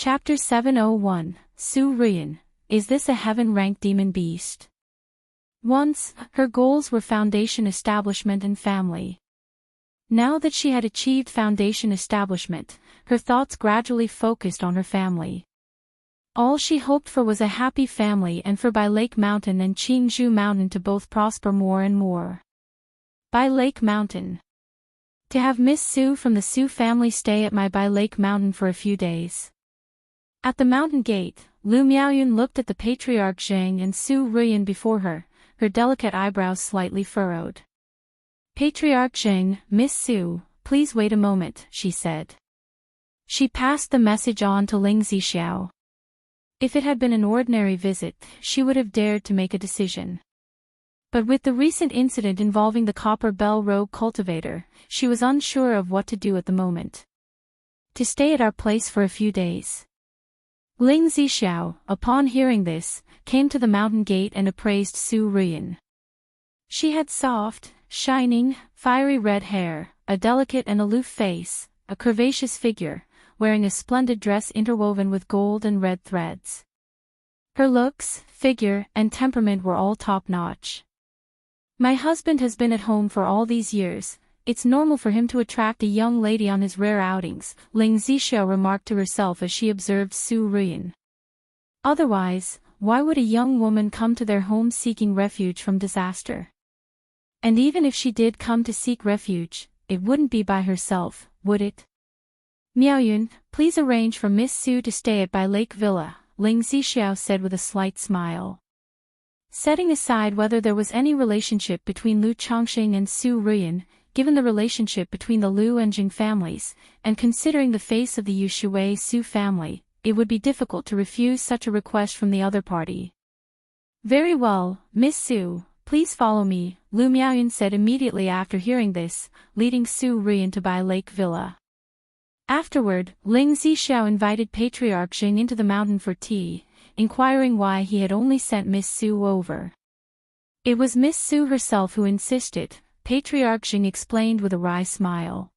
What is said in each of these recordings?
Chapter 701, Su Ruyan, is this a heaven-ranked demon beast? Once, her goals were foundation establishment and family. Now that she had achieved foundation establishment, her thoughts gradually focused on her family. All she hoped for was a happy family and for Bai Lake Mountain and Qingzhou Mountain to both prosper more and more. Bai Lake Mountain. To have Miss Su from the Su family stay at my Bai Lake Mountain for a few days. At the mountain gate, Lu Miaoyun looked at the patriarch Zhang and Su Ruyan before her, her delicate eyebrows slightly furrowed. Patriarch Zhang, Miss Su, please wait a moment, she said. She passed the message on to Ling Zixiao. If it had been an ordinary visit, she would have dared to make a decision. But with the recent incident involving the Copper Bell Rogue Cultivator, she was unsure of what to do at the moment. To stay at our place for a few days. Ling Zixiao, upon hearing this, came to the mountain gate and appraised Su Ruyan. She had soft, shining, fiery red hair, a delicate and aloof face, a curvaceous figure, wearing a splendid dress interwoven with gold and red threads. Her looks, figure, and temperament were all top-notch. My husband has been at home for all these years. It's normal for him to attract a young lady on his rare outings, Ling Zixiao remarked to herself as she observed Su Ruyan. Otherwise, why would a young woman come to their home seeking refuge from disaster? And even if she did come to seek refuge, it wouldn't be by herself, would it? Miaoyun, please arrange for Miss Su to stay at Bai Lake Villa, Ling Zixiao said with a slight smile. Setting aside whether there was any relationship between Lu Chongqing and Su Ruyan, given the relationship between the Lu and Jing families, and considering the face of the Yu Shui Su family, it would be difficult to refuse such a request from the other party. Very well, Miss Su, please follow me, Lu Miaoyun said immediately after hearing this, leading Su Ruyan to Bai Lake Villa. Afterward, Ling Zixiao invited Patriarch Jing into the mountain for tea, inquiring why he had only sent Miss Su over. It was Miss Su herself who insisted, Patriarch Jing explained with a wry smile.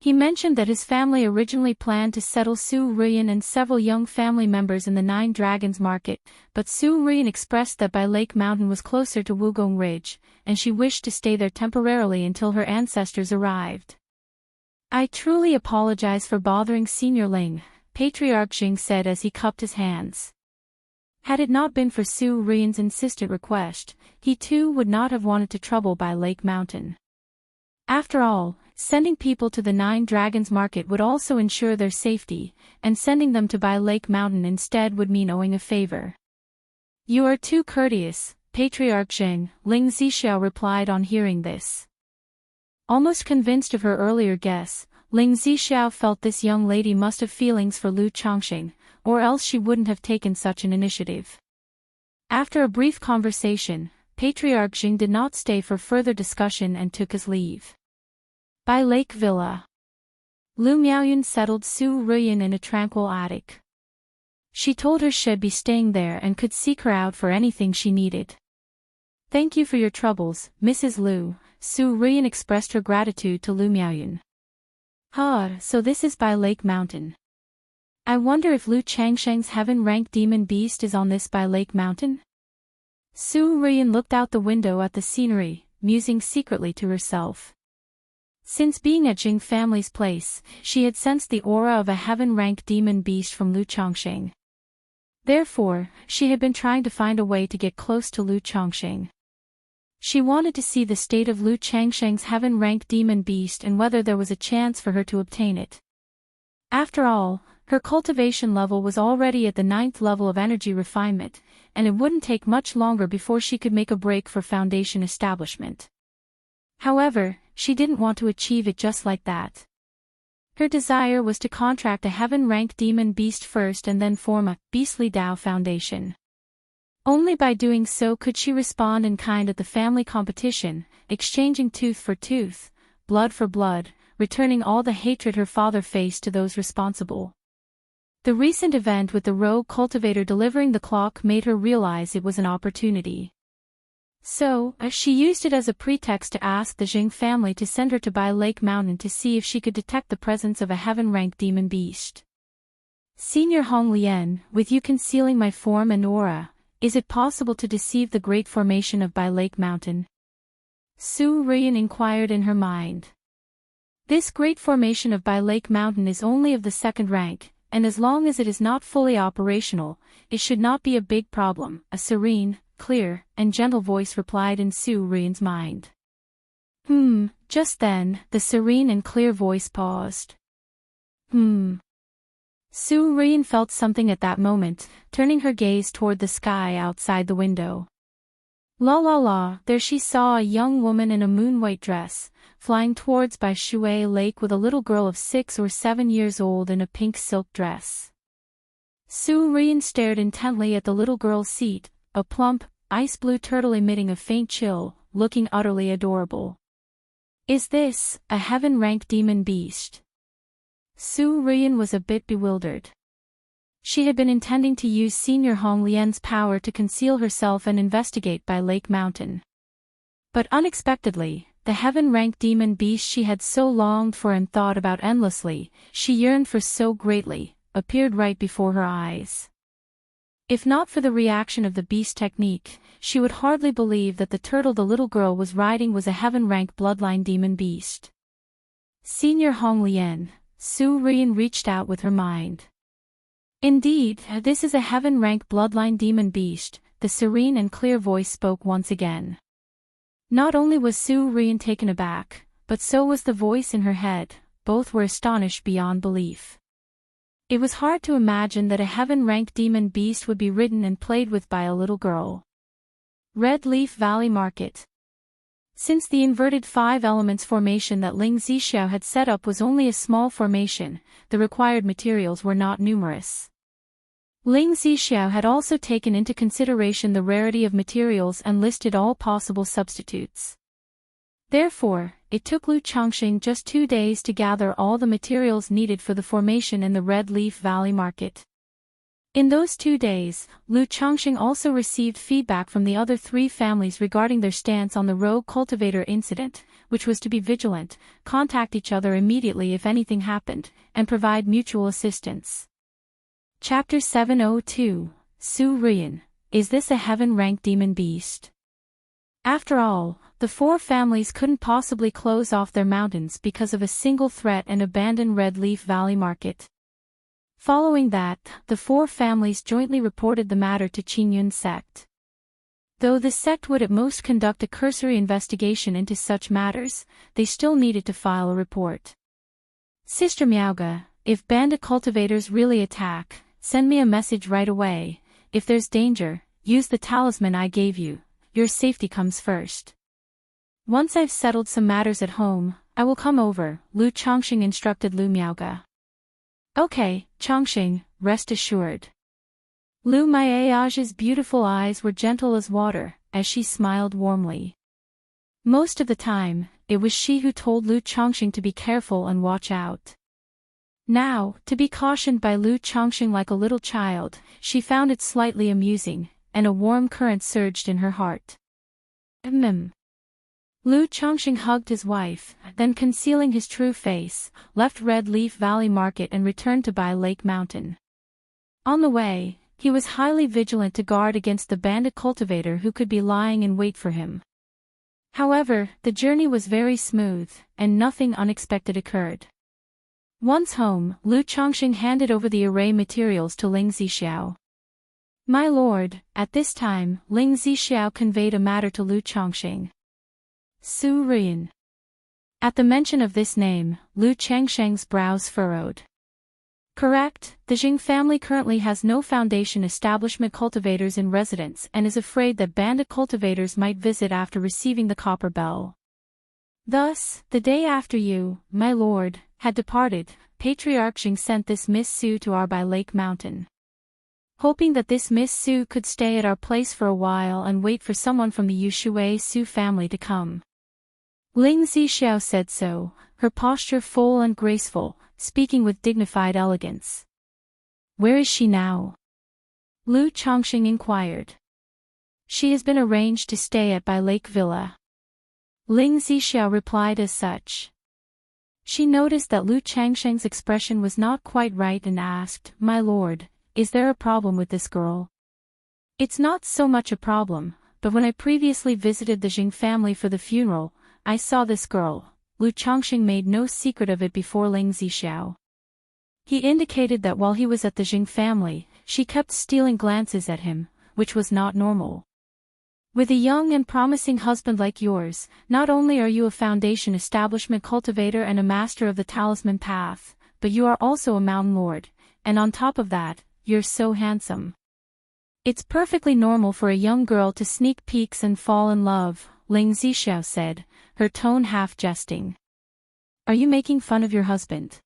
He mentioned that his family originally planned to settle Su Ruyan and several young family members in the Nine Dragons Market, but Su Ruyan expressed that Bai Lake Mountain was closer to Wugong Ridge, and she wished to stay there temporarily until her ancestors arrived. I truly apologize for bothering Senior Ling, Patriarch Jing said as he cupped his hands. Had it not been for Su Ruyan's insistent request, he too would not have wanted to trouble Bai Lake Mountain. After all, sending people to the Nine Dragons Market would also ensure their safety, and sending them to Bai Lake Mountain instead would mean owing a favor. You are too courteous, Patriarch Zheng, Ling Zixiao replied on hearing this. Almost convinced of her earlier guess, Ling Zixiao felt this young lady must have feelings for Lu Chongqing, or else she wouldn't have taken such an initiative. After a brief conversation, Patriarch Jing did not stay for further discussion and took his leave. Bai Lake Villa. Lu Miaoyun settled Su Ruyan in a tranquil attic. She told her she'd be staying there and could seek her out for anything she needed. Thank you for your troubles, Mrs. Lu, Su Ruyan expressed her gratitude to Lu Miaoyun. So this is Bai Lake Mountain. I wonder if Lu Changsheng's heaven-ranked demon beast is on this Bai Lake Mountain? Su Ruyan looked out the window at the scenery, musing secretly to herself. Since being at Jing family's place, she had sensed the aura of a heaven-ranked demon beast from Lu Chongqing. Therefore, she had been trying to find a way to get close to Lu Chongqing. She wanted to see the state of Lu Changsheng's heaven-ranked demon beast and whether there was a chance for her to obtain it. After all, her cultivation level was already at the 9th level of energy refinement, and it wouldn't take much longer before she could make a break for foundation establishment. However, she didn't want to achieve it just like that. Her desire was to contract a heaven-ranked demon beast first and then form a beastly Dao foundation. Only by doing so could she respond in kind at the family competition, exchanging tooth for tooth, blood for blood, returning all the hatred her father faced to those responsible. The recent event with the rogue cultivator delivering the clock made her realize it was an opportunity. So, she used it as a pretext to ask the Jing family to send her to Bai Lake Mountain to see if she could detect the presence of a heaven-ranked demon beast. Senior Hong Lian, with you concealing my form and aura, is it possible to deceive the great formation of Bai Lake Mountain? Su Ruian inquired in her mind. This great formation of Bai Lake Mountain is only of the second rank, and as long as it is not fully operational, it should not be a big problem, a serene, clear, and gentle voice replied in Su Ruian's mind. Just then, the serene and clear voice paused. Su Ruian felt something at that moment, turning her gaze toward the sky outside the window. La la la, there she saw a young woman in a moon-white dress, flying towards Bai Shui Lake with a little girl of 6 or 7 years old in a pink silk dress. Su Ruian stared intently at the little girl's seat, a plump, ice-blue turtle emitting a faint chill, looking utterly adorable. Is this a heaven-rank demon beast? Su Ruian was a bit bewildered. She had been intending to use Senior Hong Lian's power to conceal herself and investigate Bai Lake Mountain. But unexpectedly, the heaven-rank demon beast she had so longed for and thought about endlessly, she yearned for so greatly, appeared right before her eyes. If not for the reaction of the beast technique, she would hardly believe that the turtle the little girl was riding was a heaven-rank bloodline demon beast. Senior Hong Lian, Su Ruian reached out with her mind. Indeed, this is a heaven-rank bloodline demon beast, the serene and clear voice spoke once again. Not only was Su Ruian taken aback, but so was the voice in her head, both were astonished beyond belief. It was hard to imagine that a heaven-rank demon beast would be ridden and played with by a little girl. Red Leaf Valley Market. Since the inverted 5 elements formation that Ling Zixiao had set up was only a small formation, the required materials were not numerous. Ling Zixiao had also taken into consideration the rarity of materials and listed all possible substitutes. Therefore, it took Lu Chongqing just 2 days to gather all the materials needed for the formation in the Red Leaf Valley Market. In those 2 days, Lu Chongqing also received feedback from the other 3 families regarding their stance on the rogue cultivator incident, which was to be vigilant, contact each other immediately if anything happened, and provide mutual assistance. Chapter 702, Su Ruian, is this a heaven-rank demon beast? After all, the 4 families couldn't possibly close off their mountains because of a single threat and abandon Red Leaf Valley Market. Following that, the 4 families jointly reported the matter to Qingyun's sect. Though the sect would at most conduct a cursory investigation into such matters, they still needed to file a report. Sister Miaoga, if bandit cultivators really attack, send me a message right away. If there's danger, use the talisman I gave you. Your safety comes first. Once I've settled some matters at home, I will come over, Lu Chongqing instructed Lu Miaoga. Okay, Chongqing, rest assured. Lu Miaoga's beautiful eyes were gentle as water, as she smiled warmly. Most of the time, it was she who told Lu Chongqing to be careful and watch out. Now, to be cautioned by Lu Chongqing like a little child, she found it slightly amusing, and a warm current surged in her heart. Lu Chongqing hugged his wife, then concealing his true face, left Red Leaf Valley Market and returned to Bai Lake Mountain. On the way, he was highly vigilant to guard against the bandit cultivator who could be lying in wait for him. However, the journey was very smooth, and nothing unexpected occurred. Once home, Lu Chongqing handed over the array materials to Ling Zixiao. My lord, at this time, Ling Zixiao conveyed a matter to Lu Chongqing. Su Ruian. At the mention of this name, Lu Chongqing's brows furrowed. Correct, the Jing family currently has no foundation establishment cultivators in residence and is afraid that bandit cultivators might visit after receiving the copper bell. Thus, the day after you, my lord, had departed, Patriarch Jing sent this Miss Su to our Bai Lake Mountain. Hoping that this Miss Su could stay at our place for a while and wait for someone from the Yushui Su family to come. Ling Zixiao said so, her posture full and graceful, speaking with dignified elegance. Where is she now? Lu Chongqing inquired. She has been arranged to stay at Bai Lake Villa. Ling Zixiao replied as such. She noticed that Lu Changsheng's expression was not quite right and asked, "My lord, is there a problem with this girl?" "It's not so much a problem, but when I previously visited the Jing family for the funeral, I saw this girl." Lu Changsheng made no secret of it before Ling Zixiao. He indicated that while he was at the Jing family, she kept stealing glances at him, which was not normal. "With a young and promising husband like yours, not only are you a foundation establishment cultivator and a master of the talisman path, but you are also a mountain lord, and on top of that, you're so handsome. It's perfectly normal for a young girl to sneak peeks and fall in love," Ling Zixiao said, her tone half jesting. "Are you making fun of your husband?"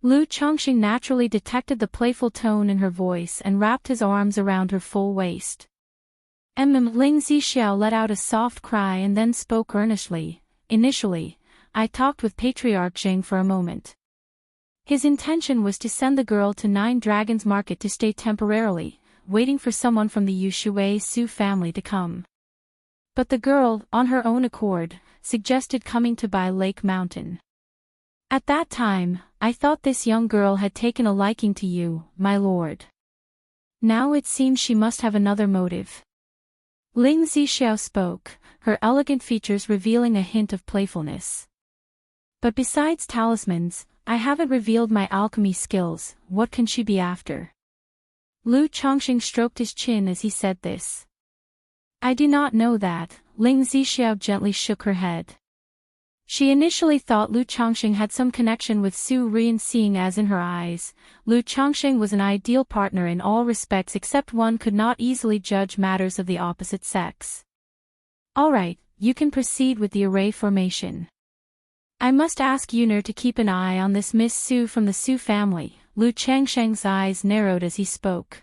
Lu Changxing naturally detected the playful tone in her voice and wrapped his arms around her full waist. Ling Zixiao let out a soft cry and then spoke earnestly. "Initially, I talked with Patriarch Zheng for a moment. His intention was to send the girl to Nine Dragons Market to stay temporarily, waiting for someone from the Yushui Su family to come. But the girl, on her own accord, suggested coming to Bai Lake Mountain. At that time, I thought this young girl had taken a liking to you, my lord. Now it seems she must have another motive." Ling Zixiao spoke, her elegant features revealing a hint of playfulness. "But besides talismans, I haven't revealed my alchemy skills. What can she be after?" Lu Changxing stroked his chin as he said this. "I do not know that," Ling Zixiao gently shook her head. She initially thought Lu Changxing had some connection with Su Rian, seeing as in her eyes, Lu Changxing was an ideal partner in all respects except one could not easily judge matters of the opposite sex. "Alright, you can proceed with the array formation. I must ask Yuner to keep an eye on this Miss Su from the Su family." Lu Changsheng's eyes narrowed as he spoke.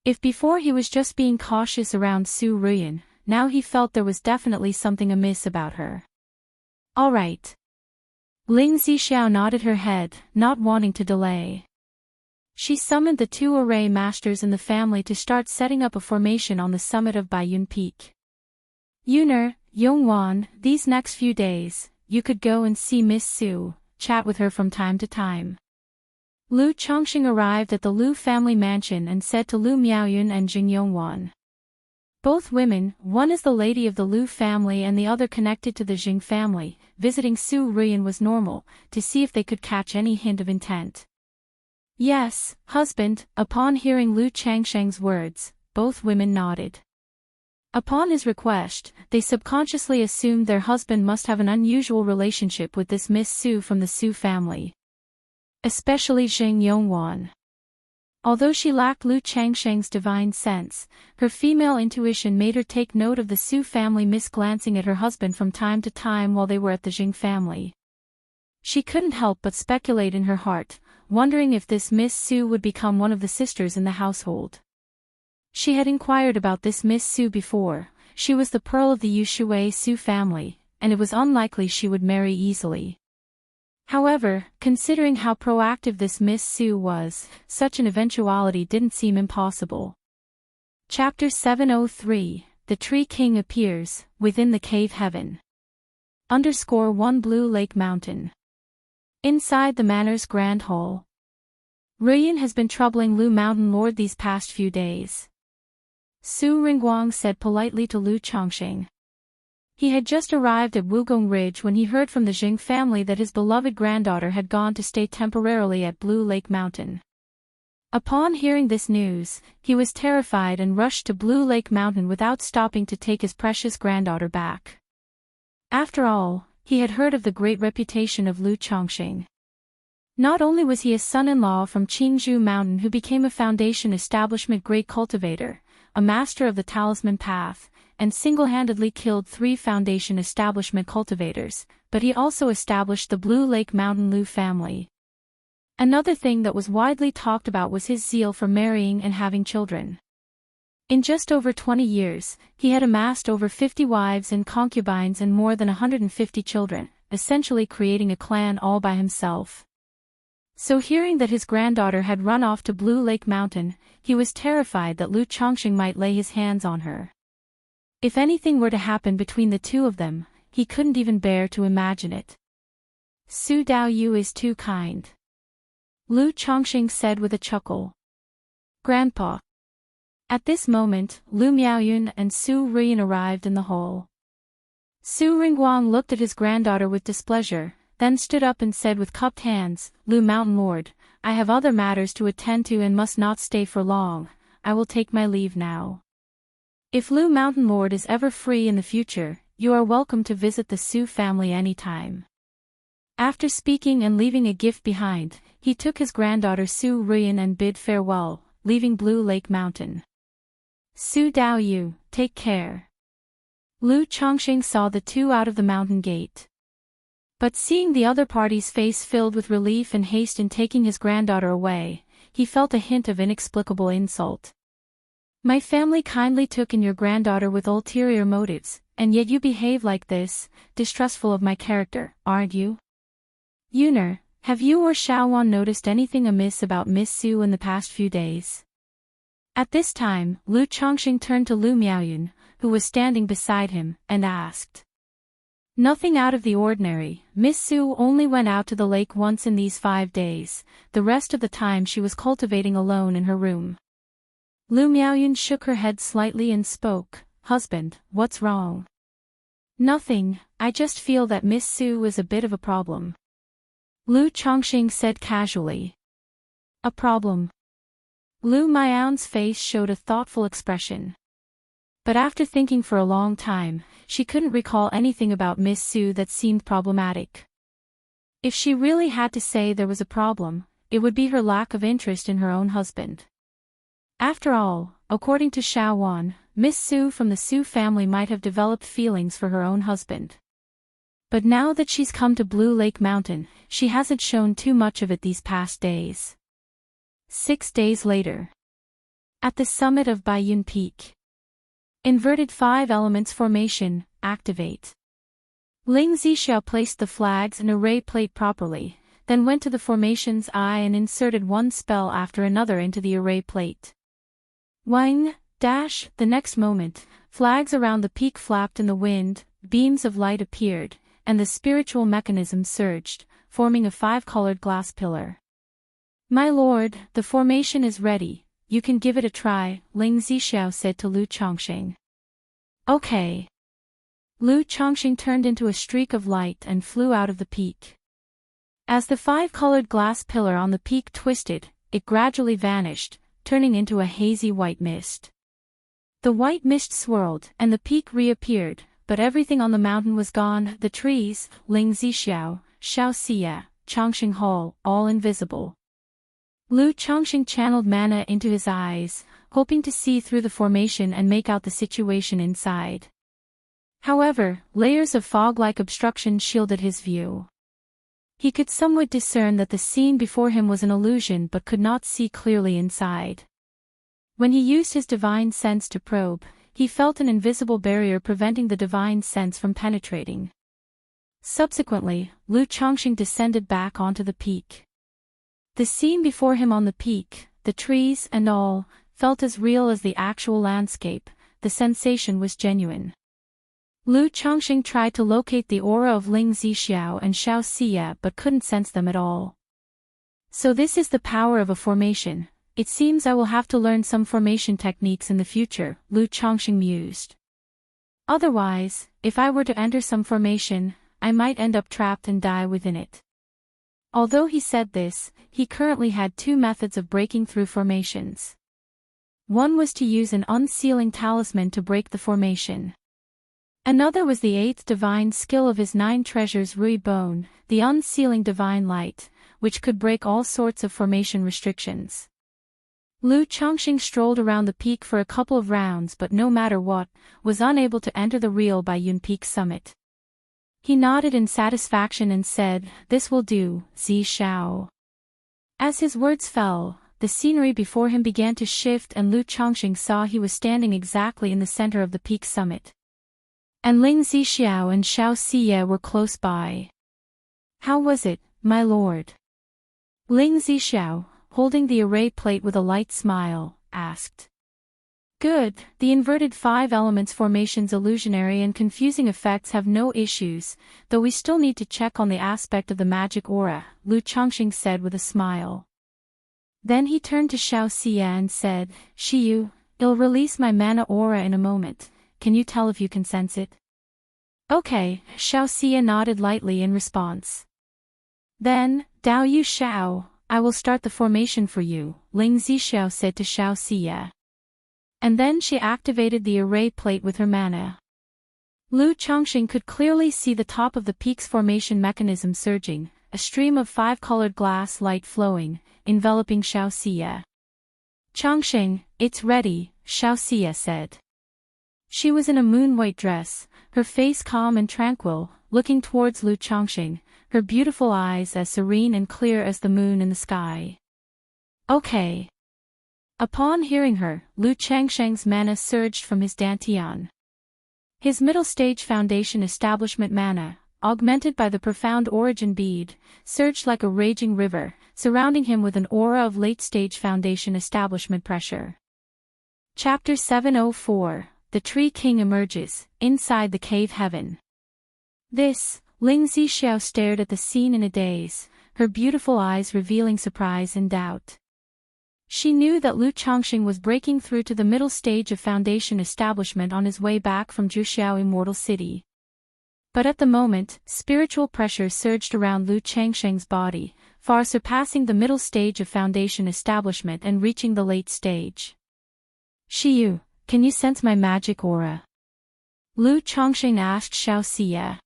If before he was just being cautious around Su Rian, now he felt there was definitely something amiss about her. "All right." Ling Zixiao nodded her head, not wanting to delay. She summoned the two array masters in the family to start setting up a formation on the summit of Baiyun Peak. "Yuner, Yongwan, these next few days, you could go and see Miss Su, chat with her from time to time." Lu Changxing arrived at the Lu family mansion and said to Lu Miaoyun and Jing Yongwan. Both women, one is the lady of the Lu family and the other connected to the Jing family, visiting Su Rian was normal, to see if they could catch any hint of intent. "Yes, husband." Upon hearing Lu Changsheng's words, both women nodded. Upon his request, they subconsciously assumed their husband must have an unusual relationship with this Miss Su from the Su family. Especially Jing Yongwan. Although she lacked Lu Changsheng's divine sense, her female intuition made her take note of the Su family miss glancing at her husband from time to time while they were at the Jing family. She couldn't help but speculate in her heart, wondering if this Miss Su would become one of the sisters in the household. She had inquired about this Miss Su before. She was the pearl of the Yushui Su family, and it was unlikely she would marry easily. However, considering how proactive this Miss Su was, such an eventuality didn't seem impossible. Chapter 703, The Tree King Appears, Within the Cave Heaven. _1 Blue Lake Mountain. Inside the manor's grand hall. Rian has been troubling Lu Mountain Lord these past few days. Su Ringguang said politely to Lu Changxing. He had just arrived at Wugong Ridge when he heard from the Jing family that his beloved granddaughter had gone to stay temporarily at Blue Lake Mountain. Upon hearing this news, he was terrified and rushed to Blue Lake Mountain without stopping to take his precious granddaughter back. After all, he had heard of the great reputation of Lu Changxing. Not only was he a son-in-law from Qingzhou Mountain who became a foundation establishment great cultivator, a master of the talisman path, and single-handedly killed 3 foundation establishment cultivators, but he also established the Blue Lake Mountain Lu family. Another thing that was widely talked about was his zeal for marrying and having children. In just over 20 years, he had amassed over 50 wives and concubines and more than 150 children, essentially creating a clan all by himself. So hearing that his granddaughter had run off to Blue Lake Mountain, he was terrified that Lu Changxing might lay his hands on her. If anything were to happen between the two of them, he couldn't even bear to imagine it. Su Daoyu is too kind. Lu Chongqing said with a chuckle. Grandpa. At this moment, Lu Miaoyun and Su Ruyan arrived in the hall. Su Ringguang looked at his granddaughter with displeasure, then stood up and said with cupped hands, Lu Mountain Lord, I have other matters to attend to and must not stay for long. I will take my leave now. If Lu Mountain Lord is ever free in the future, you are welcome to visit the Su family anytime. After speaking and leaving a gift behind, he took his granddaughter Su Ruyan and bid farewell, leaving Blue Lake Mountain. Su Daoyu, take care. Lu Chongqing saw the two out of the mountain gate. But seeing the other party's face filled with relief and haste in taking his granddaughter away, he felt a hint of inexplicable insult. My family kindly took in your granddaughter with ulterior motives, and yet you behave like this, distrustful of my character, aren't you? Yuner, have you or Xiaowan noticed anything amiss about Miss Su in the past few days? At this time, Lu Chongqing turned to Lu Miaoyun, who was standing beside him, and asked. Nothing out of the ordinary. Miss Su only went out to the lake once in these 5 days, the rest of the time she was cultivating alone in her room. Lu Miaoyun shook her head slightly and spoke, Husband, what's wrong? Nothing, I just feel that Miss Su is a bit of a problem. Lu Chongqing said casually. A problem? Lu Miaoyun's face showed a thoughtful expression. But after thinking for a long time, she couldn't recall anything about Miss Su that seemed problematic. If she really had to say there was a problem, it would be her lack of interest in her own husband. After all, according to Xiaowan, Miss Su from the Su family might have developed feelings for her own husband. But now that she's come to Blue Lake Mountain, she hasn't shown too much of it these past days. 6 days later. At the summit of Baiyun Peak. Inverted 5 elements formation, activate. Ling Zixiao placed the flags and array plate properly, then went to the formation's eye and inserted one spell after another into the array plate. Wang, dash, the next moment, flags around the peak flapped in the wind, beams of light appeared, and the spiritual mechanism surged, forming a 5-colored glass pillar. My lord, the formation is ready, you can give it a try, Ling Zixiao said to Lu Chongqing. Okay. Lu Chongqing turned into a streak of light and flew out of the peak. As the 5-colored glass pillar on the peak twisted, it gradually vanished, turning into a hazy white mist. The white mist swirled, and the peak reappeared, but everything on the mountain was gone, the trees, Ling Zixiao, Xiao Xie, Chongqing Hall, all invisible. Lu Chongqing channeled mana into his eyes, hoping to see through the formation and make out the situation inside. However, layers of fog-like obstruction shielded his view. He could somewhat discern that the scene before him was an illusion but could not see clearly inside. When he used his divine sense to probe, he felt an invisible barrier preventing the divine sense from penetrating. Subsequently, Lu Chongqing descended back onto the peak. The scene before him on the peak, the trees and all, felt as real as the actual landscape. The sensation was genuine. Lu Chongqing tried to locate the aura of Ling Zixiao and Xiao Xie but couldn't sense them at all. So this is the power of a formation. It seems I will have to learn some formation techniques in the future, Lu Chongqing mused. Otherwise, if I were to enter some formation, I might end up trapped and die within it. Although he said this, he currently had 2 methods of breaking through formations. One was to use an unsealing talisman to break the formation. Another was the 8th divine skill of his 9 treasures Rui Bone, the unsealing divine light, which could break all sorts of formation restrictions. Lu Chongqing strolled around the peak for a couple of rounds but no matter what, was unable to enter the real Baiyun Peak summit. He nodded in satisfaction and said, This will do, Zixiao. As his words fell, the scenery before him began to shift and Lu Chongqing saw he was standing exactly in the center of the peak summit. And Ling Zixiao and Xiao Xie were close by. How was it, my lord? Ling Zixiao, holding the array plate with a light smile, asked. Good, the inverted 5 elements formation's illusionary and confusing effects have no issues, though we still need to check on the aspect of the magic aura, Lu Chongqing said with a smile. Then he turned to Xiao Xia and said, Shiyu, I'll release my mana aura in a moment, can you tell if you can sense it? Okay, Xiao Xia nodded lightly in response. Then, Dao Yu Xiao, I will start the formation for you, Ling Zixiao said to Xiao Xia. And then she activated the array plate with her mana. Lu Chongqing could clearly see the top of the peak's formation mechanism surging, a stream of 5-colored glass light flowing, enveloping Xiao Xia. Chongqing, it's ready, Xiao Xia said. She was in a moon-white dress, her face calm and tranquil, looking towards Lu Chongqing, her beautiful eyes as serene and clear as the moon in the sky. Okay. Upon hearing her, Lu Changsheng's mana surged from his dantian. His middle-stage foundation establishment mana, augmented by the profound origin bead, surged like a raging river, surrounding him with an aura of late-stage foundation establishment pressure. Chapter 704, The Tree King Emerges, Inside the Cave Heaven. This, Ling Zixiao stared at the scene in a daze, her beautiful eyes revealing surprise and doubt. She knew that Lu Chongqing was breaking through to the middle stage of foundation establishment on his way back from Zhuxiao Immortal City. But at the moment, spiritual pressure surged around Lu Changsheng's body, far surpassing the middle stage of foundation establishment and reaching the late stage. Shiyu, can you sense my magic aura? Lu Chongqing asked Xiao Xia.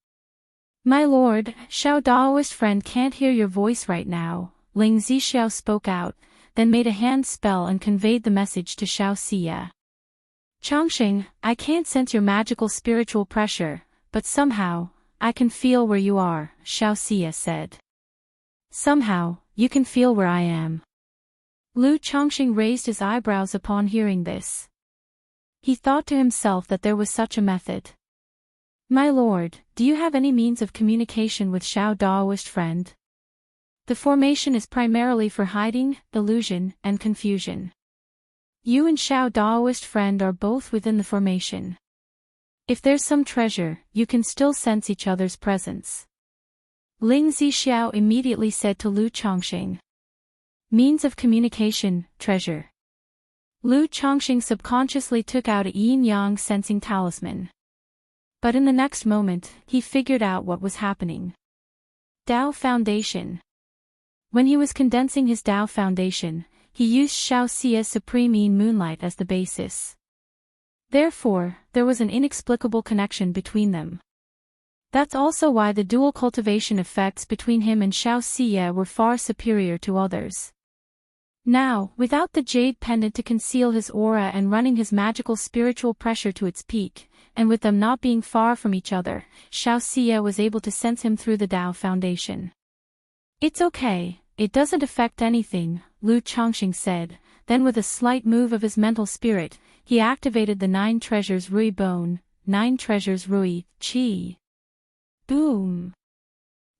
My lord, Xiao Daoist friend can't hear your voice right now, Ling Zixiao spoke out, then made a hand spell and conveyed the message to Xiao Xia. Chongqing, I can't sense your magical spiritual pressure, but somehow, I can feel where you are, Xiao Xia said. Somehow, you can feel where I am. Lu Chongqing raised his eyebrows upon hearing this. He thought to himself that there was such a method. My lord, do you have any means of communication with Xiao Daoist friend? The formation is primarily for hiding, illusion, and confusion. You and Xiao Daoist friend are both within the formation. If there's some treasure, you can still sense each other's presence. Ling Zixiao immediately said to Lu Chongqing. Means of communication, treasure. Lu Chongqing subconsciously took out a yin-yang sensing talisman. But in the next moment, he figured out what was happening. Dao Foundation. When he was condensing his Dao Foundation, he used Xiao Xia's Supreme Yin Moonlight as the basis. Therefore, there was an inexplicable connection between them. That's also why the dual cultivation effects between him and Xiao Xia were far superior to others. Now, without the jade pendant to conceal his aura and running his magical spiritual pressure to its peak, and with them not being far from each other, Xiao Xia was able to sense him through the Dao Foundation. It's okay, it doesn't affect anything, Lu Chongqing said, then with a slight move of his mental spirit, he activated the 9 treasures Rui Bone, 9 treasures Rui, Qi. Boom!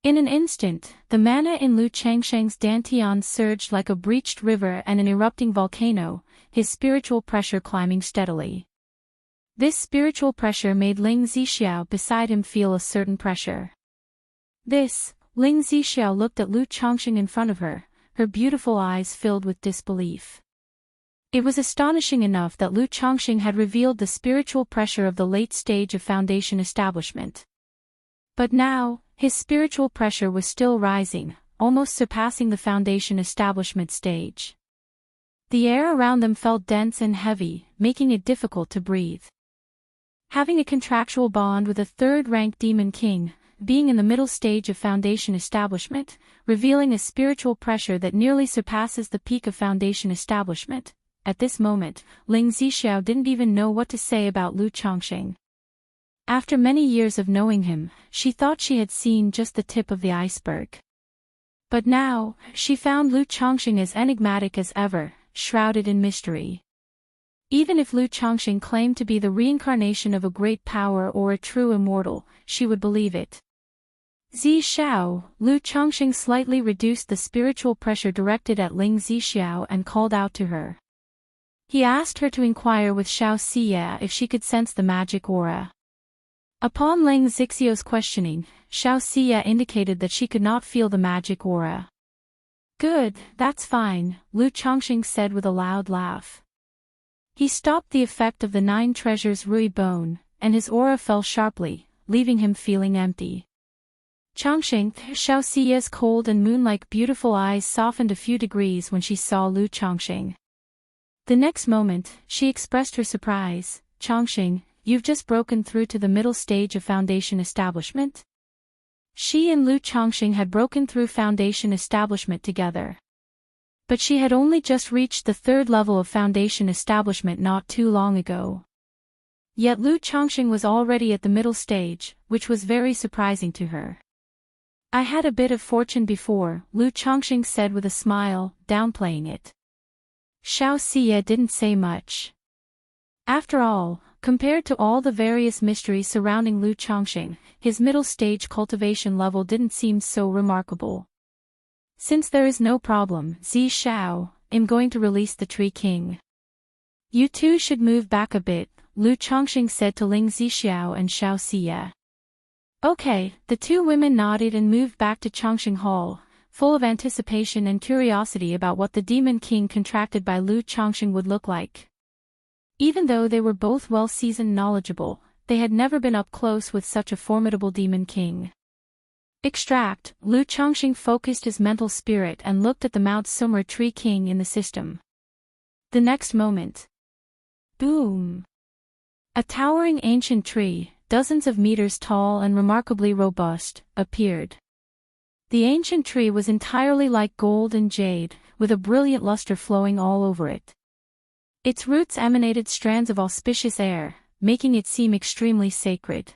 In an instant, the mana in Lu Changsheng's dantian surged like a breached river and an erupting volcano, his spiritual pressure climbing steadily. This spiritual pressure made Ling Zixiao beside him feel a certain pressure. Ling Zixiao looked at Lu Chongqing in front of her, her beautiful eyes filled with disbelief. It was astonishing enough that Lu Chongqing had revealed the spiritual pressure of the late stage of foundation establishment. But now, his spiritual pressure was still rising, almost surpassing the foundation establishment stage. The air around them felt dense and heavy, making it difficult to breathe. Having a contractual bond with a third-ranked demon king, being in the middle stage of foundation establishment, revealing a spiritual pressure that nearly surpasses the peak of foundation establishment. At this moment, Ling Zixiao didn't even know what to say about Lu Chongqing. After many years of knowing him, she thought she had seen just the tip of the iceberg. But now, she found Lu Chongqing as enigmatic as ever, shrouded in mystery. Even if Lu Chongqing claimed to be the reincarnation of a great power or a true immortal, she would believe it. Zixiao, Lu Chongqing slightly reduced the spiritual pressure directed at Ling Zixiao and called out to her. He asked her to inquire with Xiao Xie if she could sense the magic aura. Upon Ling Zixio's questioning, Xiao Xie indicated that she could not feel the magic aura. Good, that's fine, Lu Chongqing said with a loud laugh. He stopped the effect of the 9 treasures Rui bone, and his aura fell sharply, leaving him feeling empty. Chongqing, Xiao Xie's cold and moon-like beautiful eyes softened a few degrees when she saw Lu Chongqing. The next moment, she expressed her surprise. Chongqing, you've just broken through to the middle stage of Foundation establishment? She and Lu Chongqing had broken through Foundation establishment together. But she had only just reached the 3rd level of Foundation establishment not too long ago. Yet Lu Chongqing was already at the middle stage, which was very surprising to her. I had a bit of fortune before, Lu Chongqing said with a smile, downplaying it. Xiao Xie didn't say much. After all, compared to all the various mysteries surrounding Lu Chongqing, his middle stage cultivation level didn't seem so remarkable. Since there is no problem, Zi Xiao, I'm going to release the Tree King. You two should move back a bit, Lu Chongqing said to Ling Zixiao and Xiao Xie. Okay, the 2 women nodded and moved back to Chongqing Hall, full of anticipation and curiosity about what the Demon King contracted by Lu Chongqing would look like. Even though they were both well-seasoned and knowledgeable, they had never been up close with such a formidable Demon King. Extract, Lu Chongqing focused his mental spirit and looked at the Mount Sumer Tree King in the system. The next moment. Boom! A towering ancient tree, dozens of meters tall and remarkably robust, appeared. The ancient tree was entirely like gold and jade, with a brilliant luster flowing all over it. Its roots emanated strands of auspicious air, making it seem extremely sacred.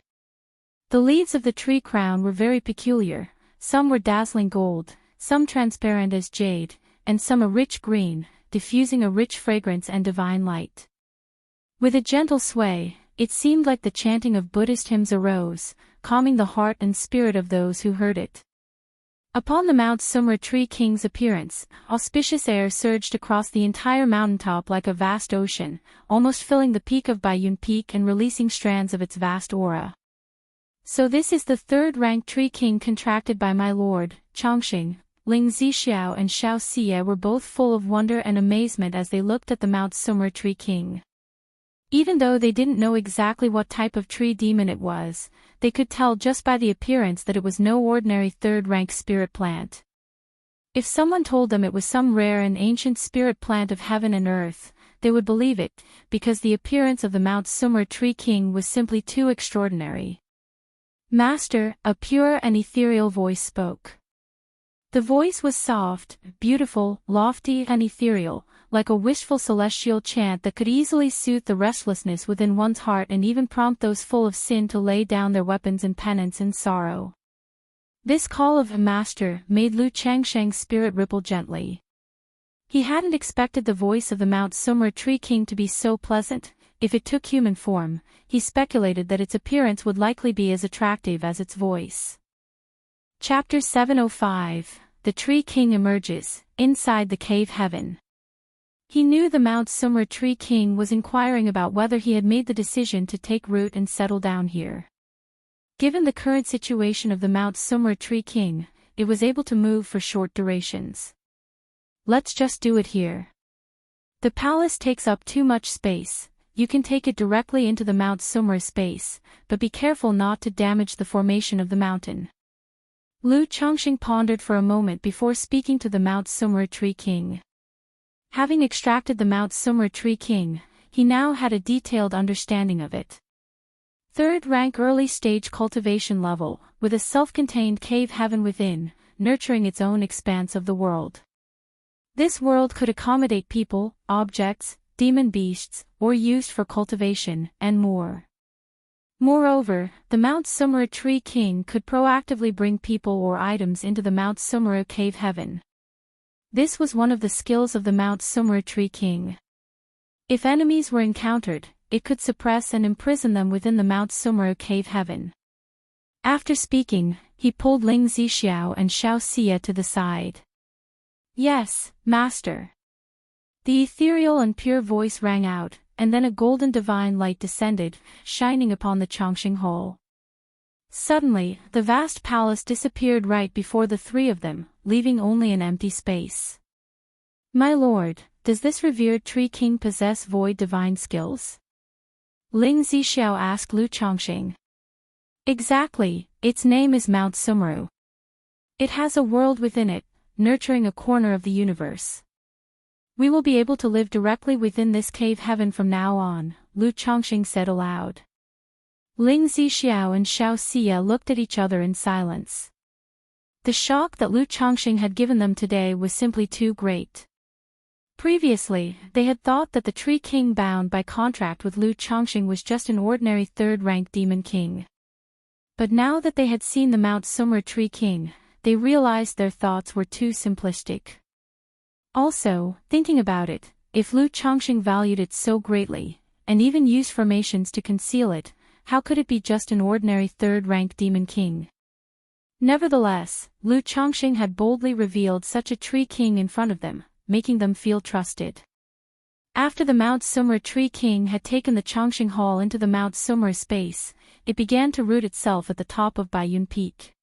The leaves of the tree crown were very peculiar, some were dazzling gold, some transparent as jade, and some a rich green, diffusing a rich fragrance and divine light. With a gentle sway, it seemed like the chanting of Buddhist hymns arose, calming the heart and spirit of those who heard it. Upon the Mount Sumer Tree King's appearance, auspicious air surged across the entire mountaintop like a vast ocean, almost filling the peak of Baiyun Peak and releasing strands of its vast aura. So this is the 3rd-ranked Tree King contracted by my lord, Chongqing. Ling Zixiao and Xiao Xie were both full of wonder and amazement as they looked at the Mount Sumer Tree King. Even though they didn't know exactly what type of tree demon it was, they could tell just by the appearance that it was no ordinary 3rd-rank spirit plant. If someone told them it was some rare and ancient spirit plant of heaven and earth, they would believe it, because the appearance of the Mount Sumer Tree King was simply too extraordinary. Master, a pure and ethereal voice spoke. The voice was soft, beautiful, lofty and ethereal, like a wistful celestial chant that could easily soothe the restlessness within one's heart and even prompt those full of sin to lay down their weapons in penance and sorrow. This call of a master made Lu Chongqing's spirit ripple gently. He hadn't expected the voice of the Mount Sumer Tree King to be so pleasant. If it took human form, he speculated that its appearance would likely be as attractive as its voice. Chapter 705, The Tree King emerges, inside the cave heaven. He knew the Mount Sumer Tree King was inquiring about whether he had made the decision to take root and settle down here. Given the current situation of the Mount Sumer Tree King, it was able to move for short durations. Let's just do it here. The palace takes up too much space. You can take it directly into the Mount Sumer space, but be careful not to damage the formation of the mountain. Lu Chongqing pondered for a moment before speaking to the Mount Sumer Tree King. Having extracted the Mount Sumer Tree King, he now had a detailed understanding of it. 3rd-rank early-stage cultivation level, with a self-contained cave heaven within, nurturing its own expanse of the world. This world could accommodate people, objects, demon beasts, or used for cultivation, and more. Moreover, the Mount Sumer Tree King could proactively bring people or items into the Mount Sumer cave heaven. This was one of the skills of the Mount Sumer Tree King. If enemies were encountered, it could suppress and imprison them within the Mount Sumer cave heaven. After speaking, he pulled Ling Zixiao and Xiao Xie to the side. Yes, Master. The ethereal and pure voice rang out, and then a golden divine light descended, shining upon the Chongqing Hall. Suddenly, the vast palace disappeared right before the three of them, leaving only an empty space. "My lord, does this revered tree king possess void divine skills?" Ling Zixiao asked Lu Chongqing. "Exactly, its name is Mount Sumeru. It has a world within it, nurturing a corner of the universe. We will be able to live directly within this cave heaven from now on," Lu Chongqing said aloud. Ling Zixiao and Xiao Xia looked at each other in silence. The shock that Lu Chongqing had given them today was simply too great. Previously, they had thought that the Tree King bound by contract with Lu Chongqing was just an ordinary third-rank demon king. But now that they had seen the Mount Sumeru Tree King, they realized their thoughts were too simplistic. Also, thinking about it, if Lu Chongqing valued it so greatly, and even used formations to conceal it, how could it be just an ordinary third-rank demon king? Nevertheless, Lu Chongqing had boldly revealed such a Tree King in front of them, making them feel trusted. After the Mount Sumeru Tree King had taken the Chongqing Hall into the Mount Sumeru space, it began to root itself at the top of Baiyun Peak.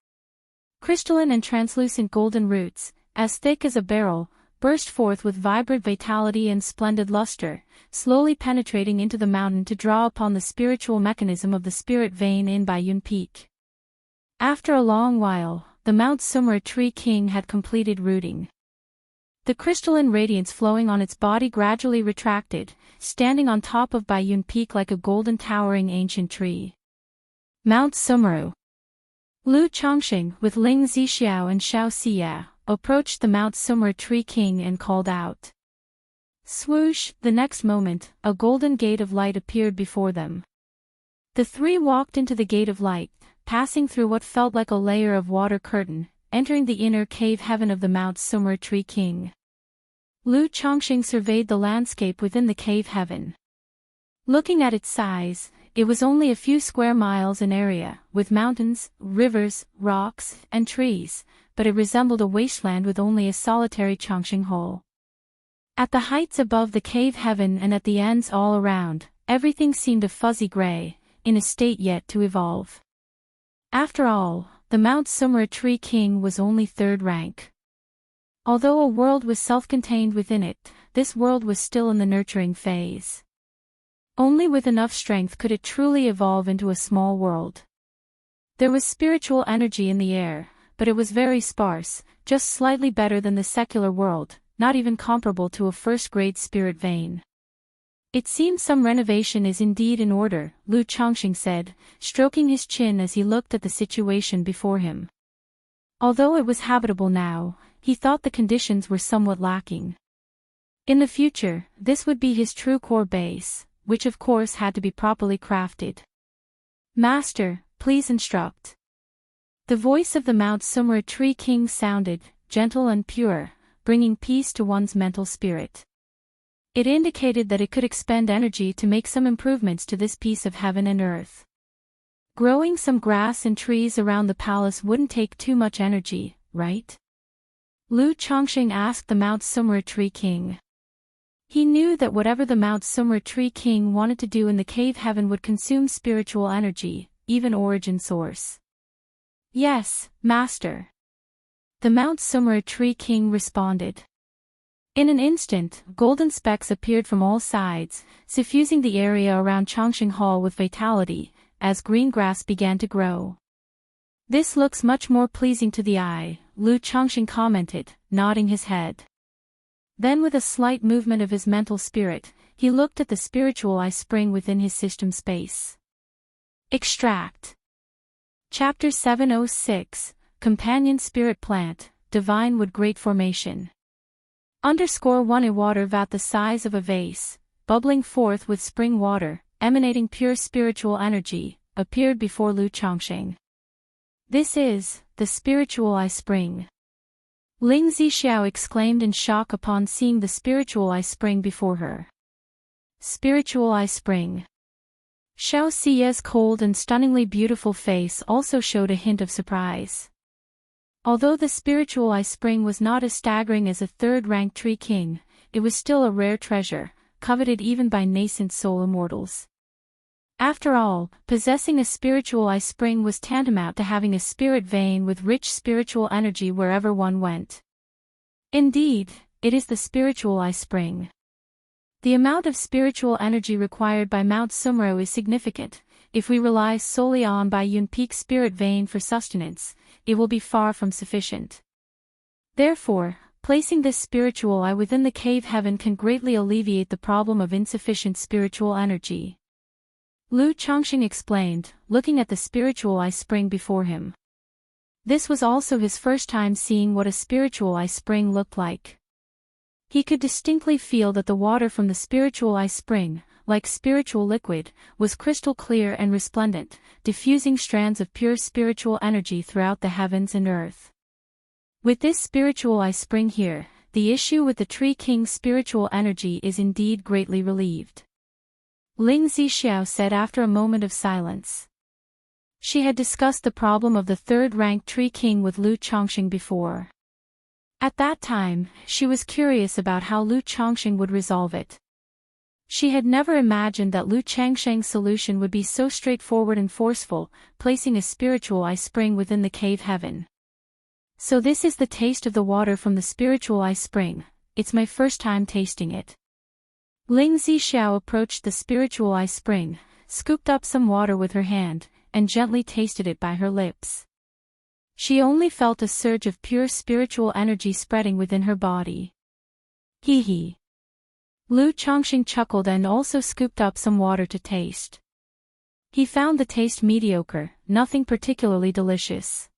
Crystalline and translucent golden roots, as thick as a barrel, burst forth with vibrant vitality and splendid luster, slowly penetrating into the mountain to draw upon the spiritual mechanism of the spirit vein in Baiyun Peak. After a long while, the Mount Sumeru Tree King had completed rooting. The crystalline radiance flowing on its body gradually retracted, standing on top of Baiyun Peak like a golden towering ancient tree. Mount Sumeru. Lu Chongqing, with Ling Zixiao and Xiao Xia, approached the Mount Sumeru Tree King and called out. Swoosh! The next moment, a golden gate of light appeared before them. The three walked into the gate of light, passing through what felt like a layer of water curtain, entering the inner cave heaven of the Mount Sumeru Tree King. Lu Chongqing surveyed the landscape within the cave heaven. Looking at its size, it was only a few square miles in area, with mountains, rivers, rocks, and trees, but it resembled a wasteland with only a solitary Chongqing Hall. At the heights above the cave heaven and at the ends all around, everything seemed a fuzzy gray, in a state yet to evolve. After all, the Mount Sumeru Tree King was only third rank. Although a world was self-contained within it, this world was still in the nurturing phase. Only with enough strength could it truly evolve into a small world. There was spiritual energy in the air, but it was very sparse, just slightly better than the secular world, not even comparable to a first-grade spirit vein. It seems some renovation is indeed in order, Lu Chongqing said, stroking his chin as he looked at the situation before him. Although it was habitable now, he thought the conditions were somewhat lacking. In the future, this would be his true core base, which of course had to be properly crafted. Master, please instruct. The voice of the Mount Sumeru Tree King sounded, gentle and pure, bringing peace to one's mental spirit. It indicated that it could expend energy to make some improvements to this piece of heaven and earth. Growing some grass and trees around the palace wouldn't take too much energy, right? Lu Chongqing asked the Mount Sumeru Tree King. He knew that whatever the Mount Sumeru Tree King wanted to do in the cave heaven would consume spiritual energy, even origin source. Yes, Master. The Mount Sumeru Tree King responded. In an instant, golden specks appeared from all sides, suffusing the area around Chongqing Hall with vitality, as green grass began to grow. This looks much more pleasing to the eye, Lu Chongqing commented, nodding his head. Then with a slight movement of his mental spirit, he looked at the spiritual eye spring within his system space. Extract. Chapter 706, Companion Spirit Plant, Divine Wood Great Formation. _1 A water vat the size of a vase, bubbling forth with spring water, emanating pure spiritual energy, appeared before Lu Chongqing. This is, the spiritual eye spring. Ling Zixiao exclaimed in shock upon seeing the spiritual eye spring before her. Spiritual eye spring. Xiao Xia's cold and stunningly beautiful face also showed a hint of surprise. Although the spiritual eye spring was not as staggering as a third-rank Tree King, it was still a rare treasure, coveted even by nascent soul immortals. After all, possessing a spiritual eye spring was tantamount to having a spirit vein with rich spiritual energy wherever one went. Indeed, it is the spiritual eye spring. The amount of spiritual energy required by Mount Sumro is significant. If we rely solely on Bayun Peak spirit vein for sustenance, it will be far from sufficient. Therefore, placing this spiritual eye within the cave heaven can greatly alleviate the problem of insufficient spiritual energy. Lu Chongqing explained, looking at the spiritual eye spring before him. This was also his first time seeing what a spiritual eye spring looked like. He could distinctly feel that the water from the spiritual eye spring, like spiritual liquid, was crystal clear and resplendent, diffusing strands of pure spiritual energy throughout the heavens and earth. With this spiritual eye spring here, the issue with the Tree King's spiritual energy is indeed greatly relieved. Ling Zixiao said after a moment of silence. She had discussed the problem of the third-ranked Tree King with Lu Chongqing before. At that time, she was curious about how Lu Chongqing would resolve it. She had never imagined that Lu Changsheng's solution would be so straightforward and forceful, placing a spiritual eye spring within the cave heaven. So this is the taste of the water from the spiritual eye spring. It's my first time tasting it. Ling Zixiao approached the spiritual eye spring, scooped up some water with her hand, and gently tasted it by her lips. She only felt a surge of pure spiritual energy spreading within her body. Hee hee. Lu Chongqing chuckled and also scooped up some water to taste. He found the taste mediocre, nothing particularly delicious.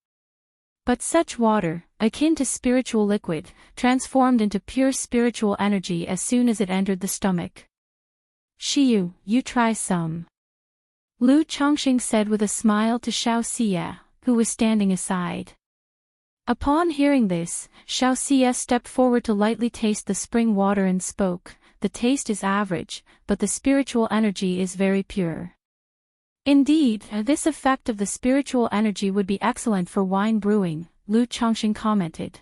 But such water, akin to spiritual liquid, transformed into pure spiritual energy as soon as it entered the stomach. Shiyu, you try some. Lu Chongqing said with a smile to Xiao Xie, who was standing aside. Upon hearing this, Xiao Xie stepped forward to lightly taste the spring water and spoke, "The taste is average, but the spiritual energy is very pure." Indeed, this effect of the spiritual energy would be excellent for wine brewing, Lu Chongqing commented.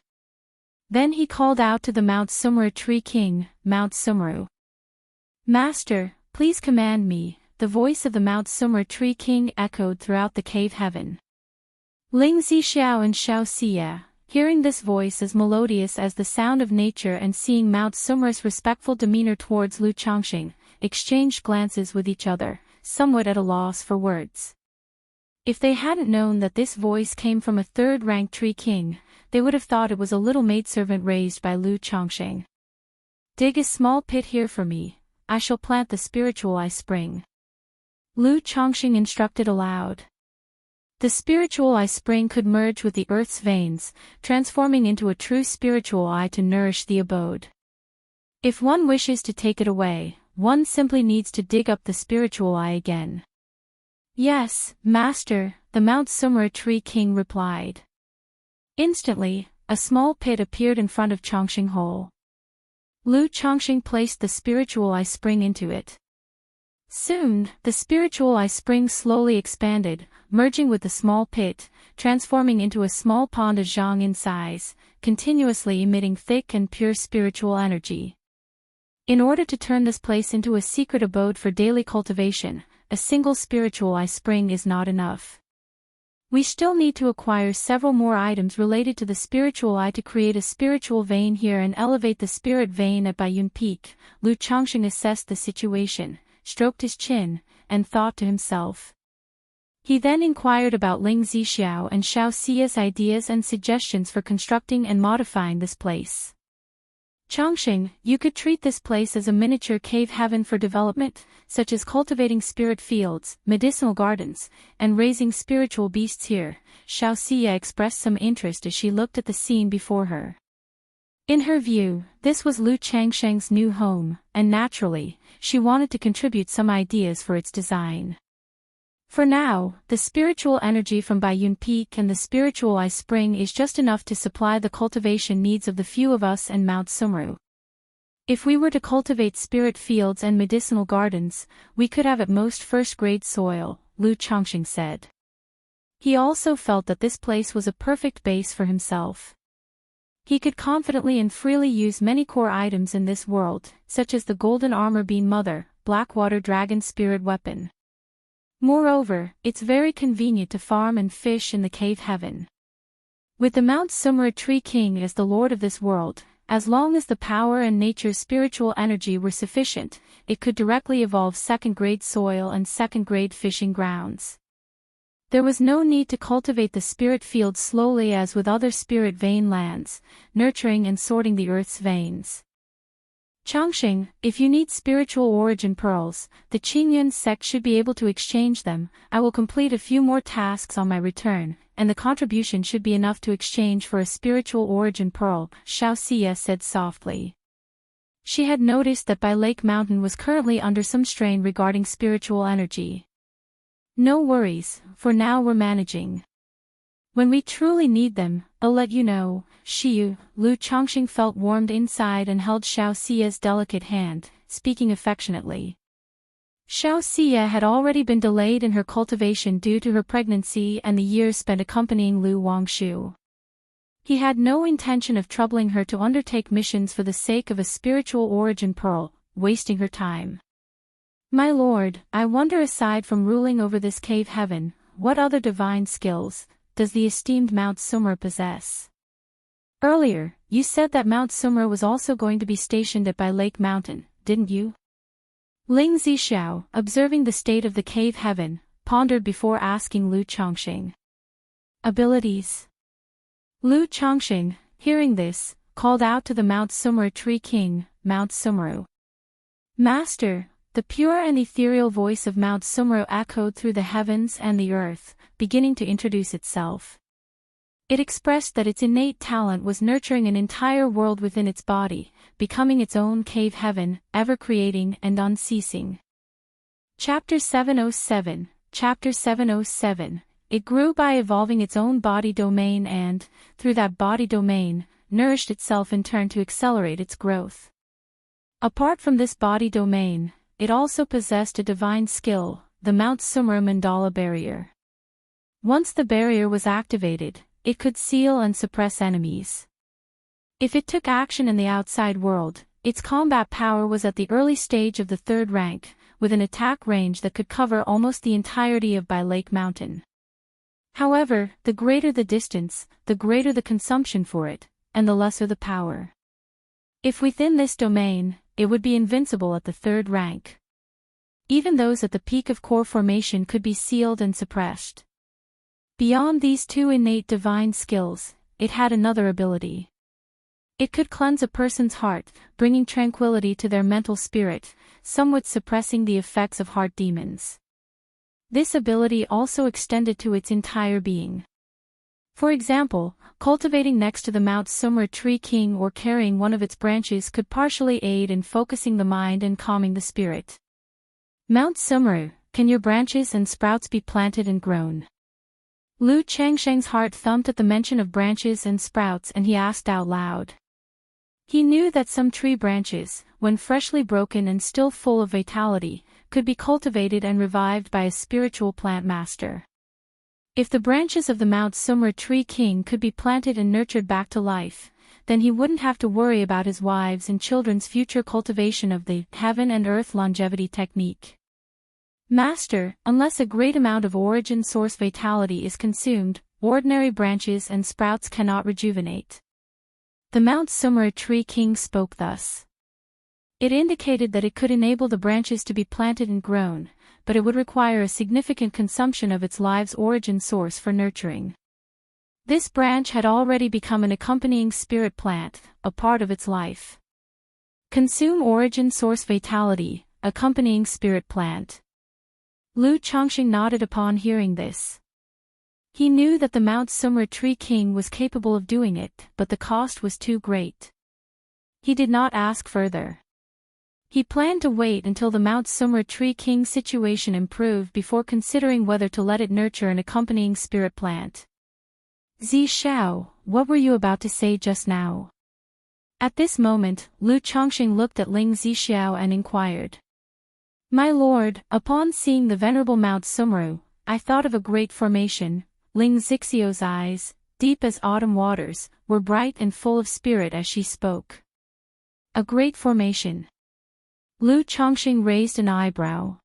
Then he called out to the Mount Sumru Tree King, "Mount Sumru. Master, please command me." The voice of the Mount Sumru Tree King echoed throughout the cave heaven. Ling Zixiao and Xiao Xie, hearing this voice as melodious as the sound of nature and seeing Mount Sumru's respectful demeanor towards Lu Chongqing, exchanged glances with each other, somewhat at a loss for words. If they hadn't known that this voice came from a third-ranked Tree King, they would have thought it was a little maidservant raised by Lu Chongqing. "Dig a small pit here for me, I shall plant the spiritual eye spring." Lu Chongqing instructed aloud. The spiritual eye spring could merge with the earth's veins, transforming into a true spiritual eye to nourish the abode. If one wishes to take it away, one simply needs to dig up the spiritual eye again. "Yes, Master," the Mount Sumru Tree King replied. Instantly, a small pit appeared in front of Chongqing Hole. Lu Chongqing placed the spiritual eye spring into it. Soon, the spiritual eye spring slowly expanded, merging with the small pit, transforming into a small pond of zhang in size, continuously emitting thick and pure spiritual energy. In order to turn this place into a secret abode for daily cultivation, a single spiritual eye spring is not enough. We still need to acquire several more items related to the spiritual eye to create a spiritual vein here and elevate the spirit vein at Bayun Peak. Lu Chongqing assessed the situation, stroked his chin, and thought to himself. He then inquired about Ling Zixiao and Xiao Xie's ideas and suggestions for constructing and modifying this place. "Chongqing, you could treat this place as a miniature cave heaven for development, such as cultivating spirit fields, medicinal gardens, and raising spiritual beasts here." Xiao Xie expressed some interest as she looked at the scene before her. In her view, this was Lu Changsheng's new home, and naturally, she wanted to contribute some ideas for its design. For now, the spiritual energy from Bayun Peak and the spiritual eye spring is just enough to supply the cultivation needs of the few of us and Mount Sumru. If we were to cultivate spirit fields and medicinal gardens, we could have at most first-grade soil, Lu Chongqing said. He also felt that this place was a perfect base for himself. He could confidently and freely use many core items in this world, such as the golden armor beam mother, Blackwater dragon spirit weapon. Moreover, it's very convenient to farm and fish in the cave heaven. With the Mount Sumera Tree King as the lord of this world, as long as the power and nature's spiritual energy were sufficient, it could directly evolve second-grade soil and second-grade fishing grounds. There was no need to cultivate the spirit field slowly as with other spirit vein lands, nurturing and sorting the earth's veins. Changxing, if you need spiritual origin pearls, the Qingyun sect should be able to exchange them. I will complete a few more tasks on my return, and the contribution should be enough to exchange for a spiritual origin pearl, Wuxia said softly. She had noticed that By Lake Mountain was currently under some strain regarding spiritual energy. No worries, for now we're managing. When we truly need them, I'll let you know. Shiyu, Lu Changxing felt warmed inside and held Wuxia's delicate hand, speaking affectionately. Wuxia had already been delayed in her cultivation due to her pregnancy and the years spent accompanying Lu Wangshu. He had no intention of troubling her to undertake missions for the sake of a spiritual origin pearl, wasting her time. My lord, I wonder aside from ruling over this cave heaven, what other divine skills does the esteemed Mount Sumera possess? Earlier, you said that Mount Sumera was also going to be stationed at By Lake Mountain, didn't you? Ling Zixiao, observing the state of the cave heaven, pondered before asking Lu Changxing. Abilities. Lu Changxing, hearing this, called out to the Mount Sumera Tree King, Mount Sumera. Master, the pure and ethereal voice of Mount Sumera echoed through the heavens and the earth, beginning to introduce itself. It expressed that its innate talent was nurturing an entire world within its body, becoming its own cave heaven, ever creating and unceasing. Chapter 707, Chapter 707, it grew by evolving its own body domain and, through that body domain, nourished itself in turn to accelerate its growth. Apart from this body domain, it also possessed a divine skill, the Mount Sumera Mandala Barrier. Once the barrier was activated, it could seal and suppress enemies. If it took action in the outside world, its combat power was at the early stage of the third rank, with an attack range that could cover almost the entirety of By Lake Mountain. However, the greater the distance, the greater the consumption for it, and the lesser the power. If within this domain, it would be invincible at the third rank. Even those at the peak of core formation could be sealed and suppressed. Beyond these two innate divine skills, it had another ability. It could cleanse a person's heart, bringing tranquility to their mental spirit, somewhat suppressing the effects of heart demons. This ability also extended to its entire being. For example, cultivating next to the Mount Sumera Tree King or carrying one of its branches could partially aid in focusing the mind and calming the spirit. Mount Sumera, can your branches and sprouts be planted and grown? Lu Changsheng's heart thumped at the mention of branches and sprouts and he asked out loud. He knew that some tree branches, when freshly broken and still full of vitality, could be cultivated and revived by a spiritual plant master. If the branches of the Mount Sumera Tree King could be planted and nurtured back to life, then he wouldn't have to worry about his wives' and children's future cultivation of the heaven and earth longevity technique. Master, unless a great amount of origin source vitality is consumed, ordinary branches and sprouts cannot rejuvenate. The Mount Sumera Tree King spoke thus. It indicated that it could enable the branches to be planted and grown, but it would require a significant consumption of its live's origin source for nurturing. This branch had already become an accompanying spirit plant, a part of its life. Consume origin source vitality, accompanying spirit plant. Lu Changxing nodded upon hearing this. He knew that the Mount Sumera Tree King was capable of doing it, but the cost was too great. He did not ask further. He planned to wait until the Mount Sumera Tree King's situation improved before considering whether to let it nurture an accompanying spirit plant. Zixiao, what were you about to say just now? At this moment, Lu Changxing looked at Ling Zixiao and inquired. My lord, upon seeing the venerable Mount Sumera, I thought of a great formation. Ling Zixiao's eyes, deep as autumn waters, were bright and full of spirit as she spoke. A great formation. Lu Chongqing raised an eyebrow.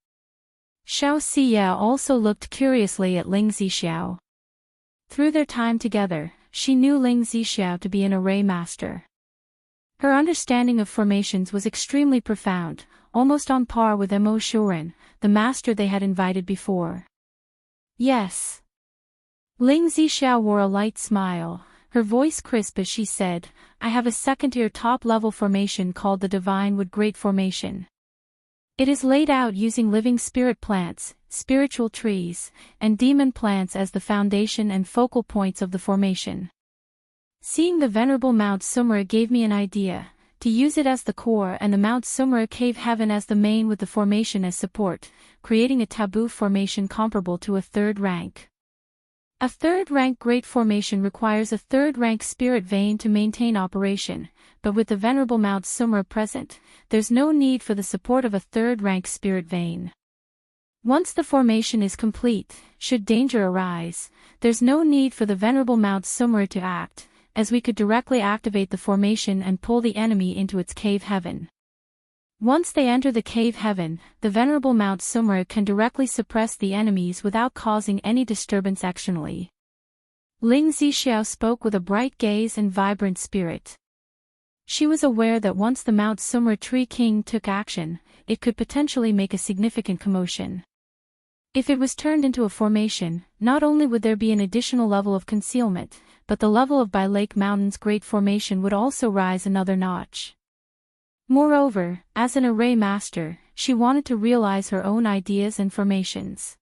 Xiao Xia also looked curiously at Ling Zixiao. Through their time together, she knew Ling Zixiao to be an array master. Her understanding of formations was extremely profound, almost on par with Mo Shuren, the master they had invited before. Yes. Ling Zixiao wore a light smile, her voice crisp as she said, I have a second-tier top-level formation called the Divine Wood Great Formation. It is laid out using living spirit plants, spiritual trees, and demon plants as the foundation and focal points of the formation. Seeing the Venerable Mount Sumera gave me an idea, to use it as the core and the Mount Sumera Cave Heaven as the main with the formation as support, creating a taboo formation comparable to a third rank. A third rank great formation requires a third rank spirit vein to maintain operation, but with the Venerable Mount Sumera present, there's no need for the support of a third rank spirit vein. Once the formation is complete, should danger arise, there's no need for the Venerable Mount Sumera to act, as we could directly activate the formation and pull the enemy into its cave heaven. Once they enter the cave heaven, the Venerable Mount Sumera can directly suppress the enemies without causing any disturbance externally. Ling Zixiao spoke with a bright gaze and vibrant spirit. She was aware that once the Mount Sumera Tree King took action, it could potentially make a significant commotion. If it was turned into a formation, not only would there be an additional level of concealment, but the level of Bai Lake Mountain's great formation would also rise another notch. Moreover, as an array master, she wanted to realize her own ideas and formations.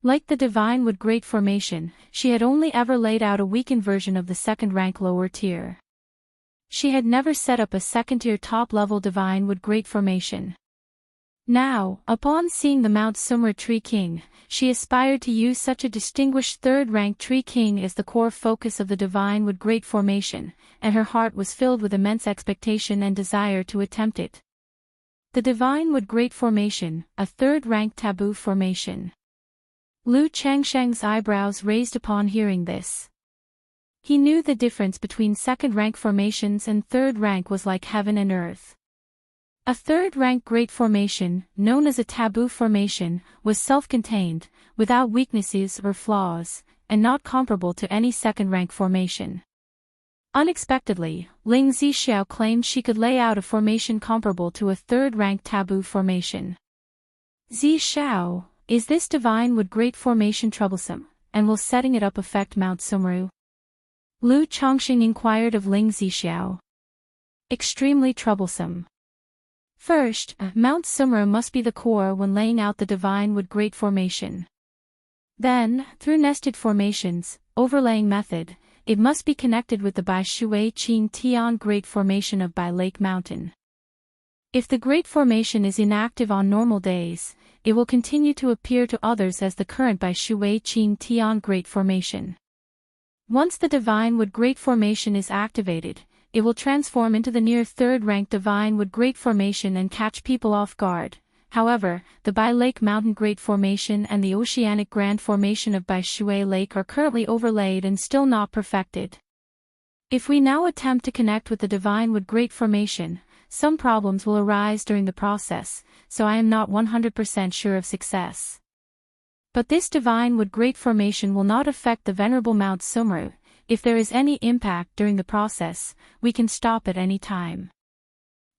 Like the Divine Wood Great Formation, she had only ever laid out a weakened version of the second-rank lower tier. She had never set up a second-tier top-level Divine Wood Great Formation. Now, upon seeing the Mount Sumera Tree King, she aspired to use such a distinguished third-rank Tree King as the core focus of the Divine Wood Great Formation, and her heart was filled with immense expectation and desire to attempt it. The Divine Wood Great Formation, a third-rank taboo formation. Lu Changsheng's eyebrows raised upon hearing this. He knew the difference between second-rank formations and third-rank was like heaven and earth. A third-rank great formation, known as a taboo formation, was self-contained, without weaknesses or flaws, and not comparable to any second-rank formation. Unexpectedly, Ling Zixiao claimed she could lay out a formation comparable to a third-rank taboo formation. Zixiao, is this Divine Wood Great Formation troublesome, and will setting it up affect Mount Sumera? Lu Chongqing inquired of Ling Zixiao. Extremely troublesome. First, Mount Sumera must be the core when laying out the Divine Wood Great Formation. Then, through nested formations, overlaying method, it must be connected with the Bai Shui Qing Tian Great Formation of Bai Lake Mountain. If the Great Formation is inactive on normal days, it will continue to appear to others as the current Bai Shui Qing Tian Great Formation. Once the Divine Wood Great Formation is activated, it will transform into the near third-rank Divine Wood Great Formation and catch people off guard. However, the Bai Lake Mountain Great Formation and the Oceanic Grand Formation of Bai Shui Lake are currently overlaid and still not perfected. If we now attempt to connect with the Divine Wood Great Formation, some problems will arise during the process, so I am not 100% sure of success. But this Divine Wood Great Formation will not affect the Venerable Mount Sumera. If there is any impact during the process, we can stop at any time.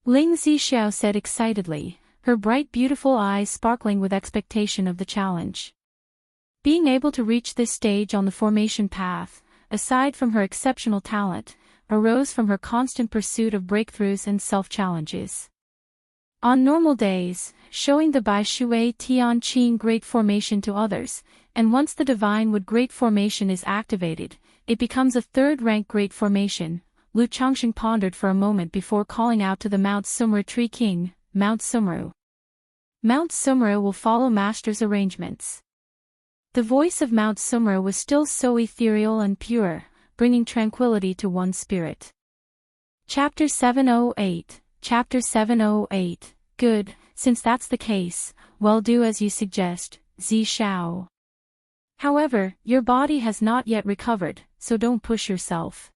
Ling Zixiao said excitedly, her bright beautiful eyes sparkling with expectation of the challenge. Being able to reach this stage on the formation path, aside from her exceptional talent, arose from her constant pursuit of breakthroughs and self-challenges. On normal days, showing the Bai Shui Tian Qing Great Formation to others, and once the Divine Wood Great Formation is activated, it becomes a third-rank Great Formation. Lu Chongqing pondered for a moment before calling out to the Mount Sumera Tree King, Mount Sumera. Mount Sumera will follow Master's arrangements. The voice of Mount Sumera was still so ethereal and pure, bringing tranquility to one's spirit. Chapter 708. Chapter 708. Good, since that's the case, well do as you suggest, Zixiao. However, your body has not yet recovered, so don't push yourself.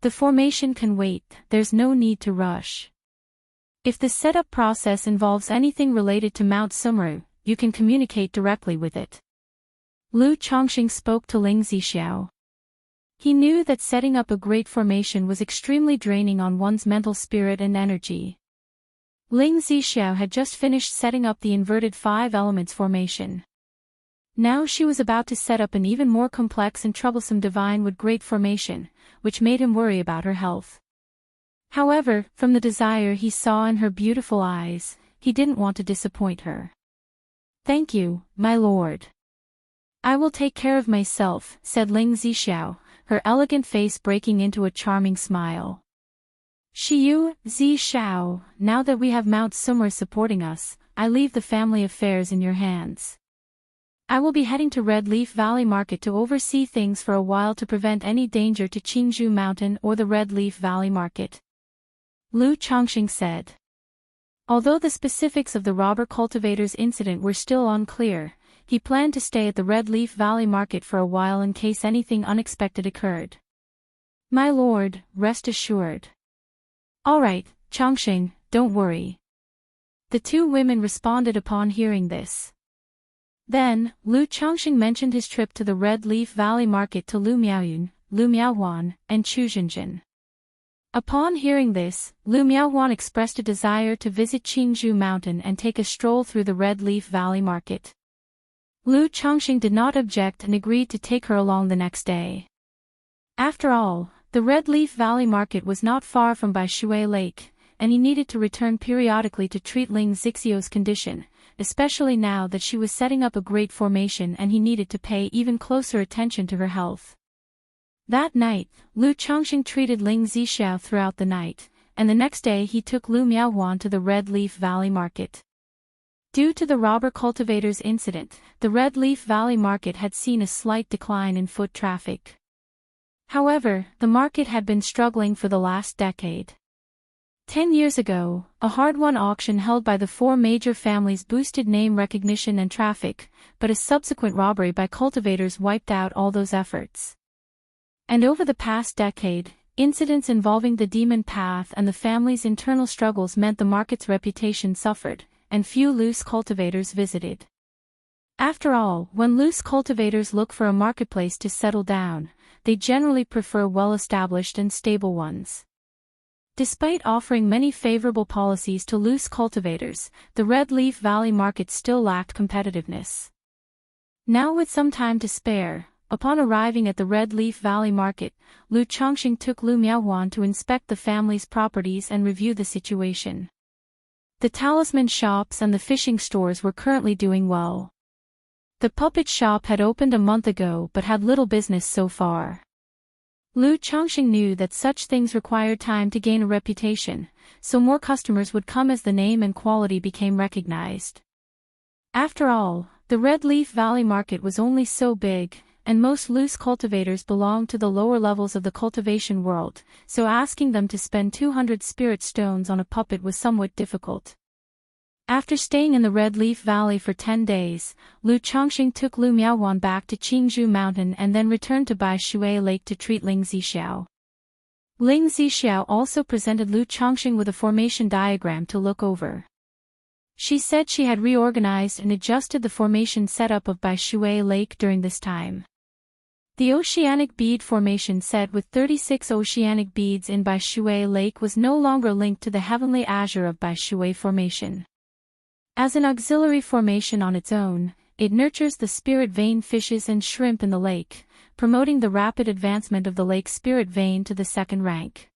The formation can wait, there's no need to rush. If the setup process involves anything related to Mount Sumeru, you can communicate directly with it. Lu Chongqing spoke to Ling Zixiao. He knew that setting up a great formation was extremely draining on one's mental spirit and energy. Ling Zixiao had just finished setting up the inverted 5 elements formation. Now she was about to set up an even more complex and troublesome divine wood great formation, which made him worry about her health. However, from the desire he saw in her beautiful eyes, he didn't want to disappoint her. "Thank you, my lord. I will take care of myself," said Ling Zixiao, her elegant face breaking into a charming smile. "Xiyu, Zixiao, now that we have Mount Sumeru supporting us, I leave the family affairs in your hands. I will be heading to Red Leaf Valley Market to oversee things for a while to prevent any danger to Qingzhou Mountain or the Red Leaf Valley Market," Lu Chongqing said. Although the specifics of the robber cultivator's incident were still unclear, he planned to stay at the Red Leaf Valley Market for a while in case anything unexpected occurred. "My lord, rest assured." "All right, Chongqing, don't worry." The two women responded upon hearing this. Then, Lu Chongqing mentioned his trip to the Red Leaf Valley Market to Lu Miaoyun, Lu Miaohuan, and Chu Zhenjin. Upon hearing this, Lu Miaohuan expressed a desire to visit Qingzhou Mountain and take a stroll through the Red Leaf Valley Market. Lu Chongqing did not object and agreed to take her along the next day. After all, the Red Leaf Valley Market was not far from Baishui Lake, and he needed to return periodically to treat Ling Zixiao's condition, especially now that she was setting up a great formation and he needed to pay even closer attention to her health. That night, Lu Chongqing treated Ling Zixiao throughout the night, and the next day he took Lu Miaohuan to the Red Leaf Valley Market. Due to the robber cultivator's incident, the Red Leaf Valley Market had seen a slight decline in foot traffic. However, the market had been struggling for the last decade. 10 years ago, a hard-won auction held by the 4 major families boosted name recognition and traffic, but a subsequent robbery by cultivators wiped out all those efforts. And over the past decade, incidents involving the demon path and the family's internal struggles meant the market's reputation suffered, and few loose cultivators visited. After all, when loose cultivators look for a marketplace to settle down, they generally prefer well-established and stable ones. Despite offering many favorable policies to loose cultivators, the Red Leaf Valley Market still lacked competitiveness. Now with some time to spare, upon arriving at the Red Leaf Valley Market, Lu Chongqing took Lu Miaohuan to inspect the family's properties and review the situation. The talisman shops and the fishing stores were currently doing well. The puppet shop had opened a month ago but had little business so far. Lu Chongqing knew that such things required time to gain a reputation, so more customers would come as the name and quality became recognized. After all, the Red Leaf Valley Market was only so big, and most loose cultivators belonged to the lower levels of the cultivation world, so asking them to spend 200 spirit stones on a puppet was somewhat difficult. After staying in the Red Leaf Valley for 10 days, Lu Chongqing took Lu Miaohuan back to Qingzhou Mountain and then returned to Baishui Lake to treat Ling Zixiao. Ling Zixiao also presented Lu Chongqing with a formation diagram to look over. She said she had reorganized and adjusted the formation setup of Baishui Lake during this time. The oceanic bead formation set with 36 oceanic beads in Baishui Lake was no longer linked to the heavenly azure of Baishui Formation. As an auxiliary formation on its own, it nurtures the spirit vein fishes and shrimp in the lake, promoting the rapid advancement of the lake spirit vein to the 2nd rank.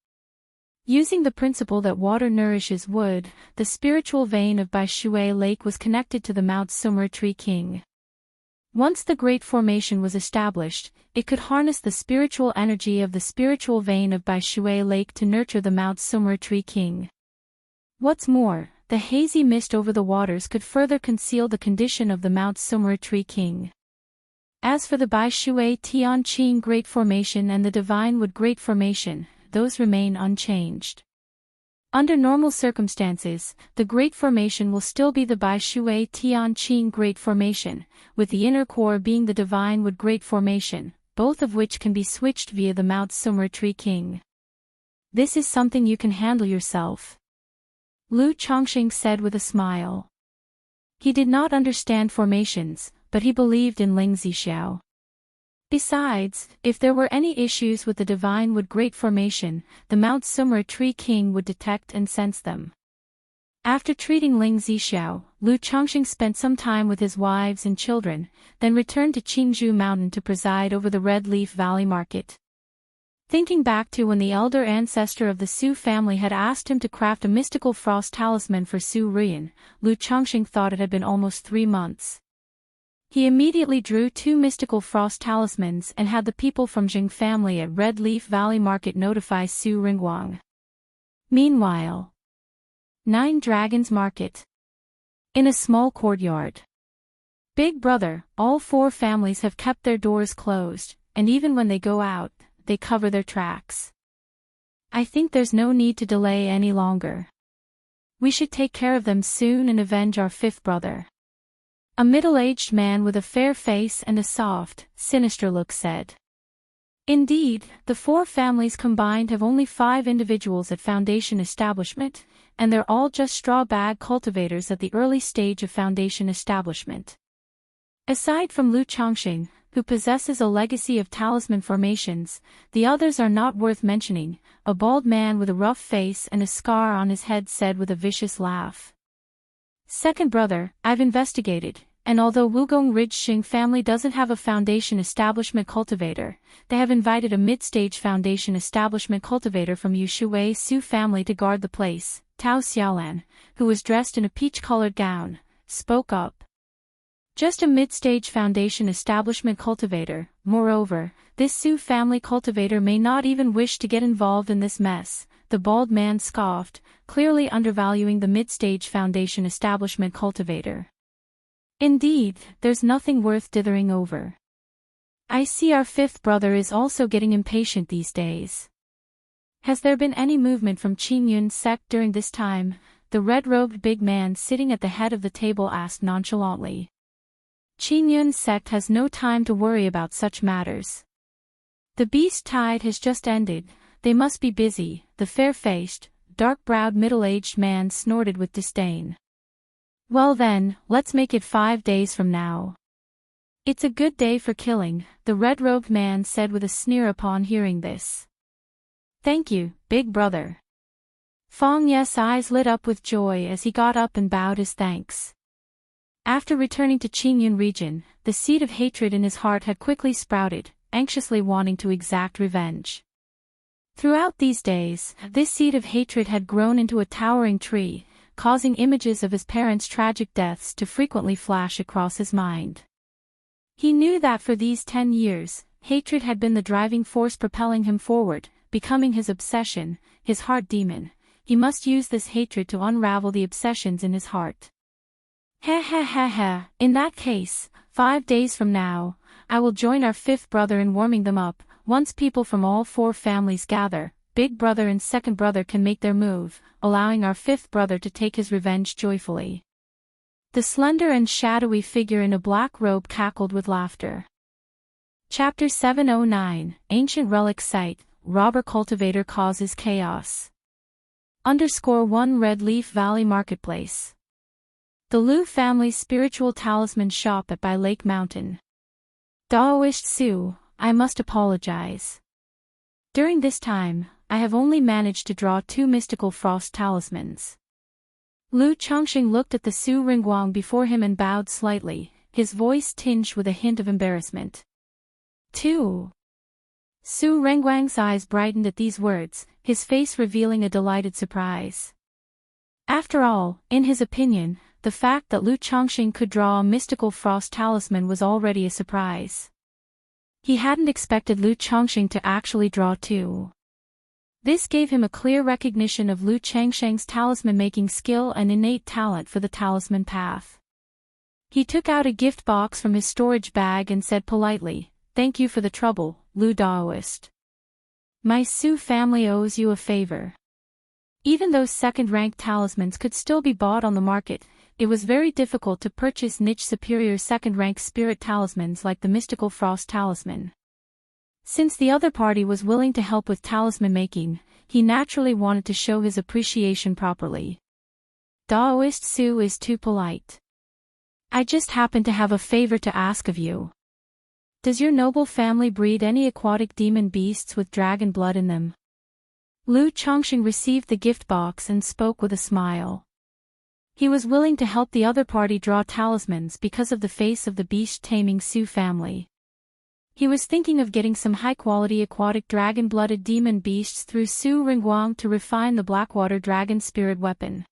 Using the principle that water nourishes wood, the spiritual vein of Baishui Lake was connected to the Mount Sumeru Tree King. Once the great formation was established, it could harness the spiritual energy of the spiritual vein of Baishui Lake to nurture the Mount Sumeru Tree King. What's more, the hazy mist over the waters could further conceal the condition of the Mount Sumeru Tree King. As for the Baishui Tianqing Great Formation and the Divine Wood Great Formation, those remain unchanged. Under normal circumstances, the Great Formation will still be the Baishui Tianqing Great Formation, with the inner core being the Divine Wood Great Formation, both of which can be switched via the Mount Summer Tree King. This is something you can handle yourself, Lu Chongqing said with a smile. He did not understand formations, but he believed in Ling Zixiao. Besides, if there were any issues with the divine wood great formation, the Mount Summer Tree King would detect and sense them. After treating Ling Zixiao, Lu Chongqing spent some time with his wives and children, then returned to Qingzhou Mountain to preside over the Red Leaf Valley Market. Thinking back to when the elder ancestor of the Su family had asked him to craft a mystical frost talisman for Su Ruyan, Lu Chongqing thought it had been almost 3 months. He immediately drew 2 mystical frost talismans and had the people from Jing family at Red Leaf Valley Market notify Su Ringguang. Meanwhile, 9 Dragons Market. In a small courtyard. Big brother, all 4 families have kept their doors closed, and even when they go out, they cover their tracks. I think there's no need to delay any longer. We should take care of them soon and avenge our 5th brother. A middle-aged man with a fair face and a soft, sinister look said. Indeed, the 4 families combined have only 5 individuals at Foundation establishment, and they're all just straw bag cultivators at the early stage of Foundation establishment. Aside from Lu Chongqing, who possesses a legacy of talisman formations, the others are not worth mentioning, a bald man with a rough face and a scar on his head said with a vicious laugh. Second brother, I've investigated, and although Wugong Ridge Xing family doesn't have a Foundation establishment cultivator, they have invited a mid-stage Foundation establishment cultivator from Yushui Su family to guard the place. Tao Xiaolan, who was dressed in a peach-colored gown, spoke up. Just a mid-stage Foundation establishment cultivator, moreover, this Su family cultivator may not even wish to get involved in this mess, the bald man scoffed, clearly undervaluing the mid-stage Foundation establishment cultivator. Indeed, there's nothing worth dithering over. I see our 5th brother is also getting impatient these days. Has there been any movement from Qingyun's sect during this time? The red-robed big man sitting at the head of the table asked nonchalantly. Qingyun's sect has no time to worry about such matters. The beast tide has just ended, they must be busy, the fair-faced, dark-browed middle-aged man snorted with disdain. Well then, let's make it 5 days from now. It's a good day for killing, the red-robed man said with a sneer upon hearing this. Thank you, big brother. Feng Ye's eyes lit up with joy as he got up and bowed his thanks. After returning to Qingyun region, the seed of hatred in his heart had quickly sprouted, anxiously wanting to exact revenge. Throughout these days, this seed of hatred had grown into a towering tree, causing images of his parents' tragic deaths to frequently flash across his mind. He knew that for these 10 years, hatred had been the driving force propelling him forward, becoming his obsession, his heart demon. He must use this hatred to unravel the obsessions in his heart. In that case, 5 days from now, I will join our 5th brother in warming them up. Once people from all 4 families gather, big brother and second brother can make their move, allowing our 5th brother to take his revenge joyfully. The slender and shadowy figure in a black robe cackled with laughter. Chapter 709, Ancient Relic Site, Robber Cultivator Causes Chaos. _1 Red Leaf Valley Marketplace. The Lu family's spiritual talisman shop at By Lake Mountain. Daoist Su, I must apologize. During this time, I have only managed to draw 2 mystical frost talismans. Lu Chongqing looked at the Su Ringguang before him and bowed slightly, his voice tinged with a hint of embarrassment. 2. Su Ringguang's eyes brightened at these words, his face revealing a delighted surprise. After all, in his opinion, the fact that Lu Chongqing could draw a mystical frost talisman was already a surprise. He hadn't expected Lu Chongqing to actually draw 2. This gave him a clear recognition of Lu Chongqing's talisman-making skill and innate talent for the talisman path. He took out a gift box from his storage bag and said politely, "Thank you for the trouble, Lu Daoist. My Su family owes you a favor." Even though second-ranked talismans could still be bought on the market, it was very difficult to purchase niche superior second-ranked spirit talismans like the mystical frost talisman. Since the other party was willing to help with talisman making, he naturally wanted to show his appreciation properly. Daoist Su is too polite. I just happen to have a favor to ask of you. Does your noble family breed any aquatic demon beasts with dragon blood in them? Lu Chongqing received the gift box and spoke with a smile. He was willing to help the other party draw talismans because of the face of the beast-taming Su family. He was thinking of getting some high-quality aquatic dragon-blooded demon beasts through Su Ringguang to refine the Blackwater Dragon Spirit weapon.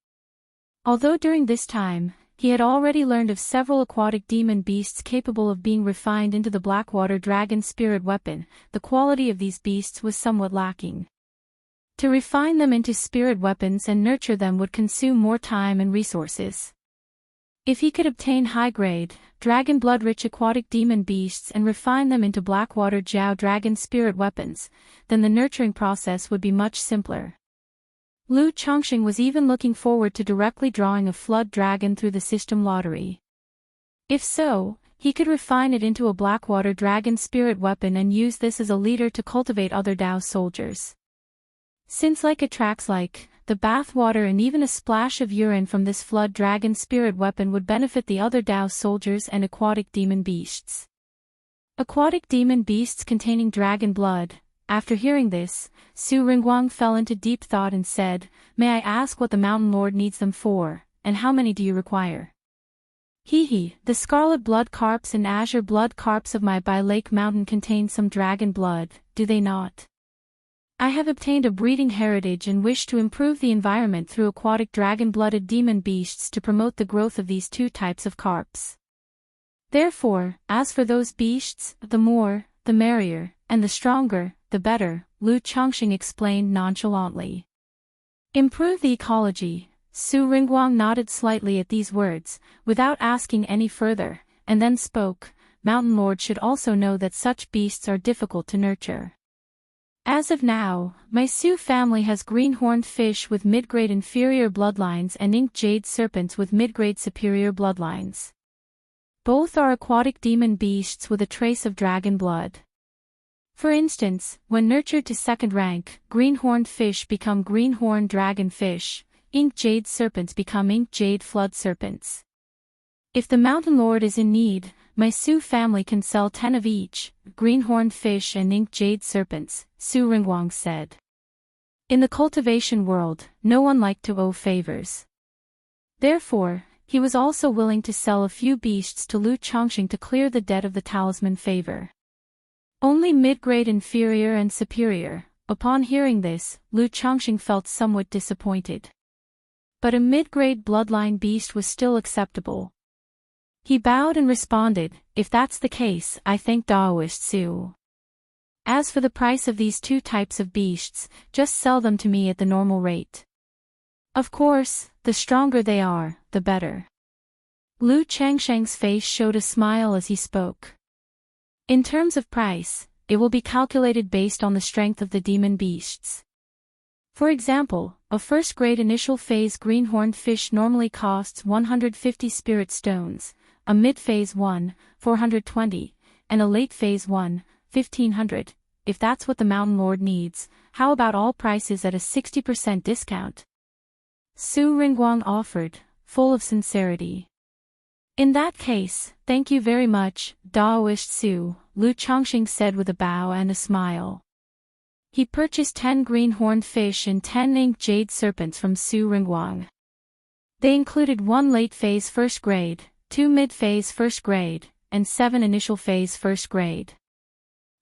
Although during this time, he had already learned of several aquatic demon beasts capable of being refined into the Blackwater Dragon Spirit weapon, the quality of these beasts was somewhat lacking. To refine them into spirit weapons and nurture them would consume more time and resources. If he could obtain high-grade, dragon blood-rich aquatic demon beasts and refine them into Blackwater Jiao Dragon Spirit weapons, then the nurturing process would be much simpler. Lu Chongqing was even looking forward to directly drawing a flood dragon through the system lottery. If so, he could refine it into a Blackwater Dragon Spirit weapon and use this as a leader to cultivate other Dao soldiers. Since like attracts like, the bath water and even a splash of urine from this flood dragon spirit weapon would benefit the other Dao soldiers and aquatic demon beasts. Aquatic demon beasts containing dragon blood. After hearing this, Su Ringguang fell into deep thought and said, "May I ask what the Mountain Lord needs them for, and how many do you require?" The scarlet blood carps and azure blood carps of my Bai Lake Mountain contain some dragon blood, do they not? I have obtained a breeding heritage and wish to improve the environment through aquatic dragon-blooded demon beasts to promote the growth of these two types of carps. Therefore, as for those beasts, the more, the merrier, and the stronger, the better, Lu Chongqing explained nonchalantly. Improve the ecology. Su Ringguang nodded slightly at these words, without asking any further, and then spoke. Mountain Lord should also know that such beasts are difficult to nurture. As of now, my Su family has green-horned fish with mid-grade inferior bloodlines and ink jade serpents with mid-grade superior bloodlines. Both are aquatic demon beasts with a trace of dragon blood. For instance, when nurtured to second rank, green-horned fish become green-horned dragon fish, ink jade serpents become ink jade flood serpents. If the Mountain Lord is in need, my Su family can sell 10 of each, green-horned fish and ink jade serpents, Su Ringguang said. In the cultivation world, no one liked to owe favors. Therefore, he was also willing to sell a few beasts to Lu Chongqing to clear the debt of the talisman favor. Only mid-grade inferior and superior. Upon hearing this, Lu Chongqing felt somewhat disappointed. But a mid-grade bloodline beast was still acceptable. He bowed and responded, "If that's the case, I thank Daoist Su. As for the price of these two types of beasts, just sell them to me at the normal rate. Of course, the stronger they are, the better." Lu Changsheng's face showed a smile as he spoke. In terms of price, it will be calculated based on the strength of the demon beasts. For example, a first-grade initial phase greenhorned fish normally costs 150 spirit stones, a mid-phase one, 420, and a late phase one, 1500. If that's what the Mountain Lord needs, how about all prices at a 60% discount? Su Ringguang offered, full of sincerity. In that case, thank you very much, Daoist Su, Lu Chongqing said with a bow and a smile. He purchased 10 green-horned fish and 10 ink jade serpents from Su Ringguang. They included 1 late-phase first grade, 2 mid-phase first grade, and 7 initial phase first grade.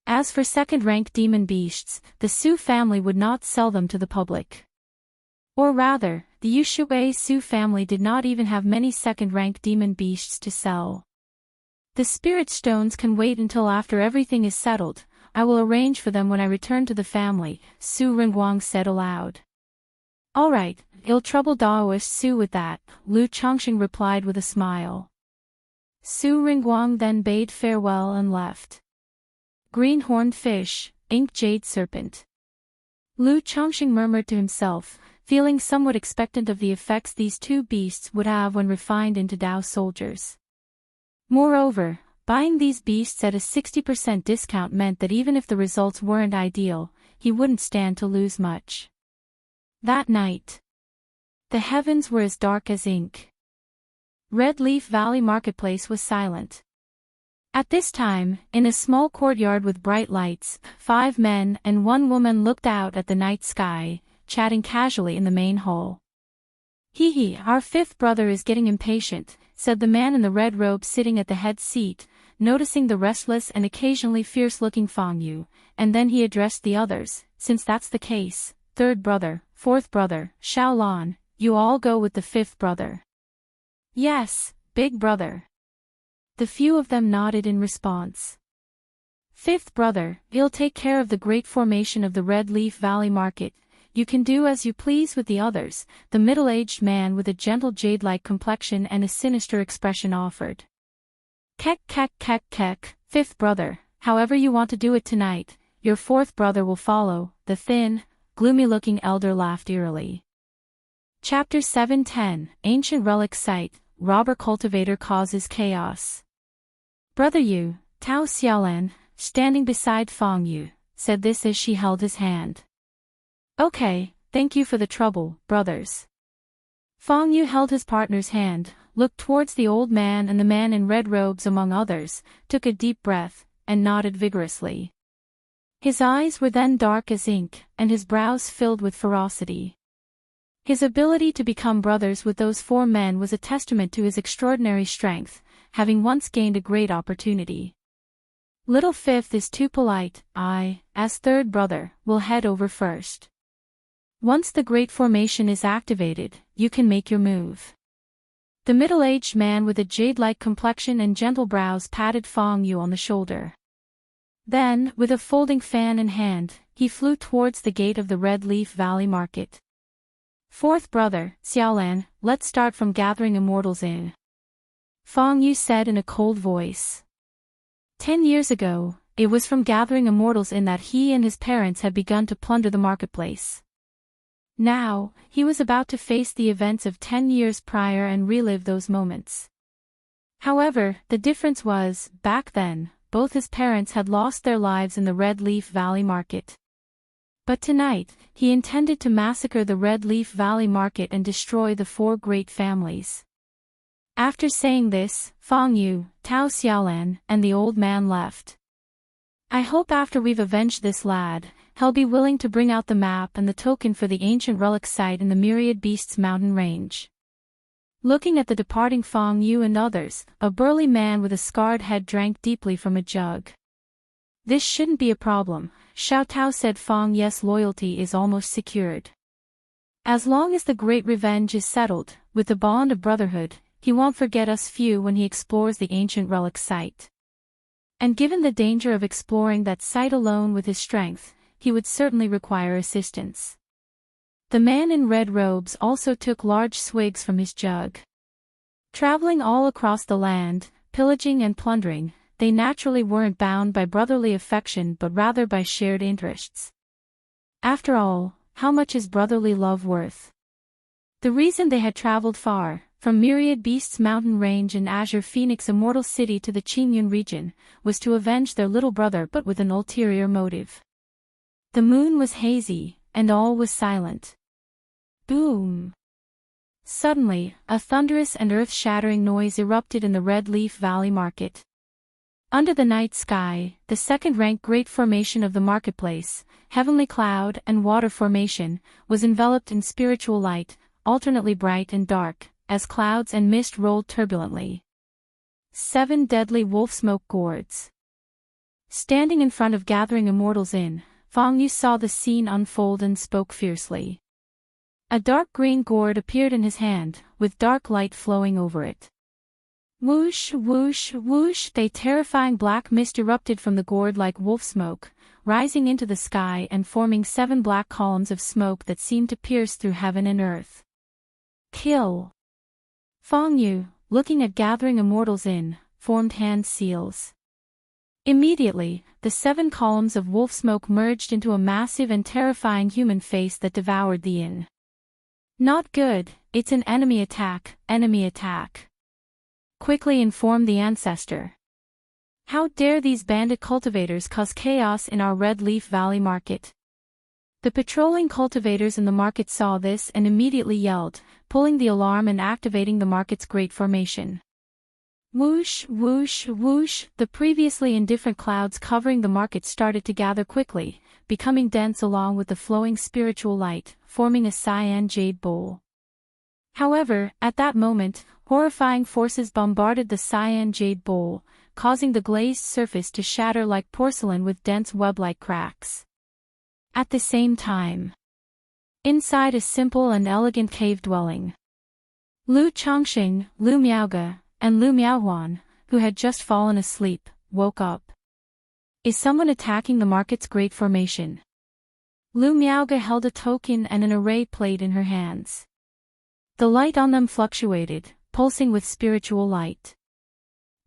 As for second-rank demon beasts, the Su family would not sell them to the public. Or rather, the Yushui Su family did not even have many second-rank demon beasts to sell. The spirit stones can wait until after everything is settled. I will arrange for them when I return to the family, Su Ringguang said aloud. All right, I'll trouble Daoist Su with that, Lu Chongqing replied with a smile. Su Ringguang then bade farewell and left. Green-horned fish, ink jade serpent. Lu Chongqing murmured to himself, feeling somewhat expectant of the effects these two beasts would have when refined into Dao soldiers. Moreover, Buying these beasts at a 60% discount meant that even if the results weren't ideal, he wouldn't stand to lose much. That night, the heavens were as dark as ink. Red Leaf Valley Marketplace was silent. At this time, in a small courtyard with bright lights, 5 men and 1 woman looked out at the night sky, chatting casually in the main hall. "Hee, our 5th brother is getting impatient," said the man in the red robe sitting at the head seat, noticing the restless and occasionally fierce-looking Fang Yu, and then he addressed the others. "Since that's the case, 3rd brother, 4th brother, Shaolan, you all go with the 5th brother." "Yes, big brother." The few of them nodded in response. "5th brother, you'll take care of the great formation of the Red Leaf Valley Market. You can do as you please with the others," the middle-aged man with a gentle jade-like complexion and a sinister expression offered. "Kek, 5th brother, however you want to do it tonight, your 4th brother will follow," the thin, gloomy-looking elder laughed eerily. Chapter 710, Ancient Relic Site, Robber Cultivator Causes Chaos. "Brother Yu," Tao Xiaolan, standing beside Fang Yu, said this as she held his hand. "Okay, thank you for the trouble, brothers." Fang Yu held his partner's hand, looked towards the old man and the man in red robes among others, took a deep breath, and nodded vigorously. His eyes were then dark as ink, and his brows filled with ferocity. His ability to become brothers with those 4 men was a testament to his extraordinary strength, having once gained a great opportunity. "Little 5th is too polite, I, as 3rd brother, will head over first. Once the great formation is activated, you can make your move." The middle-aged man with a jade-like complexion and gentle brows patted Fang Yu on the shoulder. Then, with a folding fan in hand, he flew towards the gate of the Red Leaf Valley Market. "4th brother, Xiaolan, let's start from gathering immortals in," Fang Yu said in a cold voice. 10 years ago, it was from gathering immortals in that he and his parents had begun to plunder the marketplace. Now, he was about to face the events of 10 years prior and relive those moments. However, the difference was, back then, both his parents had lost their lives in the Red Leaf Valley Market. But tonight, he intended to massacre the Red Leaf Valley Market and destroy the 4 great families. After saying this, Fang Yu, Tao Xiaolan, and the old man left. "I hope after we've avenged this lad, he'll be willing to bring out the map and the token for the ancient relic site in the Myriad Beasts mountain range." Looking at the departing Fang Yu and others, a burly man with a scarred head drank deeply from a jug. "This shouldn't be a problem," Xiao Tao said. "Fang Yu's loyalty is almost secured. As long as the great revenge is settled, with the bond of brotherhood, he won't forget us few when he explores the ancient relic site. And given the danger of exploring that site alone with his strength, he would certainly require assistance." The man in red robes also took large swigs from his jug. Traveling all across the land, pillaging and plundering, they naturally weren't bound by brotherly affection but rather by shared interests. After all, how much is brotherly love worth? The reason they had traveled far, from Myriad Beasts mountain range and Azure Phoenix Immortal City to the Qingyun region, was to avenge their little brother but with an ulterior motive. The moon was hazy, and all was silent. Boom! Suddenly, a thunderous and earth-shattering noise erupted in the Red Leaf Valley Market. Under the night sky, the second-rank great formation of the marketplace, Heavenly Cloud and Water Formation, was enveloped in spiritual light, alternately bright and dark, as clouds and mist rolled turbulently. 7 deadly wolf smoke gourds. Standing in front of gathering immortals in, Fang Yu saw the scene unfold and spoke fiercely. A dark green gourd appeared in his hand, with dark light flowing over it. Whoosh, whoosh, whoosh, a terrifying black mist erupted from the gourd like wolf smoke, rising into the sky and forming 7 black columns of smoke that seemed to pierce through heaven and earth. Kill! Fang Yu, looking at gathering immortals in, formed hand seals. Immediately, the 7 columns of wolf smoke merged into a massive and terrifying human face that devoured the inn. Not good, it's an enemy attack, quickly informed the ancestor. How dare these bandit cultivators cause chaos in our Red Leaf Valley market? The patrolling cultivators in the market saw this and immediately yelled, pulling the alarm and activating the market's great formation. Whoosh, whoosh, whoosh, the previously indifferent clouds covering the market started to gather quickly, becoming dense along with the flowing spiritual light, forming a cyan jade bowl. However, at that moment, horrifying forces bombarded the cyan jade bowl, causing the glazed surface to shatter like porcelain with dense web-like cracks. At the same time, inside a simple and elegant cave dwelling, Lu Chongqing, Lu Miaoge, and Lu Miaohuan, who had just fallen asleep, woke up. Is someone attacking the market's great formation? Lu Miaoge held a token and an array plate in her hands. The light on them fluctuated, pulsing with spiritual light.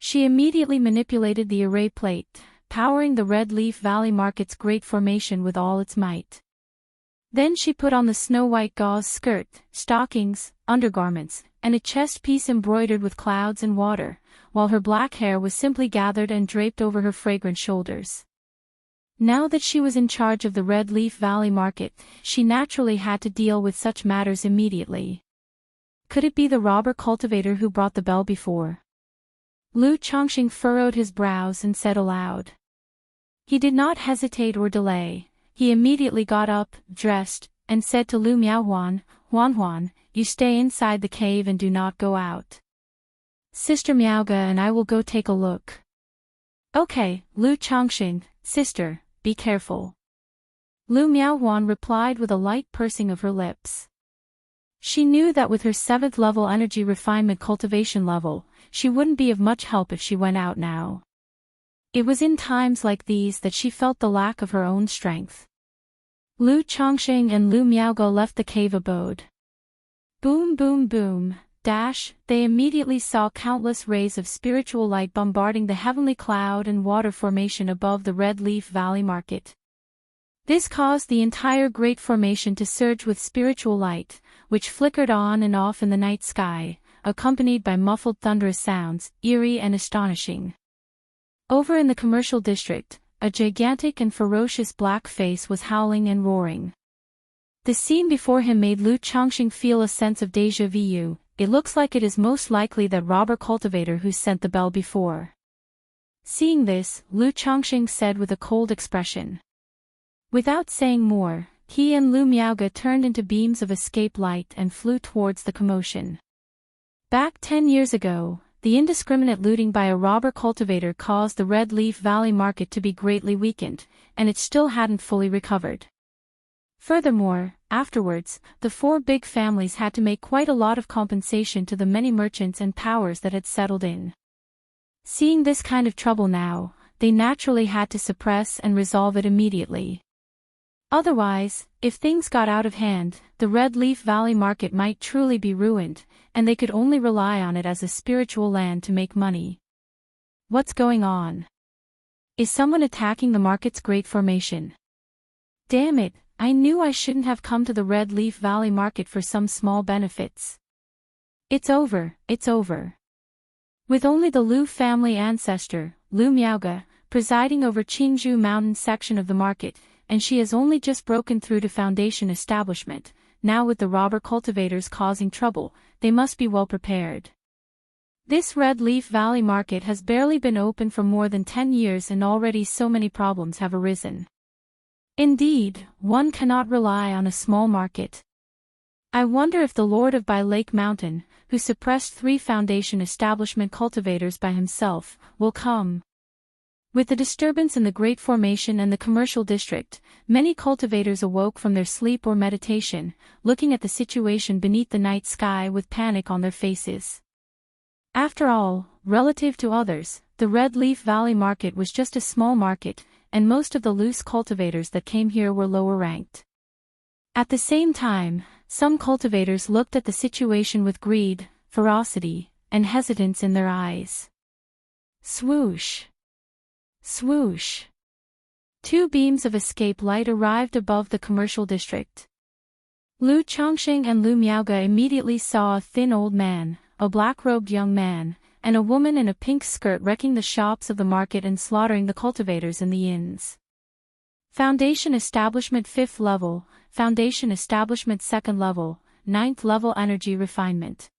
She immediately manipulated the array plate, powering the Red Leaf Valley market's great formation with all its might. Then she put on the snow-white gauze skirt, stockings, undergarments, and a chest piece embroidered with clouds and water, while her black hair was simply gathered and draped over her fragrant shoulders. Now that she was in charge of the Red Leaf Valley market, she naturally had to deal with such matters immediately. Could it be the robber cultivator who brought the bell before? Lu Chongqing furrowed his brows and said aloud. He did not hesitate or delay. He immediately got up, dressed, and said to Lu Miaohuan, "Huan, you stay inside the cave and do not go out. Sister Miaoge and I will go take a look." "Okay, Lu Chongqing, sister, be careful." Lu Miaohuan replied with a light pursing of her lips. She knew that with her 7th level energy refinement cultivation level, she wouldn't be of much help if she went out now. It was in times like these that she felt the lack of her own strength. Lu Chongqing and Lu Miaoge left the cave abode. Boom boom boom, dash, they immediately saw countless rays of spiritual light bombarding the heavenly cloud and water formation above the Red Leaf Valley market. This caused the entire great formation to surge with spiritual light, which flickered on and off in the night sky, accompanied by muffled thunderous sounds, eerie and astonishing. Over in the commercial district, a gigantic and ferocious black face was howling and roaring. The scene before him made Lu Chongqing feel a sense of déjà vu. It looks like it is most likely that robber cultivator who sent the bell before. Seeing this, Lu Chongqing said with a cold expression. Without saying more, he and Lu Miaoge turned into beams of escape light and flew towards the commotion. Back 10 years ago, the indiscriminate looting by a robber cultivator caused the Red Leaf Valley market to be greatly weakened, and it still hadn't fully recovered. Furthermore, afterwards, the 4 big families had to make quite a lot of compensation to the many merchants and powers that had settled in. Seeing this kind of trouble now, they naturally had to suppress and resolve it immediately. Otherwise, if things got out of hand, the Red Leaf Valley market might truly be ruined, and they could only rely on it as a spiritual land to make money. What's going on? Is someone attacking the market's great formation? Damn it, I knew I shouldn't have come to the Red Leaf Valley market for some small benefits. It's over, it's over. With only the Lu family ancestor, Lu Miaoge, presiding over Qingzhou Mountain section of the market, and she has only just broken through to foundation establishment. Now with the robber cultivators causing trouble, they must be well prepared. This Red Leaf Valley market has barely been open for more than 10 years and already so many problems have arisen. Indeed, one cannot rely on a small market. I wonder if the Lord of By Lake Mountain, who suppressed 3 foundation establishment cultivators by himself, will come. With the disturbance in the Great Formation and the commercial district, many cultivators awoke from their sleep or meditation, looking at the situation beneath the night sky with panic on their faces. After all, relative to others, the Red Leaf Valley market was just a small market, and most of the loose cultivators that came here were lower ranked. At the same time, some cultivators looked at the situation with greed, ferocity, and hesitance in their eyes. Swoosh! Swoosh! 2 beams of escape light arrived above the commercial district. Lu Chongqing and Lu Miaoge immediately saw a thin old man, a black-robed young man, and a woman in a pink skirt wrecking the shops of the market and slaughtering the cultivators in the inns. Foundation Establishment 5th level, Foundation Establishment 2nd level, 9th level energy refinement.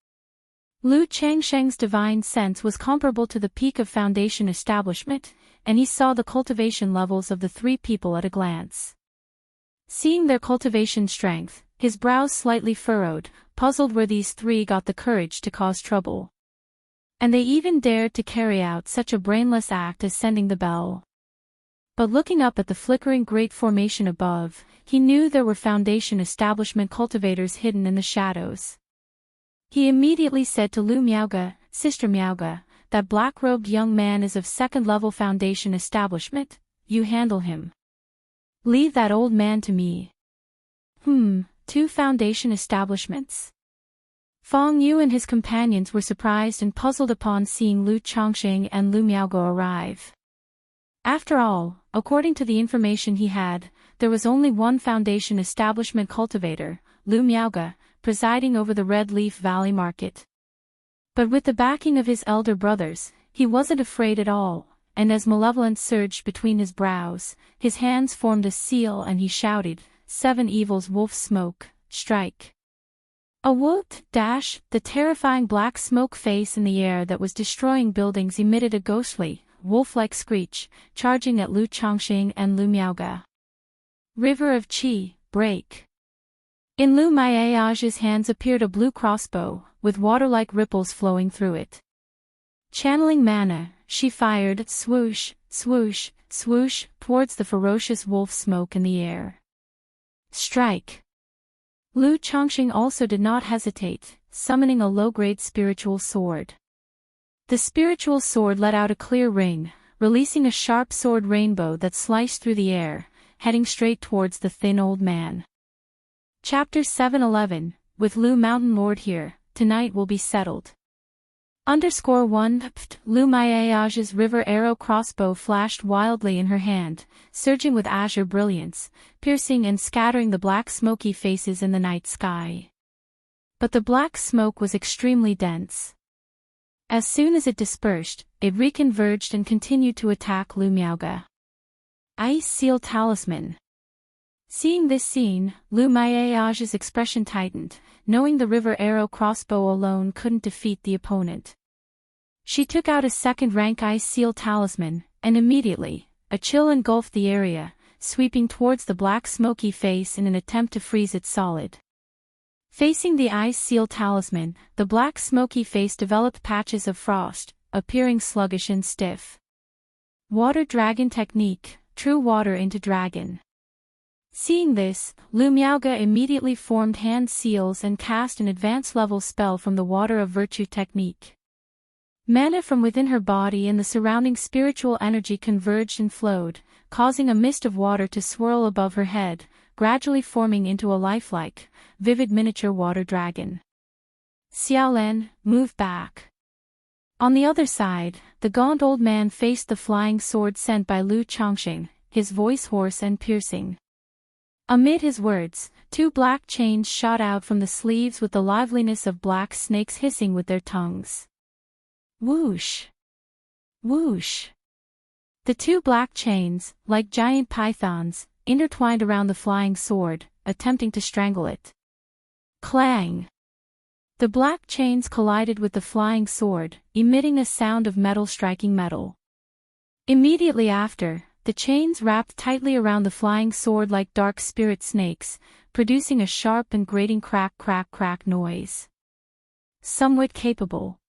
Lu Changsheng's divine sense was comparable to the peak of Foundation Establishment, and he saw the cultivation levels of the three people at a glance. Seeing their cultivation strength, his brows slightly furrowed, puzzled where these three got the courage to cause trouble. And they even dared to carry out such a brainless act as sending the bell. But looking up at the flickering great formation above, he knew there were Foundation Establishment cultivators hidden in the shadows. He immediately said to Lu Miaoge, "Sister Miaoge, that black-robed young man is of 2nd level Foundation Establishment, you handle him. Leave that old man to me." 2 Foundation Establishments? Feng Yu and his companions were surprised and puzzled upon seeing Lu Changsheng and Lu Miaoge arrive. After all, according to the information he had, there was only one Foundation Establishment cultivator, Lu Miaoge, presiding over the Red Leaf Valley Market. But with the backing of his elder brothers, he wasn't afraid at all, and as malevolence surged between his brows, his hands formed a seal and he shouted, "7 evils wolf smoke, strike." A whoop dash, the terrifying black smoke face in the air that was destroying buildings emitted a ghostly, wolf-like screech, charging at Lu Changsheng and Lu Miaoge. River of Qi, break. In Lu Miaoge's hands appeared a blue crossbow, with water-like ripples flowing through it. Channeling mana, she fired, swoosh, swoosh, swoosh, towards the ferocious wolf smoke in the air. Strike. Lu Changsheng also did not hesitate, summoning a low-grade spiritual sword. The spiritual sword let out a clear ring, releasing a sharp sword rainbow that sliced through the air, heading straight towards the thin old man. Chapter 711, with Lu Mountain Lord here, tonight will be settled. _1 Lu Miaoge's river arrow crossbow flashed wildly in her hand, surging with azure brilliance, piercing and scattering the black smoky faces in the night sky. But the black smoke was extremely dense. As soon as it dispersed, it reconverged and continued to attack Lu Miaoge. Ice Seal Talisman. Seeing this scene, Lu Miaoge's expression tightened, knowing the river arrow crossbow alone couldn't defeat the opponent. She took out a 2nd-rank Ice Seal Talisman, and immediately, a chill engulfed the area, sweeping towards the black smoky face in an attempt to freeze it solid. Facing the Ice Seal Talisman, the black smoky face developed patches of frost, appearing sluggish and stiff. Water Dragon Technique, True Water into Dragon. Seeing this, Lu Miaoge immediately formed hand seals and cast an advanced-level spell from the Water of Virtue technique. Mana from within her body and the surrounding spiritual energy converged and flowed, causing a mist of water to swirl above her head, gradually forming into a lifelike, vivid miniature water dragon. Xiaolan, move back. On the other side, the gaunt old man faced the flying sword sent by Lu Changsheng, his voice hoarse and piercing. Amid his words, 2 black chains shot out from the sleeves with the liveliness of black snakes hissing with their tongues. Whoosh! Whoosh! The 2 black chains, like giant pythons, intertwined around the flying sword, attempting to strangle it. Clang! The black chains collided with the flying sword, emitting a sound of metal striking metal. Immediately after, the chains wrapped tightly around the flying sword like dark spirit snakes, producing a sharp and grating crack crack crack noise. Somewhat capable.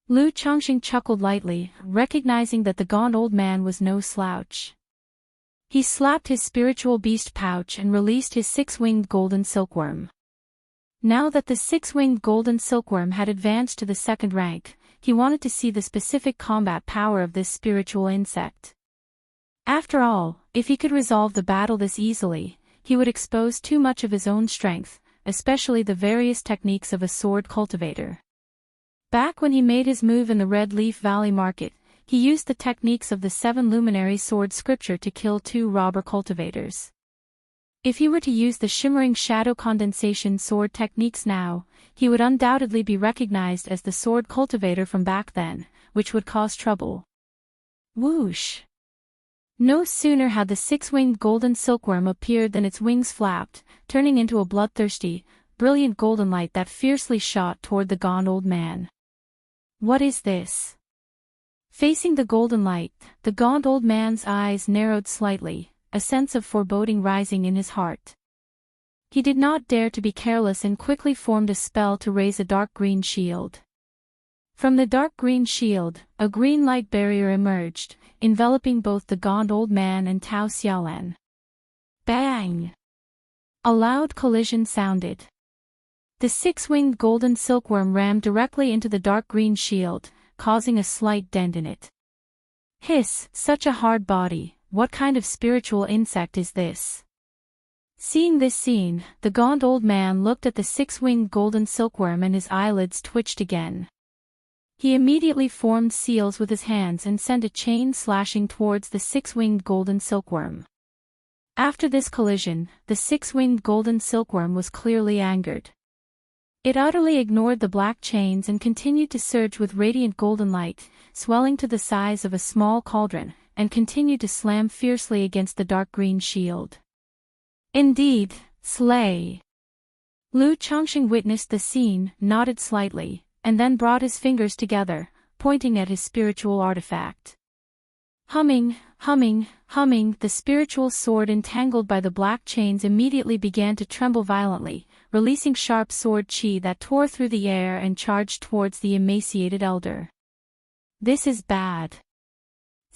Lu Changsheng chuckled lightly, recognizing that the gaunt old man was no slouch. He slapped his spiritual beast pouch and released his 6-winged golden silkworm. Now that the 6-winged golden silkworm had advanced to the 2nd rank, he wanted to see the specific combat power of this spiritual insect. After all, if he could resolve the battle this easily, he would expose too much of his own strength, especially the various techniques of a sword cultivator. Back when he made his move in the Red Leaf Valley Market, he used the techniques of the 7 luminary sword scripture to kill 2 robber cultivators. If he were to use the shimmering shadow condensation sword techniques now, he would undoubtedly be recognized as the sword cultivator from back then, which would cause trouble. Whoosh! No sooner had the six-winged golden silkworm appeared than its wings flapped, turning into a bloodthirsty, brilliant golden light that fiercely shot toward the gaunt old man. What is this? Facing the golden light, the gaunt old man's eyes narrowed slightly, a sense of foreboding rising in his heart. He did not dare to be careless and quickly formed a spell to raise a dark green shield. From the dark green shield, a green light barrier emerged, enveloping both the gaunt old man and Tao Xiaolan. Bang! A loud collision sounded. The six-winged golden silkworm rammed directly into the dark green shield, causing a slight dent in it. Hiss, such a hard body, what kind of spiritual insect is this? Seeing this scene, the gaunt old man looked at the six-winged golden silkworm and his eyelids twitched again. He immediately formed seals with his hands and sent a chain slashing towards the six-winged golden silkworm. After this collision, the six-winged golden silkworm was clearly angered. It utterly ignored the black chains and continued to surge with radiant golden light, swelling to the size of a small cauldron, and continued to slam fiercely against the dark green shield. Indeed, slay! Lu Chongqing witnessed the scene, nodded slightly, and then brought his fingers together, pointing at his spiritual artifact. Humming, the spiritual sword entangled by the black chains immediately began to tremble violently, releasing sharp sword chi that tore through the air and charged towards the emaciated elder. This is bad.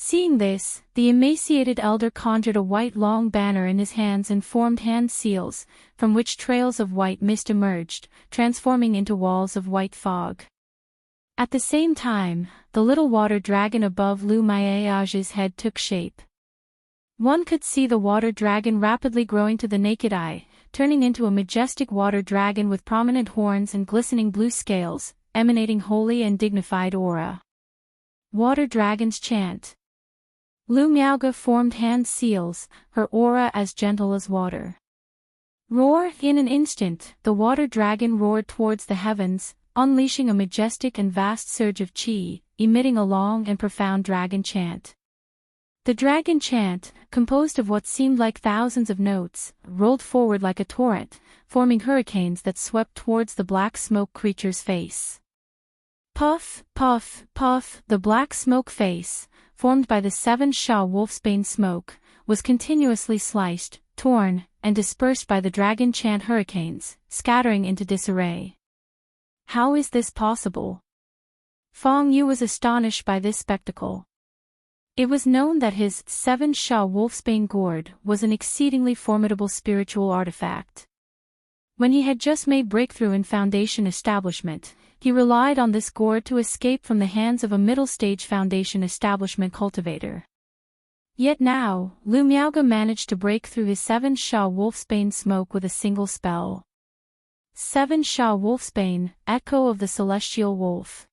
Seeing this, the emaciated elder conjured a white long banner in his hands and formed hand seals, from which trails of white mist emerged, transforming into walls of white fog. At the same time, the little water dragon above Lu Maiage's head took shape. One could see the water dragon rapidly growing to the naked eye, turning into a majestic water dragon with prominent horns and glistening blue scales, emanating holy and dignified aura. Water dragon's chant. Lu Miaoge formed hand seals, her aura as gentle as water. Roar! In an instant, the water dragon roared towards the heavens, unleashing a majestic and vast surge of chi, emitting a long and profound dragon chant. The dragon chant, composed of what seemed like thousands of notes, rolled forward like a torrent, forming hurricanes that swept towards the black smoke creature's face. Puff, puff, puff, the black smoke face, formed by the 7 Sha wolfsbane smoke, was continuously sliced, torn, and dispersed by the dragon chant hurricanes, scattering into disarray. How is this possible? Feng Yu was astonished by this spectacle. It was known that his 7 Sha wolfsbane gourd was an exceedingly formidable spiritual artifact. When he had just made breakthrough in Foundation establishment, he relied on this gourd to escape from the hands of a middle-stage Foundation establishment cultivator. Yet now, Lu Miaoge managed to break through his 7 Sha wolfsbane smoke with a single spell. 7 Sha wolfsbane, echo of the celestial wolf.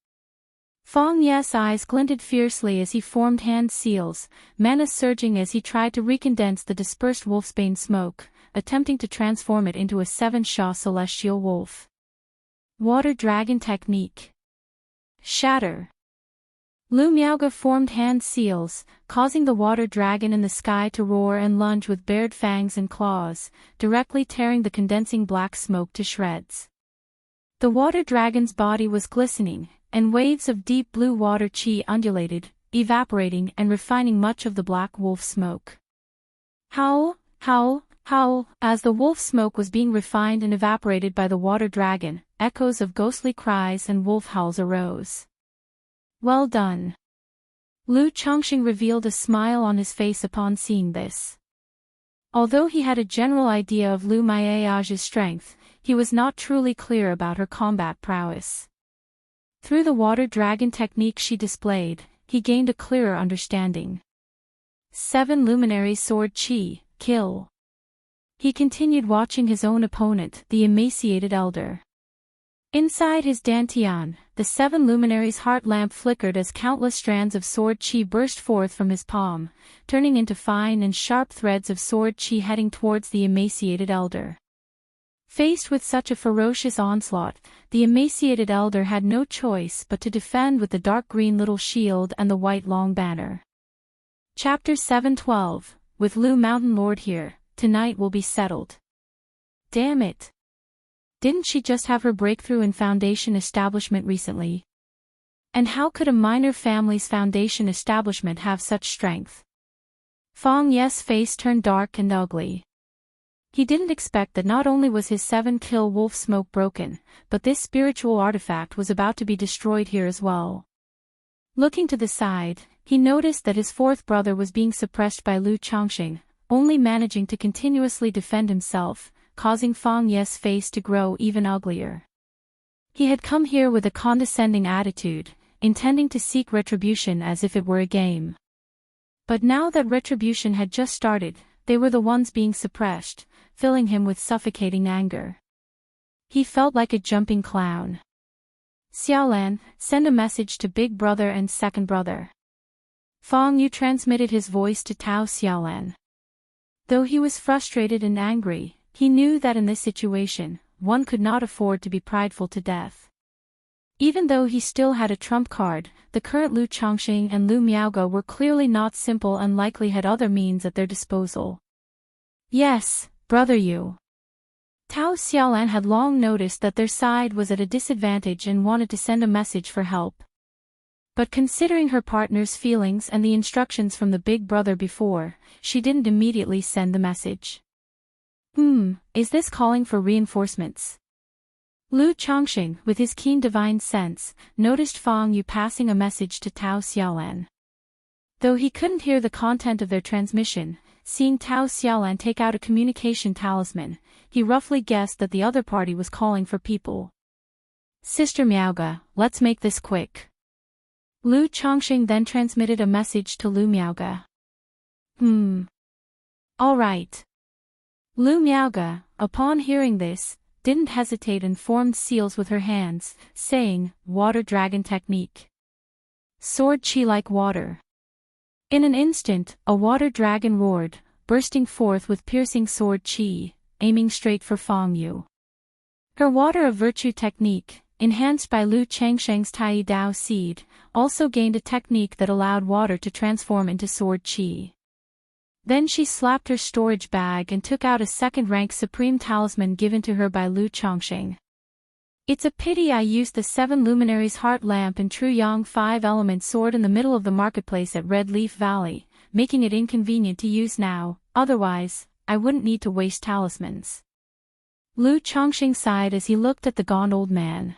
Feng Ye's eyes glinted fiercely as he formed hand seals, mana surging as he tried to recondense the dispersed wolfsbane smoke, attempting to transform it into a 7 Sha celestial wolf. Water dragon technique. Shatter. Lu Miaoge formed hand seals, causing the water dragon in the sky to roar and lunge with bared fangs and claws, directly tearing the condensing black smoke to shreds. The water dragon's body was glistening, and waves of deep blue water chi undulated, evaporating and refining much of the black wolf smoke. Howl, howl, howl, as the wolf smoke was being refined and evaporated by the water dragon, echoes of ghostly cries and wolf howls arose. Well done. Lu Chongqing revealed a smile on his face upon seeing this. Although he had a general idea of Lu Maiage's strength, he was not truly clear about her combat prowess. Through the water dragon technique she displayed, he gained a clearer understanding. 7 luminary sword chi, kill. He continued watching his own opponent, the emaciated elder. Inside his dantian, the seven luminaries' heart lamp flickered as countless strands of sword chi burst forth from his palm, turning into fine and sharp threads of sword chi heading towards the emaciated elder. Faced with such a ferocious onslaught, the emaciated elder had no choice but to defend with the dark green little shield and the white long banner. Chapter 7:12, with Lu Mountain Lord here, tonight will be settled. Damn it. Didn't she just have her breakthrough in foundation establishment recently? And how could a minor family's foundation establishment have such strength? Fang Ye's face turned dark and ugly. He didn't expect that not only was his 7-kill wolf smoke broken, but this spiritual artifact was about to be destroyed here as well. Looking to the side, he noticed that his fourth brother was being suppressed by Lu Changxing, only managing to continuously defend himself, causing Fang Ye's face to grow even uglier. He had come here with a condescending attitude, intending to seek retribution as if it were a game. But now that retribution had just started, they were the ones being suppressed, filling him with suffocating anger. He felt like a jumping clown. Xiaolan, send a message to big brother and second brother. Fang Yu transmitted his voice to Tao Xiaolan. Though he was frustrated and angry, he knew that in this situation, one could not afford to be prideful to death. Even though he still had a trump card, the current Lu Changxing and Lu Miaoge were clearly not simple and likely had other means at their disposal. Yes, brother Yu. Tao Xiaolan had long noticed that their side was at a disadvantage and wanted to send a message for help. But considering her partner's feelings and the instructions from the big brother before, she didn't immediately send the message. Is this calling for reinforcements? Lu Changxing, with his keen divine sense, noticed Fang Yu passing a message to Tao Xiaolan. Though he couldn't hear the content of their transmission, seeing Tao Xiaolan take out a communication talisman, he roughly guessed that the other party was calling for people. Sister Miaoge, let's make this quick. Lu Changxing then transmitted a message to Lu Miaoge. All right. Lu Miaoge, upon hearing this, didn't hesitate and formed seals with her hands, saying, Water Dragon Technique. Sword chi like water. In an instant, a water dragon roared, bursting forth with piercing sword chi, aiming straight for Fang Yu. Her Water of Virtue technique, enhanced by Lu Changsheng's Tai Dao seed, also gained a technique that allowed water to transform into sword chi. Then she slapped her storage bag and took out a second-rank supreme talisman given to her by Lu Changxing. It's a pity I used the 7 luminaries heart lamp and true yang 5-element sword in the middle of the marketplace at Red Leaf Valley, making it inconvenient to use now, otherwise, I wouldn't need to waste talismans. Lu Changxing sighed as he looked at the gaunt old man.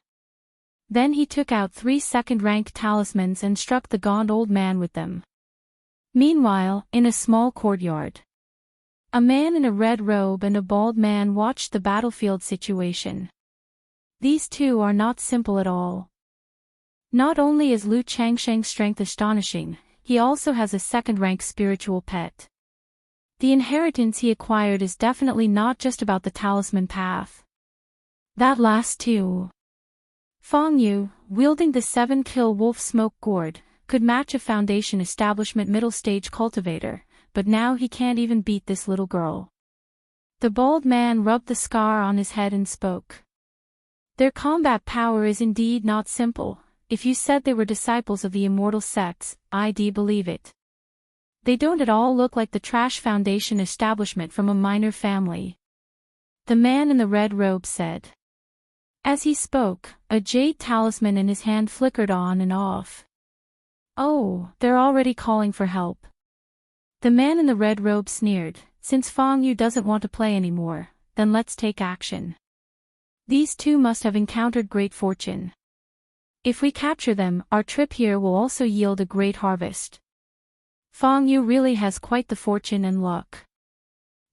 Then he took out 3 second-rank talismans and struck the gaunt old man with them. Meanwhile, in a small courtyard, a man in a red robe and a bald man watched the battlefield situation. These two are not simple at all. Not only is Lu Changsheng's strength astonishing, he also has a second-rank spiritual pet. The inheritance he acquired is definitely not just about the talisman path. That last two. Fang Yu, wielding the 7-kill wolf smoke gourd, could match a foundation establishment middle-stage cultivator, but now he can't even beat this little girl. The bald man rubbed the scar on his head and spoke. Their combat power is indeed not simple. If you said they were disciples of the immortal sects, I'd believe it. They don't at all look like the trash foundation establishment from a minor family. The man in the red robe said. As he spoke, a jade talisman in his hand flickered on and off. Oh, they're already calling for help. The man in the red robe sneered, since Fang Yu doesn't want to play anymore, then let's take action. These two must have encountered great fortune. If we capture them, our trip here will also yield a great harvest. Fang Yu really has quite the fortune and luck.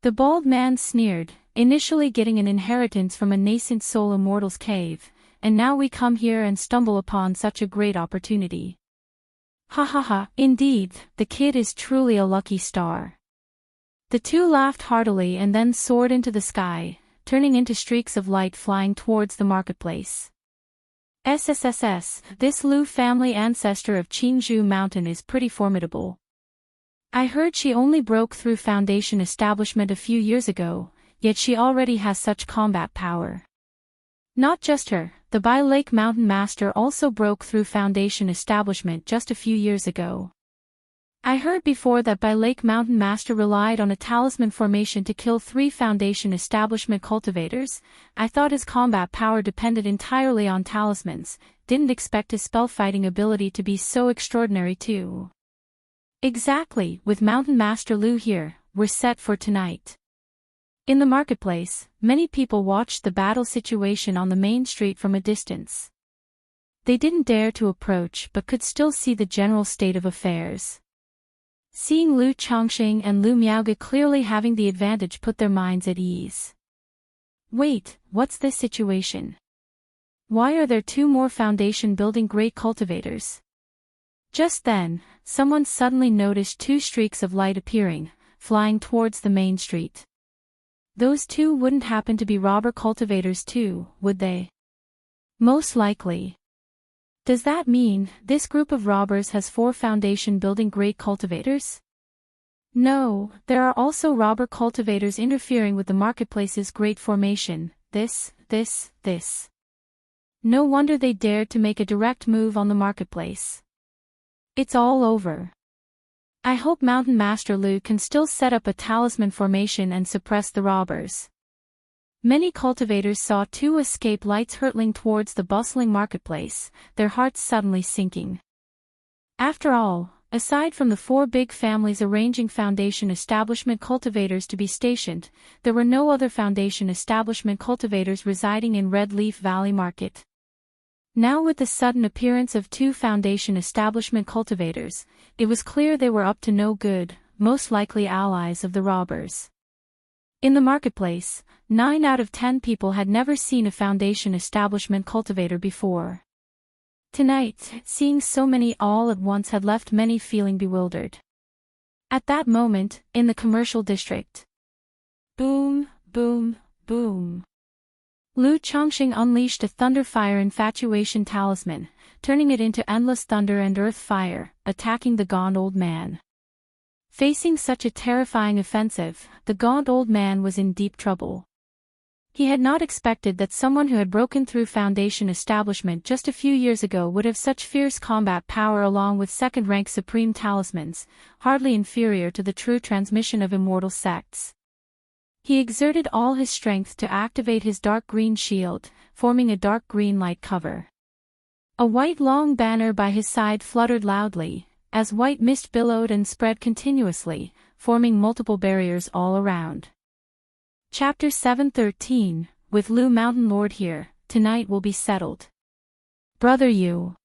The bald man sneered, initially getting an inheritance from a nascent soul immortal's cave, and now we come here and stumble upon such a great opportunity. Ha ha ha, indeed, the kid is truly a lucky star. The two laughed heartily and then soared into the sky, turning into streaks of light flying towards the marketplace. SSSS, this Lu family ancestor of Qingzhou Mountain is pretty formidable. I heard she only broke through Foundation establishment a few years ago, yet she already has such combat power. Not just her, the Bai Lake Mountain Master also broke through Foundation establishment just a few years ago. I heard before that Bai Lake Mountain Master relied on a talisman formation to kill 3 Foundation establishment cultivators. I thought his combat power depended entirely on talismans, didn't expect his spellfighting ability to be so extraordinary too. Exactly, with Mountain Master Lu here, we're set for tonight. In the marketplace, many people watched the battle situation on the main street from a distance. They didn't dare to approach but could still see the general state of affairs. Seeing Lu Chongqing and Lu Miaoge clearly having the advantage put their minds at ease. Wait, what's this situation? Why are there 2 more foundation building great cultivators? Just then, someone suddenly noticed 2 streaks of light appearing, flying towards the main street. Those 2 wouldn't happen to be robber cultivators too, would they? Most likely. Does that mean this group of robbers has 4 foundation building great cultivators? No, there are also robber cultivators interfering with the marketplace's great formation. This. No wonder they dared to make a direct move on the marketplace. It's all over. I hope Mountain Master Lu can still set up a talisman formation and suppress the robbers. Many cultivators saw 2 escape lights hurtling towards the bustling marketplace, their hearts suddenly sinking. After all, aside from the 4 big families arranging Foundation establishment cultivators to be stationed, there were no other Foundation establishment cultivators residing in Red Leaf Valley Market. Now with the sudden appearance of 2 Foundation establishment cultivators, it was clear they were up to no good, most likely allies of the robbers. In the marketplace, 9 out of 10 people had never seen a Foundation establishment cultivator before. Tonight, seeing so many all at once had left many feeling bewildered. At that moment, in the commercial district. Boom, boom, boom. Lu Chongqing unleashed a thunderfire infatuation talisman, turning it into endless thunder and earth fire, attacking the gaunt old man. Facing such a terrifying offensive, the gaunt old man was in deep trouble. He had not expected that someone who had broken through Foundation establishment just a few years ago would have such fierce combat power along with second-rank supreme talismans, hardly inferior to the true transmission of immortal sects. He exerted all his strength to activate his dark green shield, forming a dark green light cover. A white long banner by his side fluttered loudly, as white mist billowed and spread continuously, forming multiple barriers all around. Chapter 713, with Lu Mountain Lord here, tonight will be settled. Brother Yu.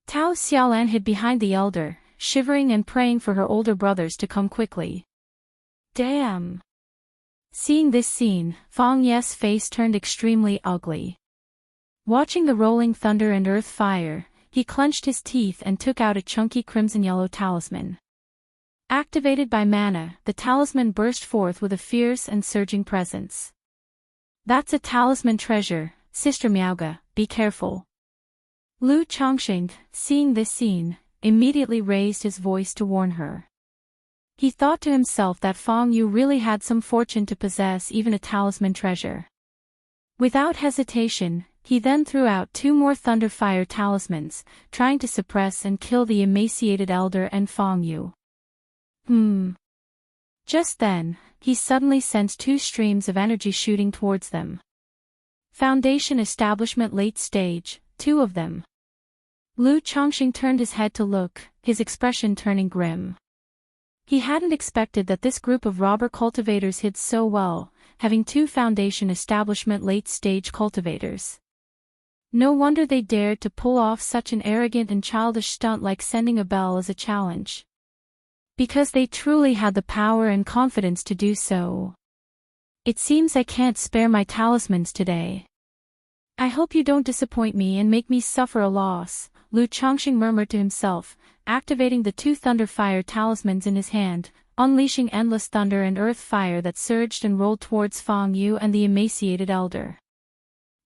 Tao Xiaolan hid behind the elder, shivering and praying for her older brothers to come quickly. Damn. Seeing this scene, Fang Ye's face turned extremely ugly. Watching the rolling thunder and earth fire, he clenched his teeth and took out a chunky crimson-yellow talisman. Activated by mana, the talisman burst forth with a fierce and surging presence. That's a talisman treasure, Sister Miaoge, be careful. Lu Chongqing, seeing this scene, immediately raised his voice to warn her. He thought to himself that Fang Yu really had some fortune to possess even a talisman treasure. Without hesitation, he then threw out 2 more thunderfire talismans, trying to suppress and kill the emaciated elder and Fang Yu. Just then, he suddenly sensed 2 streams of energy shooting towards them. Foundation establishment late stage, 2 of them. Lu Chongqing turned his head to look, his expression turning grim. He hadn't expected that this group of robber cultivators hid so well, having 2 Foundation establishment late stage cultivators. No wonder they dared to pull off such an arrogant and childish stunt like sending a bell as a challenge. Because they truly had the power and confidence to do so. It seems I can't spare my talismans today. I hope you don't disappoint me and make me suffer a loss, Lu Chongqing murmured to himself, activating the 2 thunderfire talismans in his hand, unleashing endless thunder and earth fire that surged and rolled towards Fang Yu and the emaciated elder.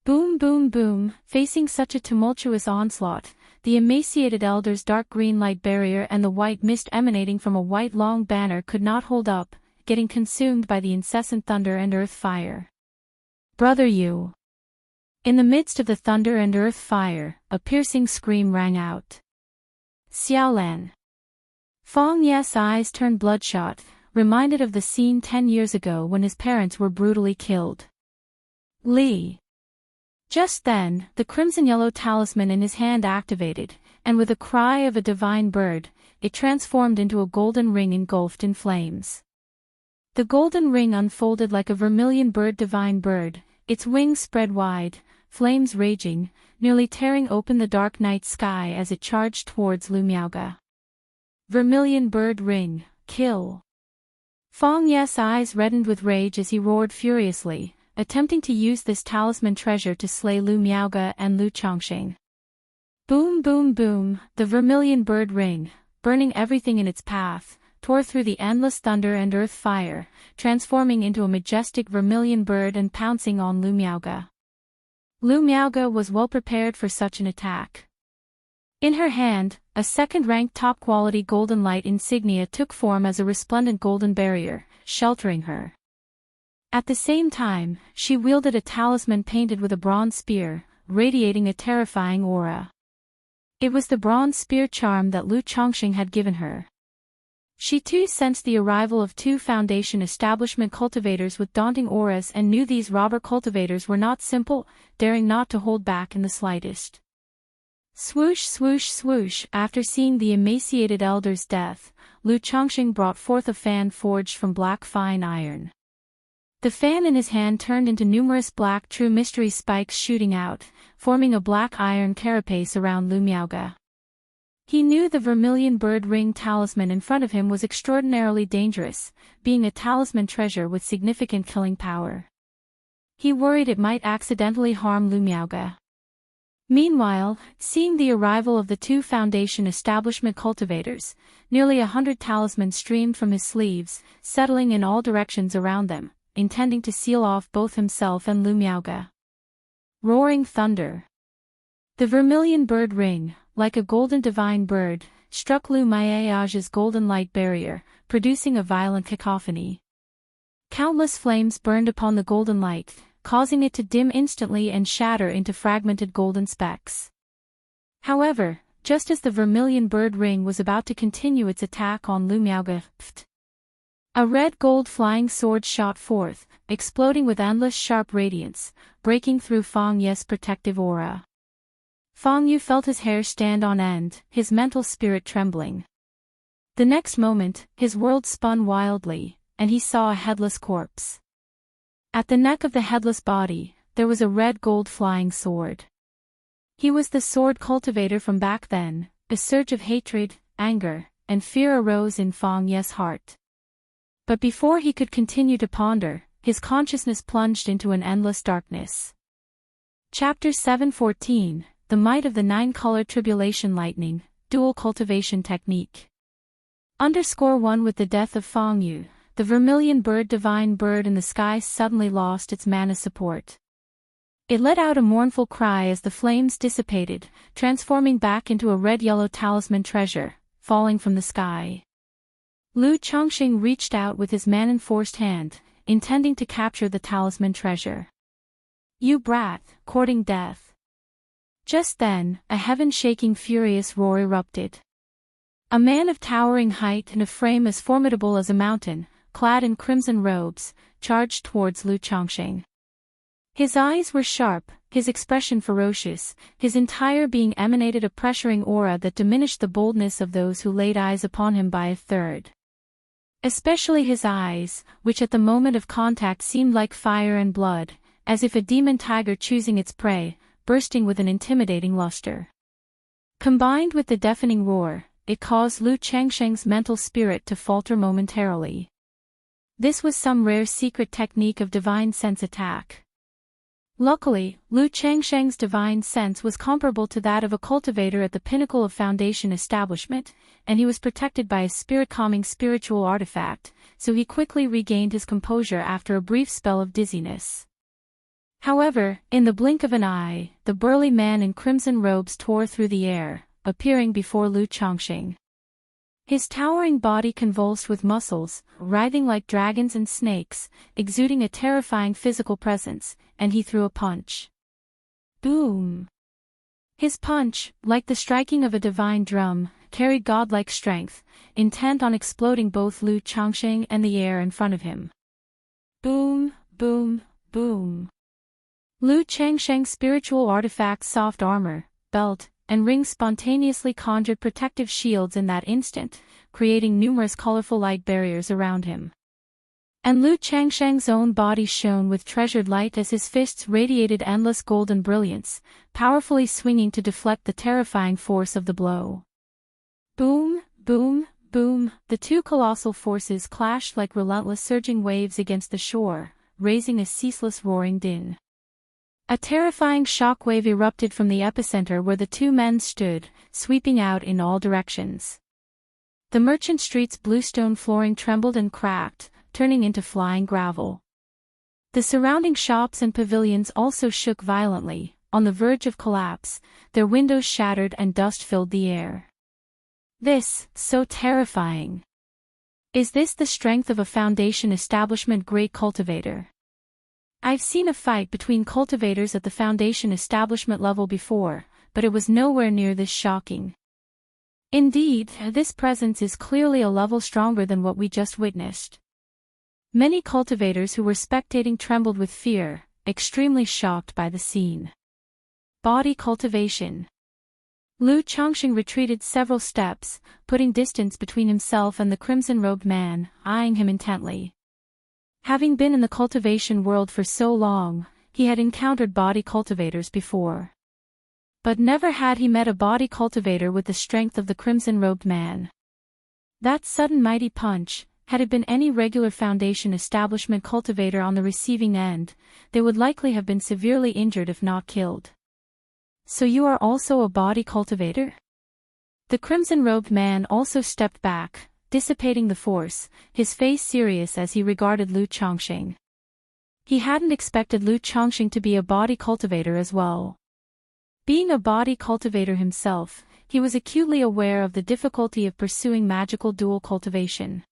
Boom boom boom, facing such a tumultuous onslaught, the emaciated elder's dark green light barrier and the white mist emanating from a white long banner could not hold up, getting consumed by the incessant thunder and earth fire. Brother you! In the midst of the thunder and earth fire, a piercing scream rang out. Xiaolan! Fang Ye's eyes turned bloodshot, reminded of the scene 10 years ago when his parents were brutally killed. Li! Just then, the crimson-yellow talisman in his hand activated, and with a cry of a divine bird, it transformed into a golden ring engulfed in flames. The golden ring unfolded like a vermilion divine bird, its wings spread wide, flames raging, nearly tearing open the dark night sky as it charged towards Lu Miaoge. Vermilion bird ring, kill! Fang Ye's eyes reddened with rage as he roared furiously, attempting to use this talisman treasure to slay Lu Miaoge and Lu Chongqing. Boom boom boom, the vermilion bird ring, burning everything in its path, tore through the endless thunder and earth fire, transforming into a majestic vermilion bird and pouncing on Lu Miaoge. Lu Miaoge was well prepared for such an attack. In her hand, a second-ranked top-quality golden light insignia took form as a resplendent golden barrier, sheltering her. At the same time, she wielded a talisman painted with a bronze spear, radiating a terrifying aura. It was the bronze spear charm that Lu Chongqing had given her. She too sensed the arrival of 2 Foundation establishment cultivators with daunting auras and knew these robber cultivators were not simple, daring not to hold back in the slightest. Swoosh swoosh swoosh, after seeing the emaciated elder's death, Lu Chongqing brought forth a fan forged from black fine iron. The fan in his hand turned into numerous black true mystery spikes shooting out, forming a black iron carapace around Lu Miaoge. He knew the vermilion bird ring talisman in front of him was extraordinarily dangerous, being a talisman treasure with significant killing power. He worried it might accidentally harm Lu Miaoge. Meanwhile, seeing the arrival of the 2 Foundation establishment cultivators, nearly 100 talismans streamed from his sleeves, settling in all directions around them, intending to seal off both himself and Lu Miaoge. Roaring thunder. The vermilion bird ring, like a golden divine bird, struck Lu Miaoge's golden light barrier, producing a violent cacophony. Countless flames burned upon the golden light, causing it to dim instantly and shatter into fragmented golden specks. However, just as the vermilion bird ring was about to continue its attack on Lu Miaoge, a red-gold flying sword shot forth, exploding with endless sharp radiance, breaking through Fang Ye's protective aura. Fang Yu felt his hair stand on end, his mental spirit trembling. The next moment, his world spun wildly, and he saw a headless corpse. At the neck of the headless body, there was a red-gold flying sword. He was the sword cultivator from back then. A surge of hatred, anger, and fear arose in Fang Ye's heart. But before he could continue to ponder, his consciousness plunged into an endless darkness. Chapter 7:14, The Might of the Nine-Colored Tribulation Lightning, Dual Cultivation Technique. _1 With the death of Fang Yu, the vermilion divine bird in the sky suddenly lost its mana support. It let out a mournful cry as the flames dissipated, transforming back into a red-yellow talisman treasure, falling from the sky. Lu Chongqing reached out with his mana-enforced hand, intending to capture the talisman treasure. "You brat, courting death." Just then, a heaven-shaking furious roar erupted. A man of towering height and a frame as formidable as a mountain, clad in crimson robes, charged towards Lu Chongqing. His eyes were sharp, his expression ferocious, his entire being emanated a pressuring aura that diminished the boldness of those who laid eyes upon him by a third. Especially his eyes, which at the moment of contact seemed like fire and blood, as if a demon tiger choosing its prey, bursting with an intimidating luster. Combined with the deafening roar, it caused Lu Chongqing's mental spirit to falter momentarily. This was some rare secret technique of divine sense attack. Luckily, Lu Chongqing's divine sense was comparable to that of a cultivator at the pinnacle of Foundation establishment, and he was protected by a spirit-calming spiritual artifact, so he quickly regained his composure after a brief spell of dizziness. However, in the blink of an eye, the burly man in crimson robes tore through the air, appearing before Lu Chongqing. His towering body convulsed with muscles, writhing like dragons and snakes, exuding a terrifying physical presence, and he threw a punch. Boom! His punch, like the striking of a divine drum, carried godlike strength, intent on exploding both Lu Chongqing and the air in front of him. Boom, boom, boom. Lu Changsheng's spiritual artifacts, soft armor, belt, and rings spontaneously conjured protective shields in that instant, creating numerous colorful light barriers around him. And Lu Changsheng's own body shone with treasured light as his fists radiated endless golden brilliance, powerfully swinging to deflect the terrifying force of the blow. Boom, boom, boom, the two colossal forces clashed like relentless surging waves against the shore, raising a ceaseless roaring din. A terrifying shockwave erupted from the epicenter where the two men stood, sweeping out in all directions. The merchant street's bluestone flooring trembled and cracked, turning into flying gravel. The surrounding shops and pavilions also shook violently, on the verge of collapse, their windows shattered and dust filled the air. This, so terrifying. Is this the strength of a Foundation establishment great cultivator? I've seen a fight between cultivators at the Foundation establishment level before, but it was nowhere near this shocking. Indeed, this presence is clearly a level stronger than what we just witnessed. Many cultivators who were spectating trembled with fear, extremely shocked by the scene. Body cultivation. Lu Chongqing retreated several steps, putting distance between himself and the crimson-robed man, eyeing him intently. Having been in the cultivation world for so long, he had encountered body cultivators before. But never had he met a body cultivator with the strength of the crimson-robed man. That sudden mighty punch, had it been any regular Foundation establishment cultivator on the receiving end, they would likely have been severely injured if not killed. So you are also a body cultivator? The crimson-robed man also stepped back, dissipating the force, his face serious as he regarded Lu Chongqing. He hadn't expected Lu Chongqing to be a body cultivator as well. Being a body cultivator himself, he was acutely aware of the difficulty of pursuing magical dual cultivation.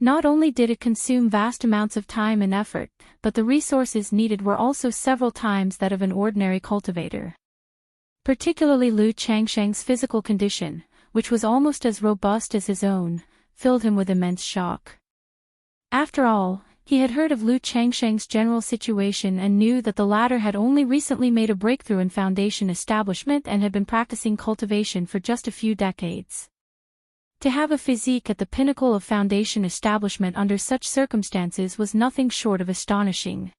Not only did it consume vast amounts of time and effort, but the resources needed were also several times that of an ordinary cultivator. Particularly Lu Changsheng's physical condition, which was almost as robust as his own, filled him with immense shock. After all, he had heard of Lu Changsheng's general situation and knew that the latter had only recently made a breakthrough in Foundation establishment and had been practicing cultivation for just a few decades. To have a physique at the pinnacle of Foundation establishment under such circumstances was nothing short of astonishing.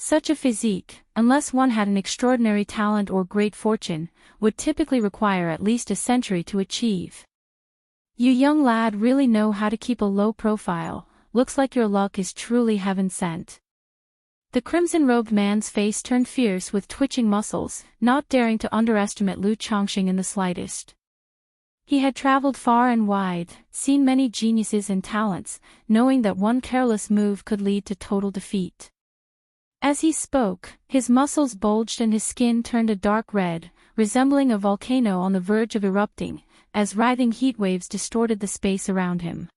Such a physique, unless one had an extraordinary talent or great fortune, would typically require at least a century to achieve. You young lad really know how to keep a low profile, looks like your luck is truly heaven sent. The crimson-robed man's face turned fierce with twitching muscles, not daring to underestimate Lu Chongqing in the slightest. He had traveled far and wide, seen many geniuses and talents, knowing that one careless move could lead to total defeat. As he spoke, his muscles bulged and his skin turned a dark red, resembling a volcano on the verge of erupting, as writhing heat waves distorted the space around him.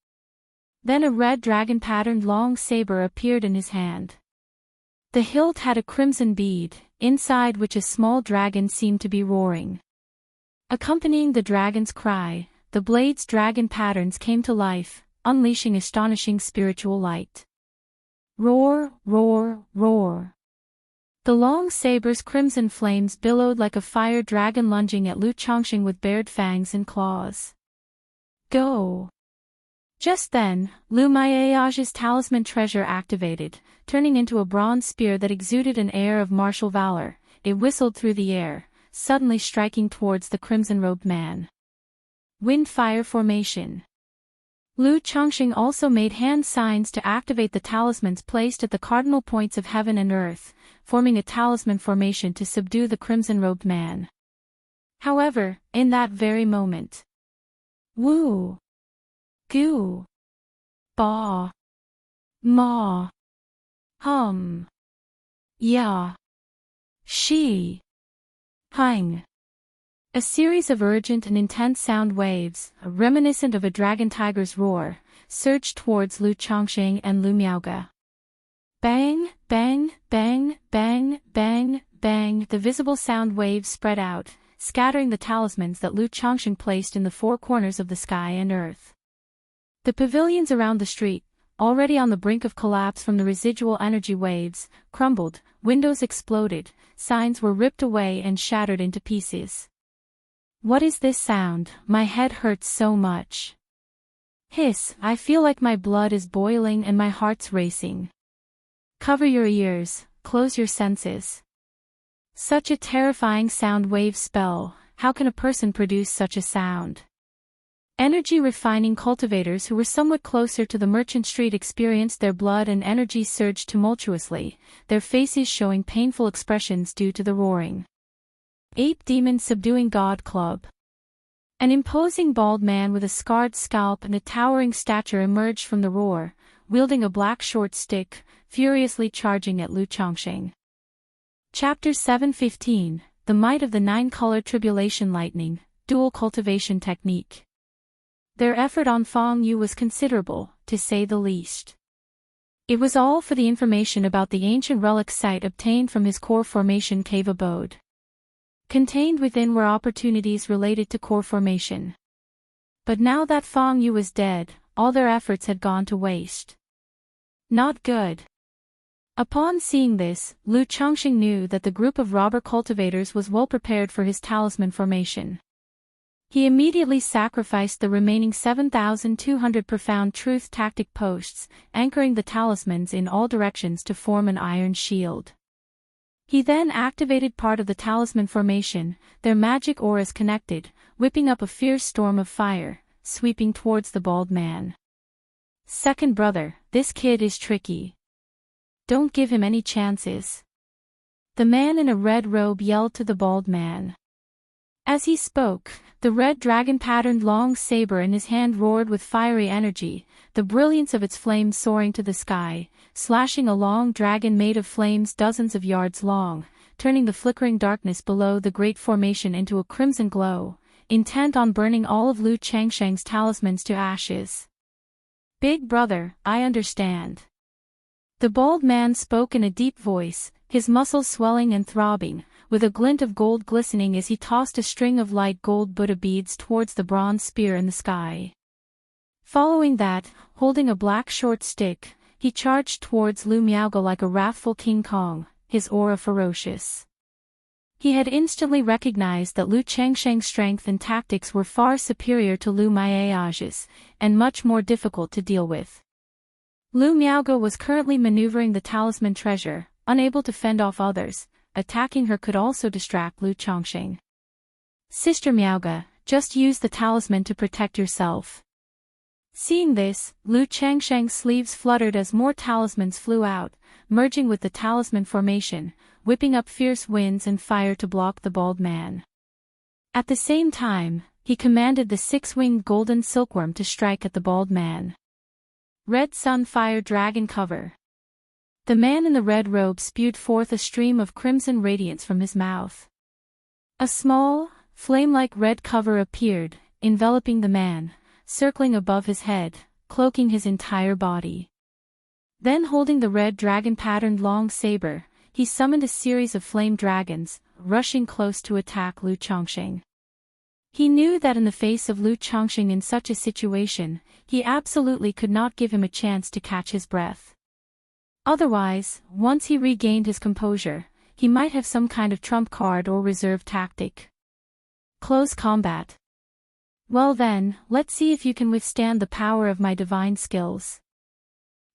Then a red dragon-patterned long saber appeared in his hand. The hilt had a crimson bead, inside which a small dragon seemed to be roaring. Accompanying the dragon's cry, the blade's dragon patterns came to life, unleashing astonishing spiritual light. Roar, roar, roar. The long saber's crimson flames billowed like a fire dragon lunging at Lu Chongqing with bared fangs and claws. Go! Just then, Lu Maiage's talisman treasure activated, turning into a bronze spear that exuded an air of martial valor. It whistled through the air, suddenly striking towards the crimson-robed man. Wind-fire formation. Lu Chongqing also made hand signs to activate the talismans placed at the cardinal points of heaven and earth, forming a talisman formation to subdue the crimson-robed man. However, in that very moment, Woo! Goo! Ba! Ma! Hum! Ya. She. Hang. A series of urgent and intense sound waves, reminiscent of a dragon tiger's roar, surged towards Lu Chongqing and Lu Miaoge. Bang, bang, bang, bang, bang, bang. The visible sound waves spread out, scattering the talismans that Lu Chongqing placed in the four corners of the sky and earth. The pavilions around the street, already on the brink of collapse from the residual energy waves, crumbled, windows exploded, signs were ripped away and shattered into pieces. What is this sound? My head hurts so much. Hiss, I feel like my blood is boiling and my heart's racing. Cover your ears, close your senses. Such a terrifying sound wave spell, how can a person produce such a sound? Energy refining cultivators who were somewhat closer to the merchant street experienced their blood and energy surge tumultuously, their faces showing painful expressions due to the roaring. Ape Demon Subduing God Club. An imposing bald man with a scarred scalp and a towering stature emerged from the roar, wielding a black short stick, furiously charging at Lu Chongqing. Chapter 715, The Might of the Nine-Colored Tribulation Lightning, Dual Cultivation Technique. Their effort on Feng Yu was considerable, to say the least. It was all for the information about the ancient relic site obtained from his core formation cave abode. Contained within were opportunities related to core formation. But now that Feng Yu was dead, all their efforts had gone to waste. Not good. Upon seeing this, Lu Chongqing knew that the group of robber cultivators was well prepared for his talisman formation. He immediately sacrificed the remaining 7,200 profound truth tactic posts, anchoring the talismans in all directions to form an iron shield. He then activated part of the talisman formation, their magic auras connected, whipping up a fierce storm of fire, sweeping towards the bald man. Second brother, this kid is tricky. Don't give him any chances. The man in a red robe yelled to the bald man. As he spoke, the red dragon-patterned long saber in his hand roared with fiery energy, the brilliance of its flames soaring to the sky, slashing a long dragon made of flames dozens of yards long, turning the flickering darkness below the great formation into a crimson glow, intent on burning all of Lu Chongqing's talismans to ashes. Big brother, I understand. The bald man spoke in a deep voice, his muscles swelling and throbbing, with a glint of gold glistening as he tossed a string of light gold Buddha beads towards the bronze spear in the sky. Following that, holding a black short stick, he charged towards Lu Miaoge like a wrathful King Kong, his aura ferocious. He had instantly recognized that Lu Chongqing's strength and tactics were far superior to Lu Miaoge's, and much more difficult to deal with. Lu Miaoge was currently maneuvering the talisman treasure, unable to fend off others. Attacking her could also distract Lu Chongqing. Sister Miaoge, just use the talisman to protect yourself. Seeing this, Lu Chongqing's sleeves fluttered as more talismans flew out, merging with the talisman formation, whipping up fierce winds and fire to block the bald man. At the same time, he commanded the six-winged golden silkworm to strike at the bald man. Red Sun Fire Dragon Cover. The man in the red robe spewed forth a stream of crimson radiance from his mouth. A small, flame-like red cover appeared, enveloping the man, circling above his head, cloaking his entire body. Then holding the red dragon-patterned long saber, he summoned a series of flame dragons, rushing close to attack Lu Chongqing. He knew that in the face of Lu Chongqing in such a situation, he absolutely could not give him a chance to catch his breath. Otherwise, once he regained his composure, he might have some kind of trump card or reserve tactic. Close combat. Well then, let's see if you can withstand the power of my divine skills.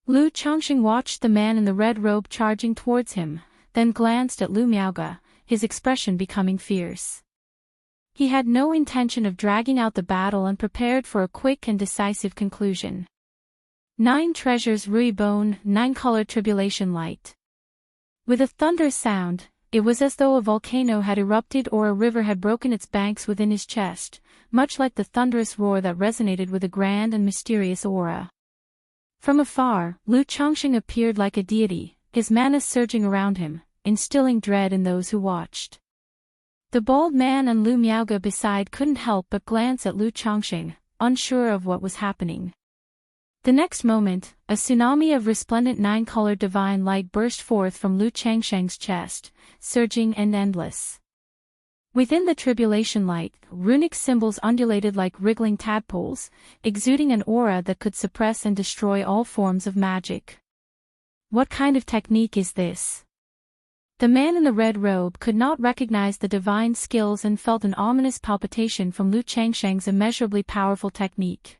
Lu Chongqing watched the man in the red robe charging towards him, then glanced at Lu Miaoge, his expression becoming fierce. He had no intention of dragging out the battle and prepared for a quick and decisive conclusion. 9 treasures Rui Bone, 9-colored tribulation light. With a thunderous sound, it was as though a volcano had erupted or a river had broken its banks within his chest, much like the thunderous roar that resonated with a grand and mysterious aura. From afar, Lu Chongqing appeared like a deity, his mana surging around him, instilling dread in those who watched. The bald man and Lu Miaoge beside couldn't help but glance at Lu Changxing, unsure of what was happening. The next moment, a tsunami of resplendent nine-colored divine light burst forth from Lu Changsheng's chest, surging and endless. Within the tribulation light, runic symbols undulated like wriggling tadpoles, exuding an aura that could suppress and destroy all forms of magic. What kind of technique is this? The man in the red robe could not recognize the divine skills and felt an ominous palpitation from Lu Changsheng's immeasurably powerful technique.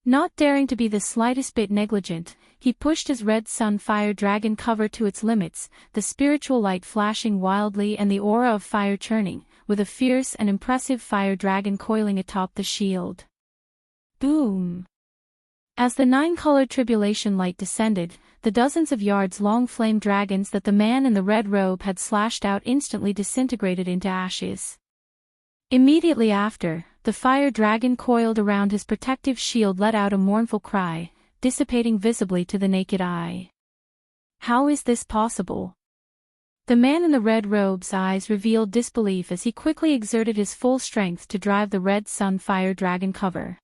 Not daring to be the slightest bit negligent, he pushed his red sun fire dragon cover to its limits, the spiritual light flashing wildly and the aura of fire churning, with a fierce and impressive fire dragon coiling atop the shield. Boom! As the nine-colored tribulation light descended, the dozens of yards-long flame dragons that the man in the red robe had slashed out instantly disintegrated into ashes. Immediately after, the fire dragon coiled around his protective shield let out a mournful cry, dissipating visibly to the naked eye. How is this possible? The man in the red robe's eyes revealed disbelief as he quickly exerted his full strength to drive the red sun fire dragon cover.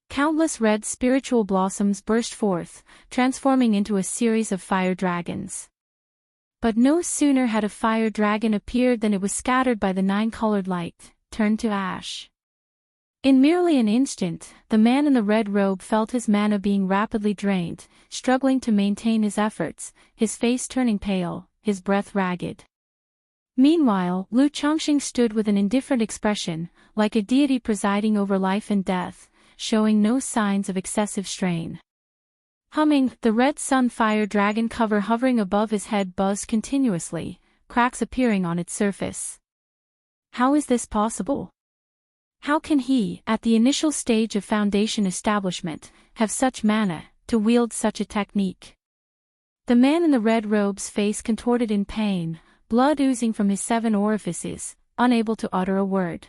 Countless red spiritual blossoms burst forth, transforming into a series of fire dragons. But no sooner had a fire dragon appeared than it was scattered by the nine-colored light, turned to ash. In merely an instant, the man in the red robe felt his mana being rapidly drained, struggling to maintain his efforts, his face turning pale, his breath ragged. Meanwhile, Lu Changxing stood with an indifferent expression, like a deity presiding over life and death, showing no signs of excessive strain. Humming, the red sun fire dragon cover hovering above his head buzzed continuously, cracks appearing on its surface. How is this possible? How can he, at the initial stage of foundation establishment, have such mana, to wield such a technique? The man in the red robe's face contorted in pain, blood oozing from his 7 orifices, unable to utter a word.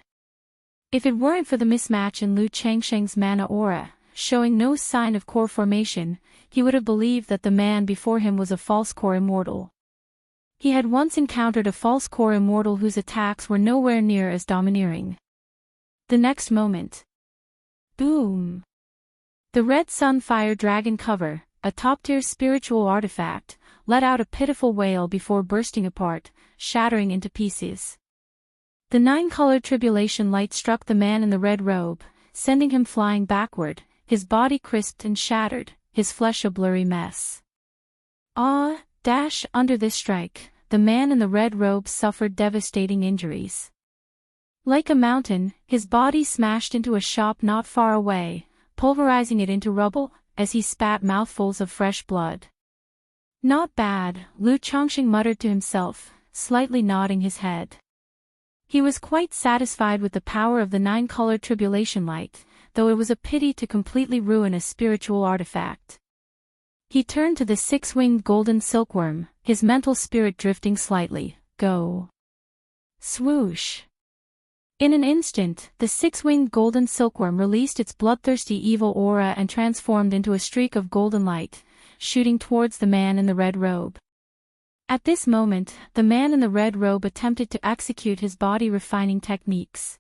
If it weren't for the mismatch in Lu Changsheng's mana aura, showing no sign of core formation, he would have believed that the man before him was a false core immortal. He had once encountered a false core immortal whose attacks were nowhere near as domineering. The next moment. Boom! The red sun fire dragon cover, a top-tier spiritual artifact, let out a pitiful wail before bursting apart, shattering into pieces. The nine-colored tribulation light struck the man in the red robe, sending him flying backward, his body crisped and shattered, his flesh a blurry mess. Under this strike, the man in the red robe suffered devastating injuries. Like a mountain, his body smashed into a shop not far away, pulverizing it into rubble, as he spat mouthfuls of fresh blood. Not bad, Lu Changxing muttered to himself, slightly nodding his head. He was quite satisfied with the power of the nine-colored tribulation light, though it was a pity to completely ruin a spiritual artifact. He turned to the six-winged golden silkworm, his mental spirit drifting slightly. Go. Swoosh. In an instant, the six-winged golden silkworm released its bloodthirsty evil aura and transformed into a streak of golden light, shooting towards the man in the red robe. At this moment, the man in the red robe attempted to execute his body-refining techniques.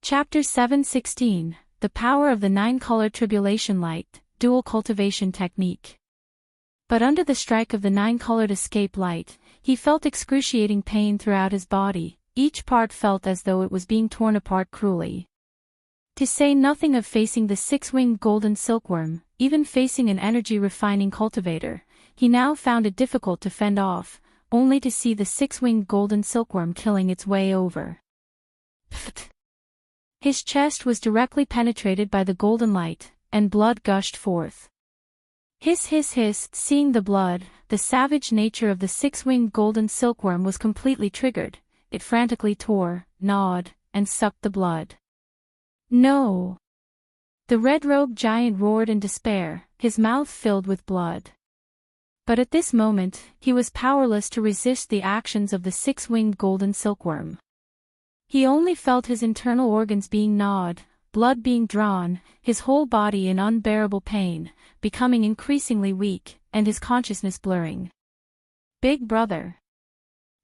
Chapter 7:16, The Power of the Nine-Colored Tribulation Light, Dual Cultivation Technique. But under the strike of the nine-colored escape light, he felt excruciating pain throughout his body. Each part felt as though it was being torn apart cruelly. To say nothing of facing the six-winged golden silkworm, even facing an energy-refining cultivator, he now found it difficult to fend off, only to see the six-winged golden silkworm killing its way over. Pfft! His chest was directly penetrated by the golden light, and blood gushed forth. Hiss hiss hiss, seeing the blood, the savage nature of the six-winged golden silkworm was completely triggered. It frantically tore, gnawed, and sucked the blood. No! The red-robed giant roared in despair, his mouth filled with blood. But at this moment, he was powerless to resist the actions of the six-winged golden silkworm. He only felt his internal organs being gnawed, blood being drawn, his whole body in unbearable pain, becoming increasingly weak, and his consciousness blurring. Big brother.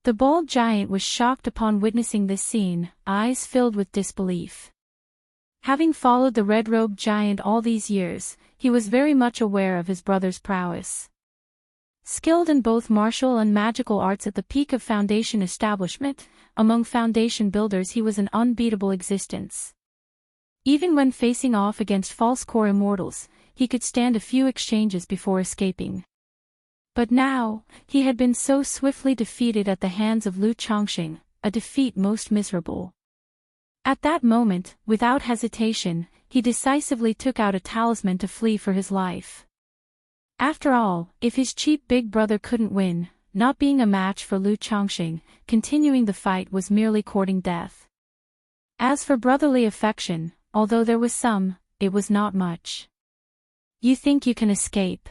The bald giant was shocked upon witnessing this scene, eyes filled with disbelief. Having followed the red-robed giant all these years, he was very much aware of his brother's prowess. Skilled in both martial and magical arts at the peak of Foundation establishment, among Foundation builders he was an unbeatable existence. Even when facing off against false core immortals, he could stand a few exchanges before escaping. But now, he had been so swiftly defeated at the hands of Lu Chongqing, a defeat most miserable. At that moment, without hesitation, he decisively took out a talisman to flee for his life. After all, if his cheap big brother couldn't win, not being a match for Lu Chongqing, continuing the fight was merely courting death. As for brotherly affection, although there was some, it was not much. You think you can escape?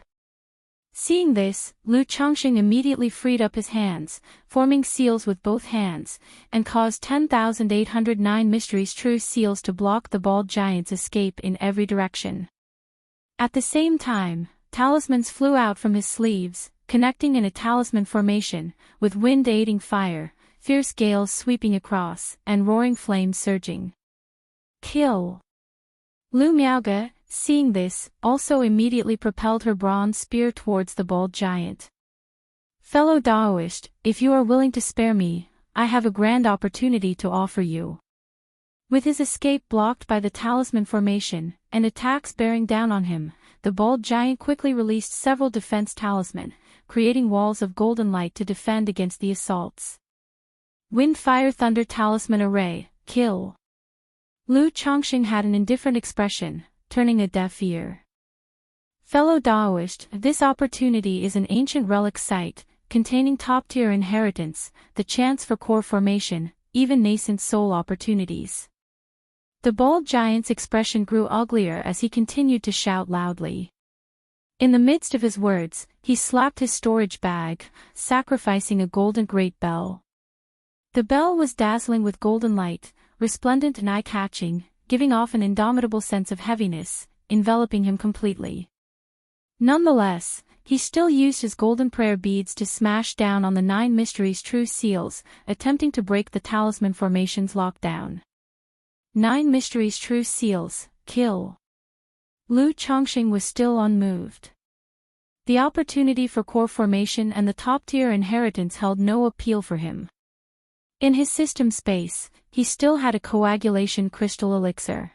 Seeing this, Lu Chongqing immediately freed up his hands, forming seals with both hands, and caused 10,809 mysteries true seals to block the bald giant's escape in every direction. At the same time, talismans flew out from his sleeves, connecting in a talisman formation, with wind aiding fire, fierce gales sweeping across, and roaring flames surging. Kill! Lu Miaoge, seeing this, also immediately propelled her bronze spear towards the bald giant. Fellow Daoist, if you are willing to spare me, I have a grand opportunity to offer you. With his escape blocked by the talisman formation, and attacks bearing down on him, the bald giant quickly released several defense talisman, creating walls of golden light to defend against the assaults. Wind Fire Thunder Talisman Array, kill! Lu Chongqing had an indifferent expression, turning a deaf ear. Fellow Daoist, this opportunity is an ancient relic site, containing top-tier inheritance, the chance for core formation, even nascent soul opportunities. The bald giant's expression grew uglier as he continued to shout loudly. In the midst of his words, he slapped his storage bag, sacrificing a golden great bell. The bell was dazzling with golden light, resplendent and eye-catching, giving off an indomitable sense of heaviness, enveloping him completely. Nonetheless, he still used his golden prayer beads to smash down on the 9 mysteries true seals, attempting to break the talisman formation's lockdown. 9 mysteries true seals, kill! Lu Chongqing was still unmoved. The opportunity for core formation and the top-tier inheritance held no appeal for him. In his system space, he still had a coagulation crystal elixir.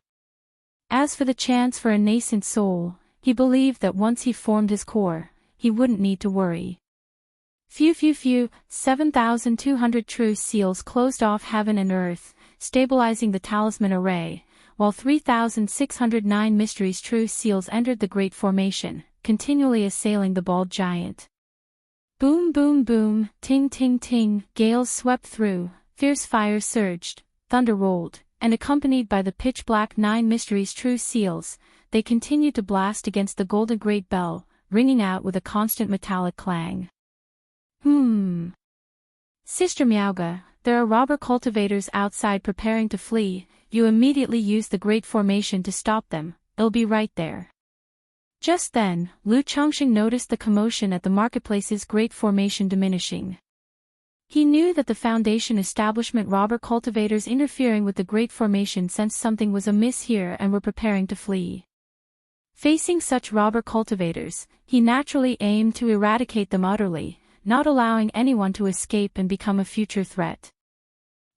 As for the chance for a nascent soul, he believed that once he formed his core, he wouldn't need to worry. 7,200 true seals closed off heaven and earth, stabilizing the talisman array, while 3,609 mysteries true seals entered the great formation, continually assailing the bald giant. Boom boom boom, ting ting ting, gales swept through, fierce fire surged, thunder rolled, and accompanied by the pitch-black 9 mysteries true seals, they continued to blast against the golden great bell, ringing out with a constant metallic clang. Sister Miaoge, there are robber cultivators outside preparing to flee. You immediately use the great formation to stop them, they'll be right there. Just then, Lu Chongqing noticed the commotion at the marketplace's great formation diminishing. He knew that the Foundation establishment robber cultivators interfering with the great formation sensed something was amiss here and were preparing to flee. Facing such robber cultivators, he naturally aimed to eradicate them utterly, not allowing anyone to escape and become a future threat.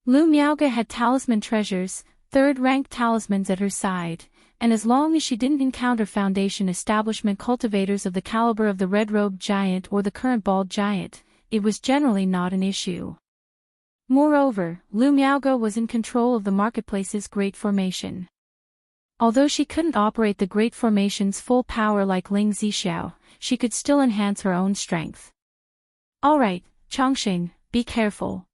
Lu Miaoge had talisman treasures, third-ranked talismans at her side, and as long as she didn't encounter Foundation establishment cultivators of the caliber of the red-robed giant or the current bald giant, it was generally not an issue. Moreover, Lu Miaoge was in control of the marketplace's great formation. Although she couldn't operate the great formation's full power like Ling Zixiao, she could still enhance her own strength. Alright, Chongqing, be careful.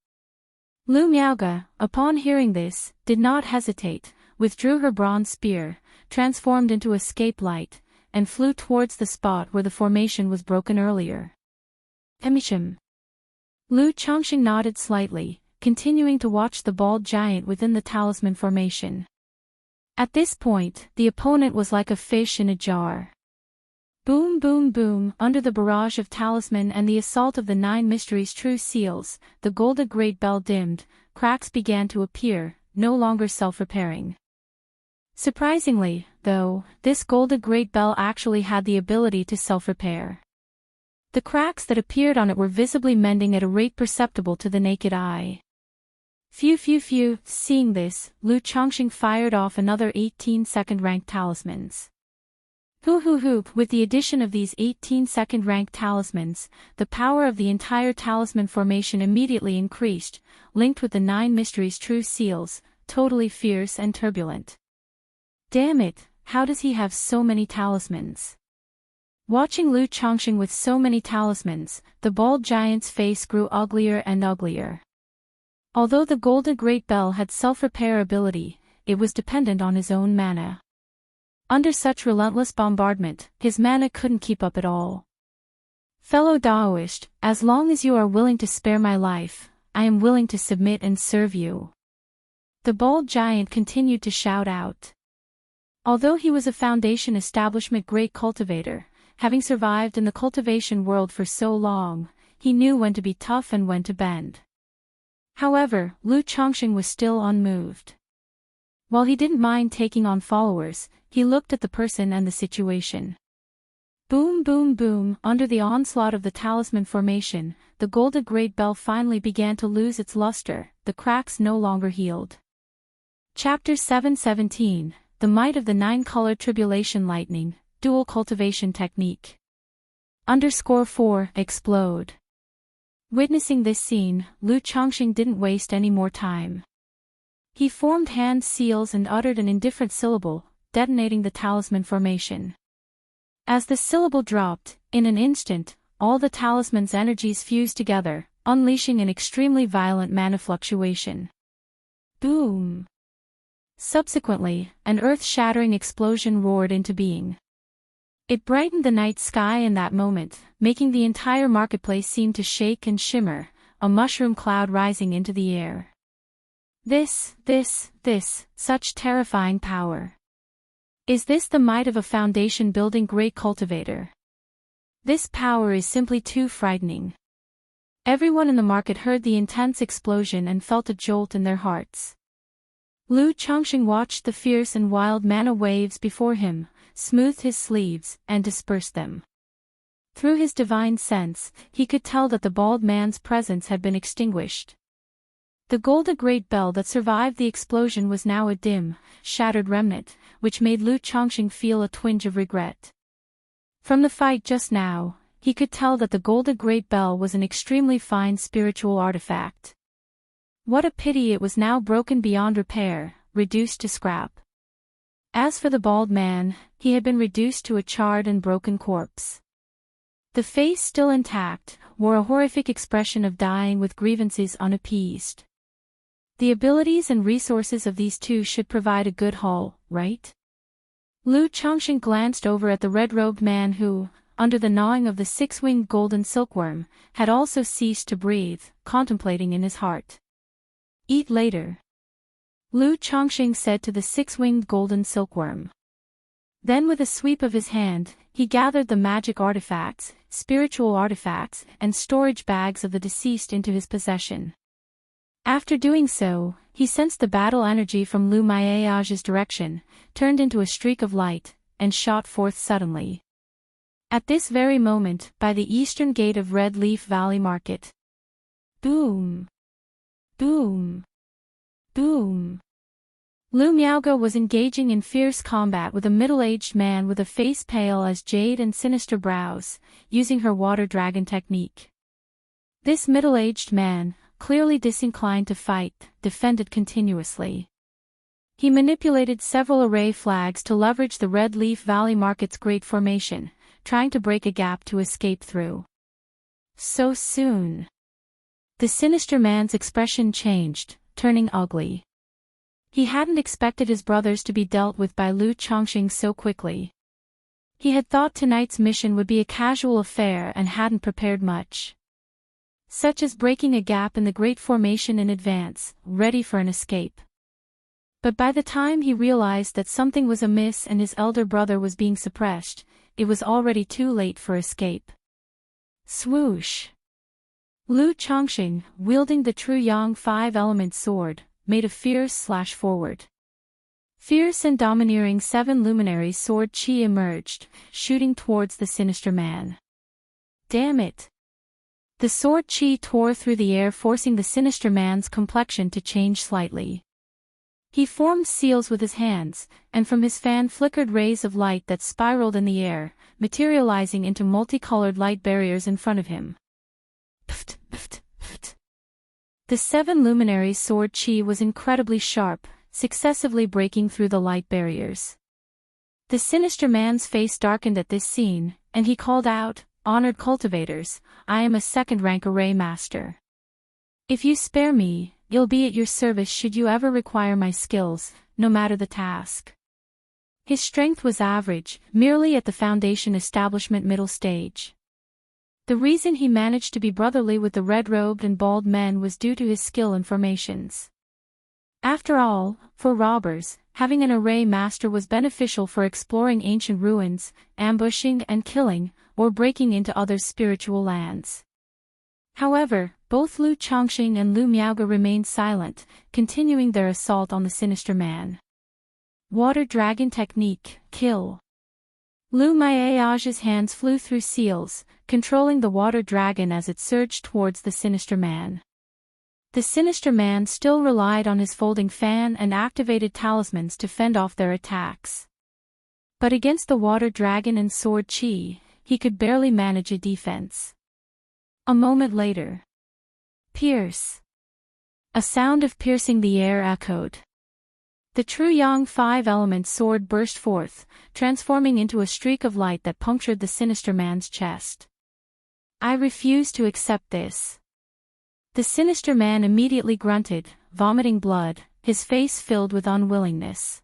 Lu Miaoge, upon hearing this, did not hesitate, withdrew her bronze spear, transformed into a scape light, and flew towards the spot where the formation was broken earlier. Emisham. Lu Chongqing nodded slightly, continuing to watch the bald giant within the talisman formation. At this point, the opponent was like a fish in a jar. Boom boom boom, under the barrage of talisman and the assault of the 9 mysteries true seals, the golden great bell dimmed, cracks began to appear, no longer self-repairing. Surprisingly, though, this golden great bell actually had the ability to self-repair. The cracks that appeared on it were visibly mending at a rate perceptible to the naked eye. Phew, seeing this, Lu Chongqing fired off another 18-second ranked talismans. With the addition of these 18-second ranked talismans, the power of the entire talisman formation immediately increased, linked with the 9 mysteries true seals, totally fierce and turbulent. Damn it, how does he have so many talismans? Watching Lu Chongqing with so many talismans, the bald giant's face grew uglier and uglier. Although the golden great bell had self-repair ability, it was dependent on his own mana. Under such relentless bombardment, his mana couldn't keep up at all. Fellow Daoist, as long as you are willing to spare my life, I am willing to submit and serve you. The bald giant continued to shout out. Although he was a Foundation establishment great cultivator, having survived in the cultivation world for so long, he knew when to be tough and when to bend. However, Lu Chongqing was still unmoved. While he didn't mind taking on followers, he looked at the person and the situation. Boom boom boom, under the onslaught of the talisman formation, the golden great bell finally began to lose its luster, the cracks no longer healed. Chapter 717, The Might of the 9-Colored Tribulation Lightning, Dual Cultivation Technique. _4, Explode. Witnessing this scene, Lu Chongqing didn't waste any more time. He formed hand seals and uttered an indifferent syllable, detonating the talisman formation. As the syllable dropped, in an instant, all the talisman's energies fused together, unleashing an extremely violent mana fluctuation. Boom! Subsequently, an earth-shattering explosion roared into being. It brightened the night sky in that moment, making the entire marketplace seem to shake and shimmer, a mushroom cloud rising into the air. Such terrifying power. Is this the might of a foundation-building great cultivator? This power is simply too frightening. Everyone in the market heard the intense explosion and felt a jolt in their hearts. Lu Chongqing watched the fierce and wild mana waves before him, smoothed his sleeves, and dispersed them. Through his divine sense, he could tell that the bald man's presence had been extinguished. The golden great bell that survived the explosion was now a dim, shattered remnant, which made Lu Chongqing feel a twinge of regret. From the fight just now, he could tell that the golden great bell was an extremely fine spiritual artifact. What a pity it was now broken beyond repair, reduced to scrap. As for the bald man, he had been reduced to a charred and broken corpse. The face still intact, wore a horrific expression of dying with grievances unappeased. The abilities and resources of these two should provide a good haul, right? Lu Chongqing glanced over at the red-robed man who, under the gnawing of the 6-winged golden silkworm, had also ceased to breathe, contemplating in his heart. Eat later. Lu Chongqing said to the 6-winged golden silkworm. Then with a sweep of his hand, he gathered the magic artifacts, spiritual artifacts, and storage bags of the deceased into his possession. After doing so, he sensed the battle energy from Lu Maiage's direction, turned into a streak of light, and shot forth suddenly. At this very moment, by the eastern gate of Red Leaf Valley Market. Boom! Boom! Boom! Lu Miaoge was engaging in fierce combat with a middle-aged man with a face pale as jade and sinister brows, using her water dragon technique. This middle-aged man, clearly disinclined to fight, defended continuously. He manipulated several array flags to leverage the Red Leaf Valley Market's great formation, trying to break a gap to escape through. So soon. The sinister man's expression changed, turning ugly. He hadn't expected his brothers to be dealt with by Lu Chongqing so quickly. He had thought tonight's mission would be a casual affair and hadn't prepared much. Such as breaking a gap in the great formation in advance, ready for an escape. But by the time he realized that something was amiss and his elder brother was being suppressed, it was already too late for escape. Swoosh! Lu Chongqing, wielding the true Yang five-element sword, made a fierce slash forward. Fierce and domineering seven luminaries sword chi emerged, shooting towards the sinister man. Damn it! The sword chi tore through the air, forcing the sinister man's complexion to change slightly. He formed seals with his hands, and from his fan flickered rays of light that spiraled in the air, materializing into multicolored light barriers in front of him. Pft, pft, pft. The seven luminaries' sword chi was incredibly sharp, successively breaking through the light barriers. The sinister man's face darkened at this scene, and he called out, "Honored cultivators, I am a second-rank array master. If you spare me, you'll be at your service should you ever require my skills, no matter the task." His strength was average, merely at the foundation establishment middle stage. The reason he managed to be brotherly with the red-robed and bald men was due to his skill in formations. After all, for robbers, having an array master was beneficial for exploring ancient ruins, ambushing and killing, or breaking into others' spiritual lands. However, both Lu Chongqing and Lu Miaoge remained silent, continuing their assault on the sinister man. Water Dragon Technique, Kill. Lu Miaoge's hands flew through seals, controlling the water dragon as it surged towards the sinister man. The sinister man still relied on his folding fan and activated talismans to fend off their attacks. But against the water dragon and sword chi, he could barely manage a defense. A moment later. Pierce. A sound of piercing the air echoed. The true Yang five-element sword burst forth, transforming into a streak of light that punctured the sinister man's chest. "I refuse to accept this." The sinister man immediately grunted, vomiting blood, his face filled with unwillingness.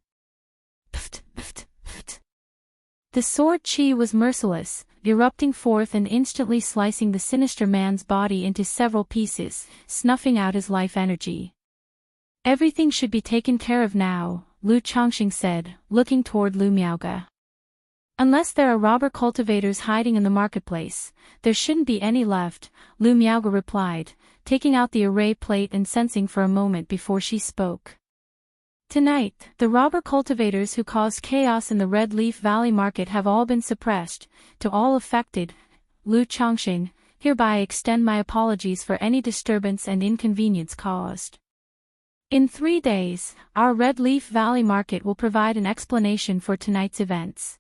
Pft, pft, pft. The sword chi was merciless, erupting forth and instantly slicing the sinister man's body into several pieces, snuffing out his life energy. "Everything should be taken care of now," Lu Chongqing said, looking toward Lu Miaoge. "Unless there are robber cultivators hiding in the marketplace, there shouldn't be any left," Lu Miaoge replied, taking out the array plate and sensing for a moment before she spoke. "Tonight, the robber cultivators who caused chaos in the Red Leaf Valley market have all been suppressed. To all affected, Lu Chongqing, hereby extend my apologies for any disturbance and inconvenience caused. In 3 days, our Red Leaf Valley market will provide an explanation for tonight's events.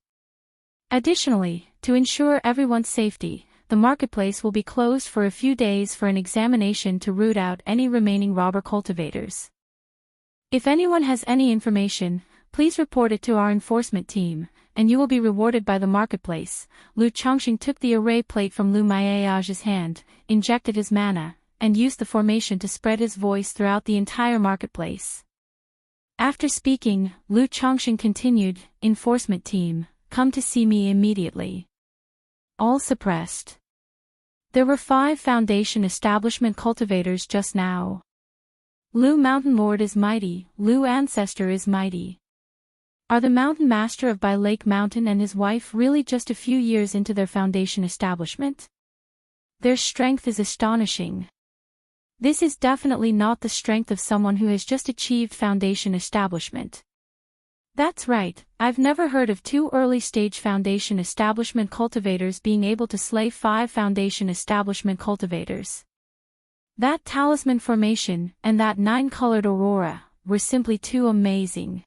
Additionally, to ensure everyone's safety, the marketplace will be closed for a few days for an examination to root out any remaining robber cultivators. If anyone has any information, please report it to our enforcement team, and you will be rewarded by the marketplace." Lu Chongqing took the array plate from Lu Miaoge's hand, injected his mana, and used the formation to spread his voice throughout the entire marketplace. After speaking, Lu Chongqing continued, "Enforcement team, come to see me immediately. All suppressed." There were 5 foundation establishment cultivators just now. Lu Mountain Lord is mighty, Lu Ancestor is mighty. Are the Mountain Master of Bai Lake Mountain and his wife really just a few years into their foundation establishment? Their strength is astonishing. This is definitely not the strength of someone who has just achieved foundation establishment. That's right, I've never heard of 2 early-stage foundation establishment cultivators being able to slay 5 foundation establishment cultivators. That talisman formation, and that 9-colored aurora, were simply too amazing.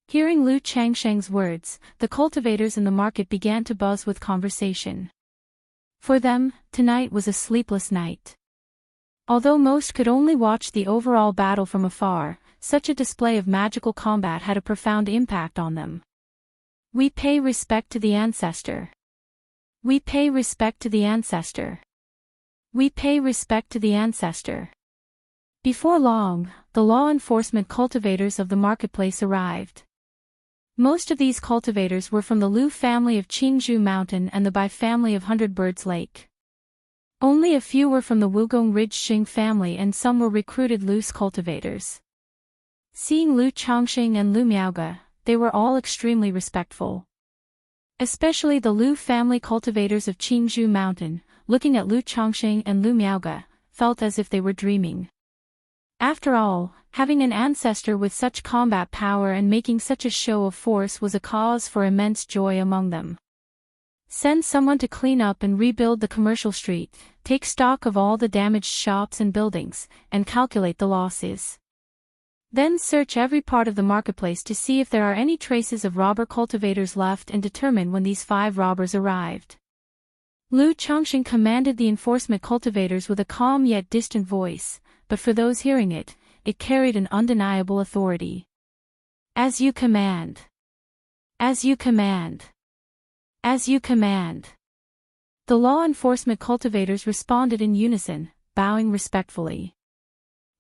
Hearing Lu Chongqing's words, the cultivators in the market began to buzz with conversation. For them, tonight was a sleepless night. Although most could only watch the overall battle from afar, such a display of magical combat had a profound impact on them. "We pay respect to the ancestor. We pay respect to the ancestor. We pay respect to the ancestor." Before long, the law enforcement cultivators of the marketplace arrived. Most of these cultivators were from the Lu family of Qingzhou Mountain and the Bai family of Hundred Birds Lake. Only a few were from the Wugong Ridge Xing family and some were recruited loose cultivators. Seeing Lu Chongqing and Lu Miaoge, they were all extremely respectful. Especially the Lu family cultivators of Qingzhou Mountain, looking at Lu Chongqing and Lu Miaoge, felt as if they were dreaming. After all, having an ancestor with such combat power and making such a show of force was a cause for immense joy among them. Send someone to clean up and rebuild the commercial street, take stock of all the damaged shops and buildings, and calculate the losses. Then search every part of the marketplace to see if there are any traces of robber cultivators left and determine when these 5 robbers arrived. Lu Chongqing commanded the enforcement cultivators with a calm yet distant voice, but for those hearing it, it carried an undeniable authority. As you command. As you command. As you command. The law enforcement cultivators responded in unison, bowing respectfully.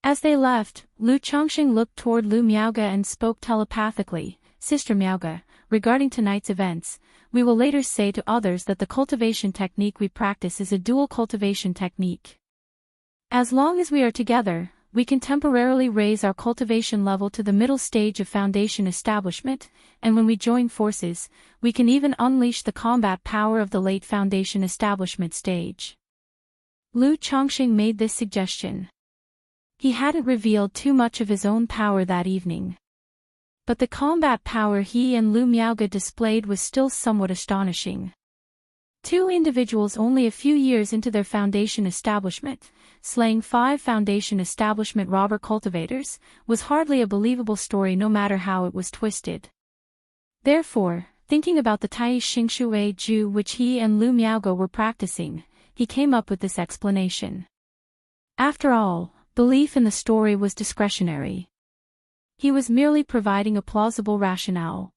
As they left, Lu Chongqing looked toward Lu Miaoge and spoke telepathically, "Sister Miaoge, regarding tonight's events, we will later say to others that the cultivation technique we practice is a dual cultivation technique. As long as we are together, we can temporarily raise our cultivation level to the middle stage of foundation establishment, and when we join forces, we can even unleash the combat power of the late foundation establishment stage." Lu Chongqing made this suggestion. He hadn't revealed too much of his own power that evening. But the combat power he and Lu Miaoge displayed was still somewhat astonishing. 2 individuals only a few years into their foundation establishment, slaying 5 foundation establishment robber cultivators, was hardly a believable story no matter how it was twisted. Therefore, thinking about the Tai Xingxue Ju which he and Lu Miaoge were practicing, he came up with this explanation. After all, belief in the story was discretionary. He was merely providing a plausible rationale.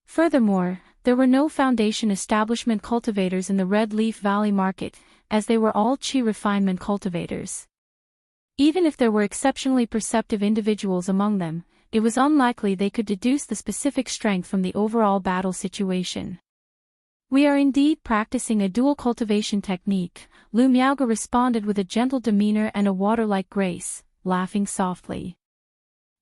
Furthermore, there were no foundation establishment cultivators in the Red Leaf Valley market, as they were all Qi refinement cultivators. Even if there were exceptionally perceptive individuals among them, it was unlikely they could deduce the specific strength from the overall battle situation. "We are indeed practicing a dual cultivation technique," Lu Miaoge responded with a gentle demeanor and a water-like grace, laughing softly.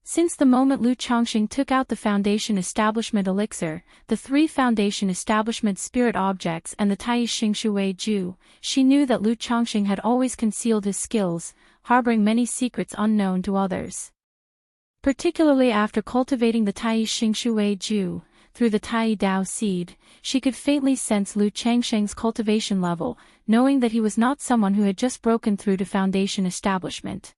Since the moment Lu Chongqing took out the foundation establishment elixir, the 3 foundation establishment spirit objects and the Tai Xingxue Ju, she knew that Lu Chongqing had always concealed his skills, harboring many secrets unknown to others. Particularly after cultivating the Tai Xingxue Ju, through the Tai Dao seed, she could faintly sense Lu Chongqing's cultivation level, knowing that he was not someone who had just broken through to foundation establishment.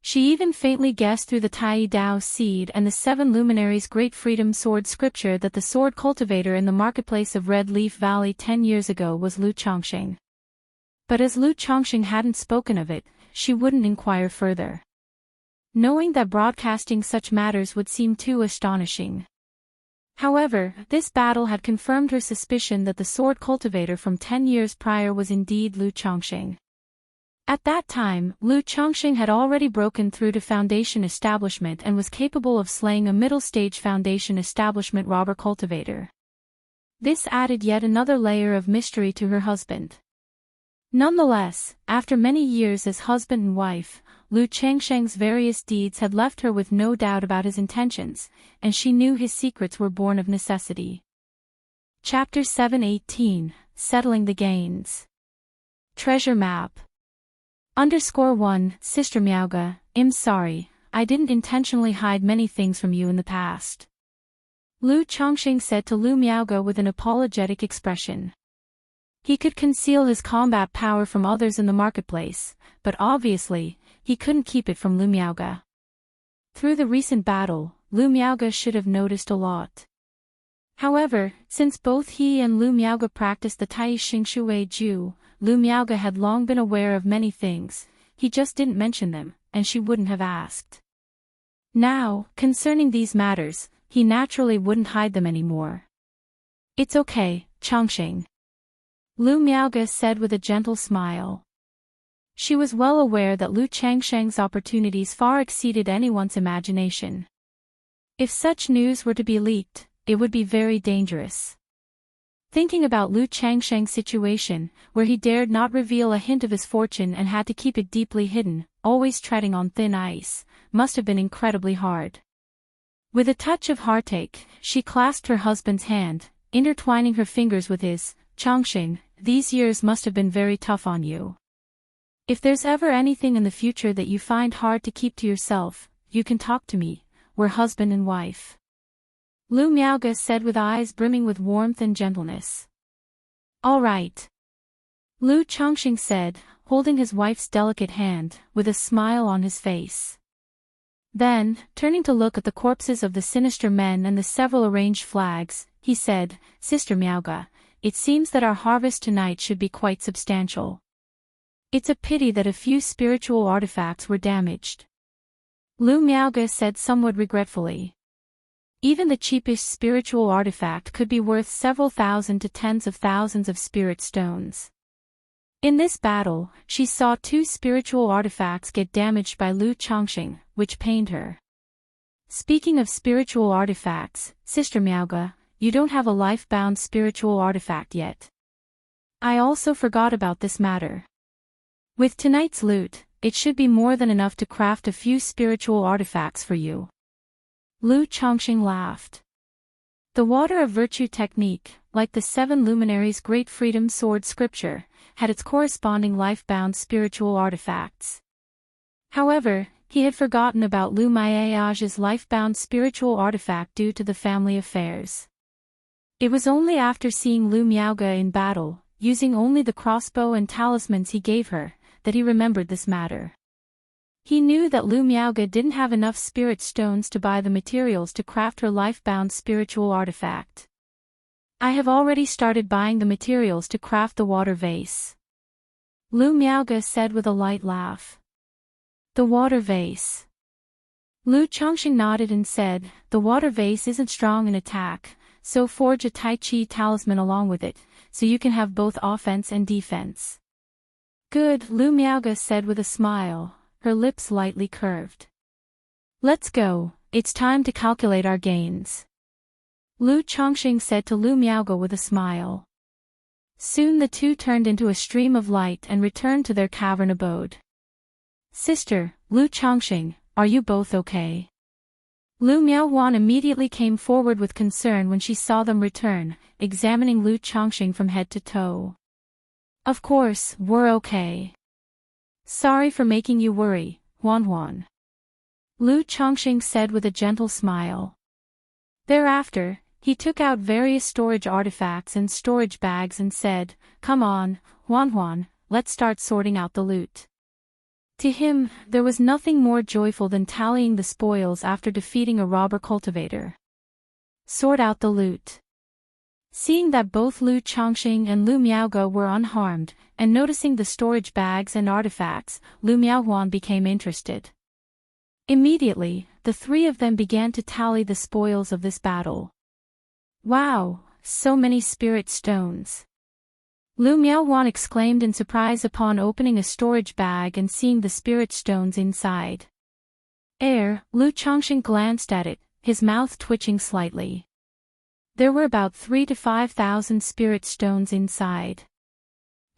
She even faintly guessed through the Tai Dao seed and the 7 luminaries' great freedom sword scripture that the sword cultivator in the marketplace of Red Leaf Valley 10 years ago was Lu Chongqing. But as Lu Chongqing hadn't spoken of it, she wouldn't inquire further, knowing that broadcasting such matters would seem too astonishing. However, this battle had confirmed her suspicion that the sword cultivator from 10 years prior was indeed Lu Chongqing. At that time, Lu Chongqing had already broken through to foundation establishment and was capable of slaying a middle-stage foundation establishment robber cultivator. This added yet another layer of mystery to her husband. Nonetheless, after many years as husband and wife, Lu Chongqing's various deeds had left her with no doubt about his intentions, and she knew his secrets were born of necessity. Chapter 7:18, Settling the Gains. Treasure Map. _1, Sister Miaoge, I'm sorry, I didn't intentionally hide many things from you in the past. Lu Chongqing said to Lu Miaoge with an apologetic expression. He could conceal his combat power from others in the marketplace, but obviously, he couldn't keep it from Lu Miaoge. Through the recent battle, Lu Miaoge should have noticed a lot. However, since both he and Lu Miaoge practiced the Tai Xingxue Ju, Lu Miaoge had long been aware of many things, he just didn't mention them, and she wouldn't have asked. Now, concerning these matters, he naturally wouldn't hide them anymore. It's okay, Chongqing, Lu Miaoge said with a gentle smile. She was well aware that Lu Chongqing's opportunities far exceeded anyone's imagination. If such news were to be leaked, it would be very dangerous. Thinking about Lu Chongqing's situation, where he dared not reveal a hint of his fortune and had to keep it deeply hidden, always treading on thin ice, must have been incredibly hard. With a touch of heartache, she clasped her husband's hand. intertwining her fingers with his. Changxing, these years must have been very tough on you. If there's ever anything in the future that you find hard to keep to yourself, you can talk to me. We're husband and wife. Lu Miaoge said with eyes brimming with warmth and gentleness. All right. Lu Changxing said, holding his wife's delicate hand, with a smile on his face. Then, turning to look at the corpses of the sinister men and the several arranged flags, he said, Sister Miaoge, it seems that our harvest tonight should be quite substantial. It's a pity that a few spiritual artifacts were damaged. Lu Miaoge said somewhat regretfully. Even the cheapest spiritual artifact could be worth several thousand to tens of thousands of spirit stones. In this battle, she saw 2 spiritual artifacts get damaged by Lu Changxing, which pained her. Speaking of spiritual artifacts, Sister Miaoge, you don't have a life-bound spiritual artifact yet. I also forgot about this matter. With tonight's loot, it should be more than enough to craft a few spiritual artifacts for you. Lu Changxing laughed. The Water of Virtue technique, like the 7 luminaries' Great Freedom Sword scripture, had its corresponding life-bound spiritual artifacts. However, he had forgotten about Lu Miaoge's life-bound spiritual artifact due to the family affairs. It was only after seeing Lu Miaoge in battle, using only the crossbow and talismans he gave her, that he remembered this matter. He knew that Lu Miaoge didn't have enough spirit stones to buy the materials to craft her life-bound spiritual artifact. I have already started buying the materials to craft the water vase. Lu Miaoge said with a light laugh. The water vase. Lu Changxing nodded and said, the water vase isn't strong in attack, so forge a Tai Chi talisman along with it, so you can have both offense and defense. Good, Lu Miaoge said with a smile, her lips lightly curved. Let's go, it's time to calculate our gains. Lu Changxing said to Lu Miaoge with a smile. Soon the two turned into a stream of light and returned to their cavern abode. Sister, Lu Changxing, are you both okay? Lu Miaohuan immediately came forward with concern when she saw them return, examining Lu Changxing from head to toe. Of course, we're okay. Sorry for making you worry, Huan. Lu Changxing said with a gentle smile. Thereafter, he took out various storage artifacts and storage bags and said, Come on, Huan, let's start sorting out the loot. To him, there was nothing more joyful than tallying the spoils after defeating a robber cultivator. Sort out the loot. Seeing that both Lu Changxing and Lu Miaoge were unharmed, and noticing the storage bags and artifacts, Lu Miaohuan became interested. Immediately, the 3 of them began to tally the spoils of this battle. Wow, so many spirit stones. Lu Miaohuan exclaimed in surprise upon opening a storage bag and seeing the spirit stones inside. Lu Changxing glanced at it, his mouth twitching slightly. There were about 3,000 to 5,000 spirit stones inside.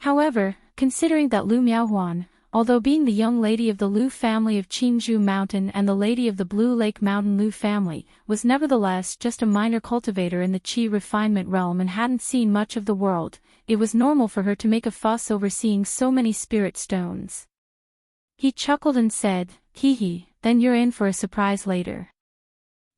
However, considering that Lu Miaohuan, although being the young lady of the Lu family of Qingzhou Mountain and the lady of the Blue Lake Mountain Lu family, was nevertheless just a minor cultivator in the Qi refinement realm and hadn't seen much of the world, it was normal for her to make a fuss over seeing so many spirit stones. He chuckled and said, Hee, then you're in for a surprise later.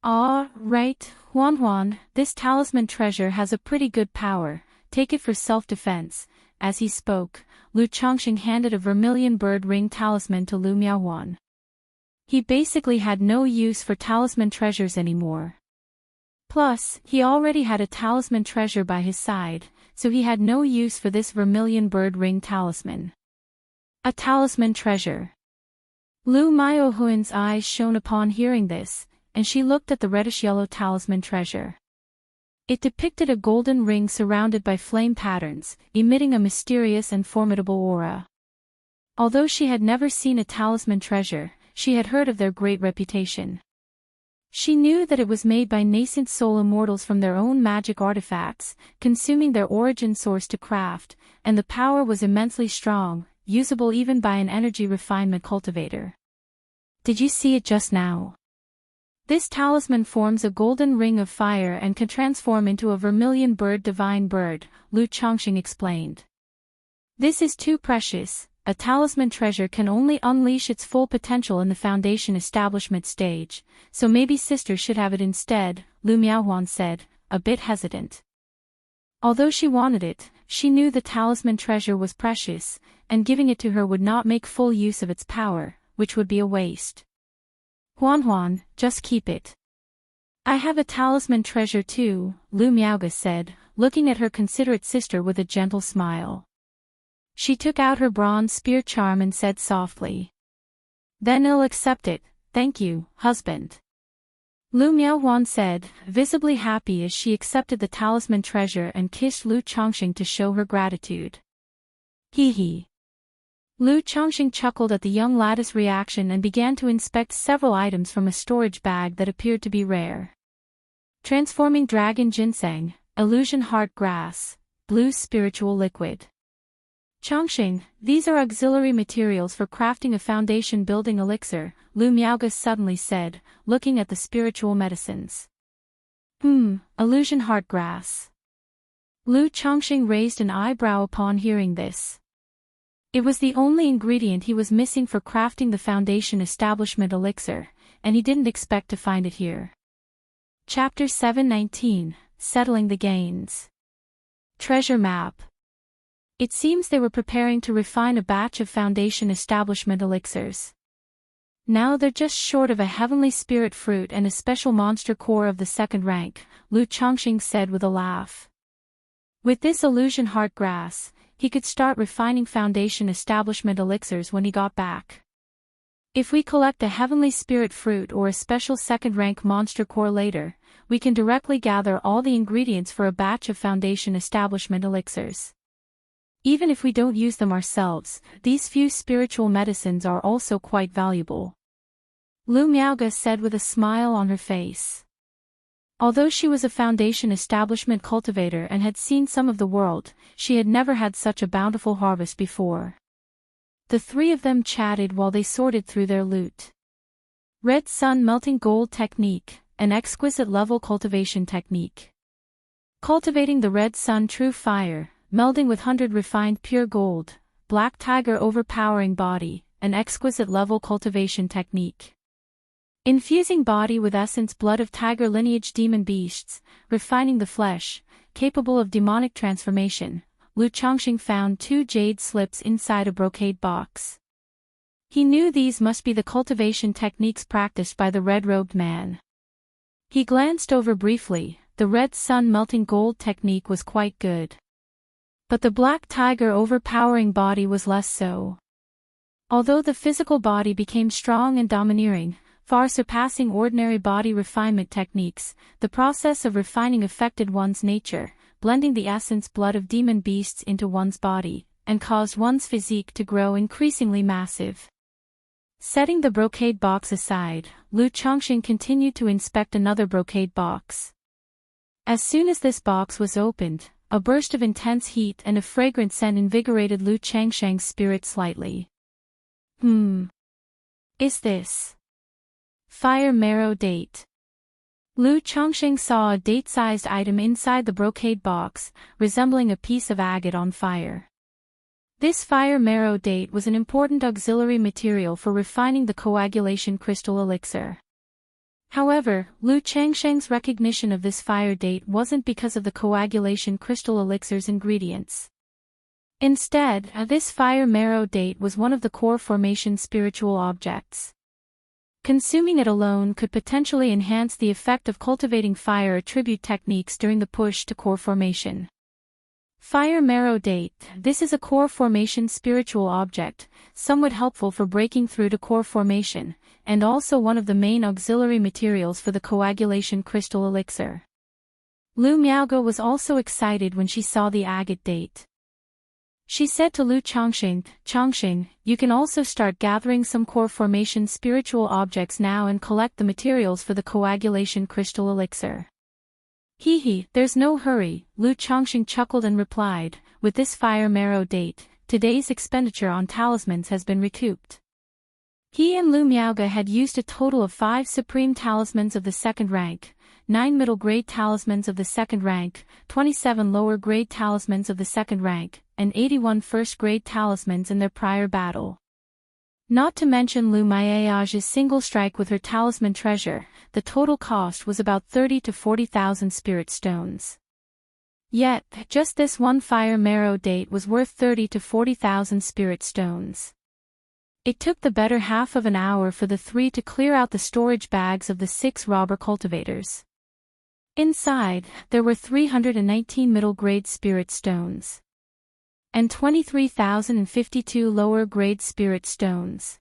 Right, Huan, this talisman treasure has a pretty good power, take it for self-defense. As he spoke, Lu Changxing handed a vermilion bird ring talisman to Lu Miaohuan. He basically had no use for talisman treasures anymore. Plus, he already had a talisman treasure by his side, so he had no use for this vermilion bird ring talisman. A talisman treasure. Lu Miaohuan's eyes shone upon hearing this, and she looked at the reddish-yellow talisman treasure. It depicted a golden ring surrounded by flame patterns, emitting a mysterious and formidable aura. Although she had never seen a talisman treasure, she had heard of their great reputation. She knew that it was made by nascent soul immortals from their own magic artifacts, consuming their origin source to craft, and the power was immensely strong, usable even by an energy refinement cultivator. Did you see it just now? This talisman forms a golden ring of fire and can transform into a vermilion bird, divine bird, Lu Chongqing explained. This is too precious. A talisman treasure can only unleash its full potential in the foundation establishment stage, so maybe sister should have it instead, Lu Miaohuan said, a bit hesitant. Although she wanted it, she knew the talisman treasure was precious, and giving it to her would not make full use of its power, which would be a waste. Huan, just keep it. I have a talisman treasure too, Lu Miaoge said, looking at her considerate sister with a gentle smile. She took out her bronze spear charm and said softly. Then I'll accept it, thank you, husband. Lu Miaohuan said, visibly happy as she accepted the talisman treasure and kissed Lu Chongqing to show her gratitude. Hee. Lu Chongqing chuckled at the young lad's reaction and began to inspect several items from a storage bag that appeared to be rare. Transforming dragon ginseng, illusion heart grass, blue spiritual liquid. Chongqing, these are auxiliary materials for crafting a foundation building elixir, Lu Miaoge suddenly said, looking at the spiritual medicines. Illusion heart grass. Lu Chongqing raised an eyebrow upon hearing this. It was the only ingredient he was missing for crafting the foundation establishment elixir, and he didn't expect to find it here. Chapter 719, Settling the Gains. Treasure Map. It seems they were preparing to refine a batch of foundation establishment elixirs. Now they're just short of a heavenly spirit fruit and a special monster core of the second rank, Lu Chongqing said with a laugh. With this illusion heart grass, he could start refining foundation establishment elixirs when he got back. If we collect a heavenly spirit fruit or a special second rank monster core later, we can directly gather all the ingredients for a batch of foundation establishment elixirs. Even if we don't use them ourselves, these few spiritual medicines are also quite valuable. Lu Miaoge said with a smile on her face. Although she was a foundation establishment cultivator and had seen some of the world, she had never had such a bountiful harvest before. The three of them chatted while they sorted through their loot. Red Sun Melting Gold Technique, an exquisite level cultivation technique. Cultivating the Red Sun True Fire, melding with 100 refined pure gold, Black Tiger Overpowering Body, an exquisite level cultivation technique. Infusing body with essence blood of tiger lineage demon beasts, refining the flesh, capable of demonic transformation, Lu Chongqing found 2 jade slips inside a brocade box. He knew these must be the cultivation techniques practiced by the red-robed man. He glanced over briefly, the Red Sun Melting Gold technique was quite good. But the Black Tiger Overpowering Body was less so. Although the physical body became strong and domineering, far surpassing ordinary body refinement techniques, the process of refining affected one's nature, blending the essence blood of demon beasts into one's body, and caused one's physique to grow increasingly massive. Setting the brocade box aside, Lu Chongqing continued to inspect another brocade box. As soon as this box was opened, a burst of intense heat and a fragrant scent invigorated Lu Chongqing's spirit slightly. Is this fire marrow date? Lu Chongqing saw a date-sized item inside the brocade box, resembling a piece of agate on fire. This fire marrow date was an important auxiliary material for refining the coagulation crystal elixir. However, Lu Chongqing's recognition of this fire date wasn't because of the coagulation crystal elixir's ingredients. Instead, this fire marrow date was one of the core formation spiritual objects. Consuming it alone could potentially enhance the effect of cultivating fire attribute techniques during the push to core formation. Fire marrow date, this is a core formation spiritual object, somewhat helpful for breaking through to core formation, and also one of the main auxiliary materials for the coagulation crystal elixir. Lu Miaoge was also excited when she saw the agate date. She said to Lu Chongqing, Chongqing, you can also start gathering some core formation spiritual objects now and collect the materials for the coagulation crystal elixir. There's no hurry, Lu Chongqing chuckled and replied, with this fire marrow date, today's expenditure on talismans has been recouped. He and Lu Miaoge had used a total of 5 supreme talismans of the second rank, 9 middle-grade talismans of the second rank, 27 lower-grade talismans of the second rank, and 81 first-grade talismans in their prior battle. Not to mention Lu Miaoge's single strike with her talisman treasure, the total cost was about 30 to 40,000 spirit stones. Yet, just this one fire marrow date was worth 30 to 40,000 spirit stones. It took the better half of an hour for the 3 to clear out the storage bags of the 6 robber cultivators. Inside, there were 319 middle-grade spirit stones and 23,052 lower-grade spirit stones.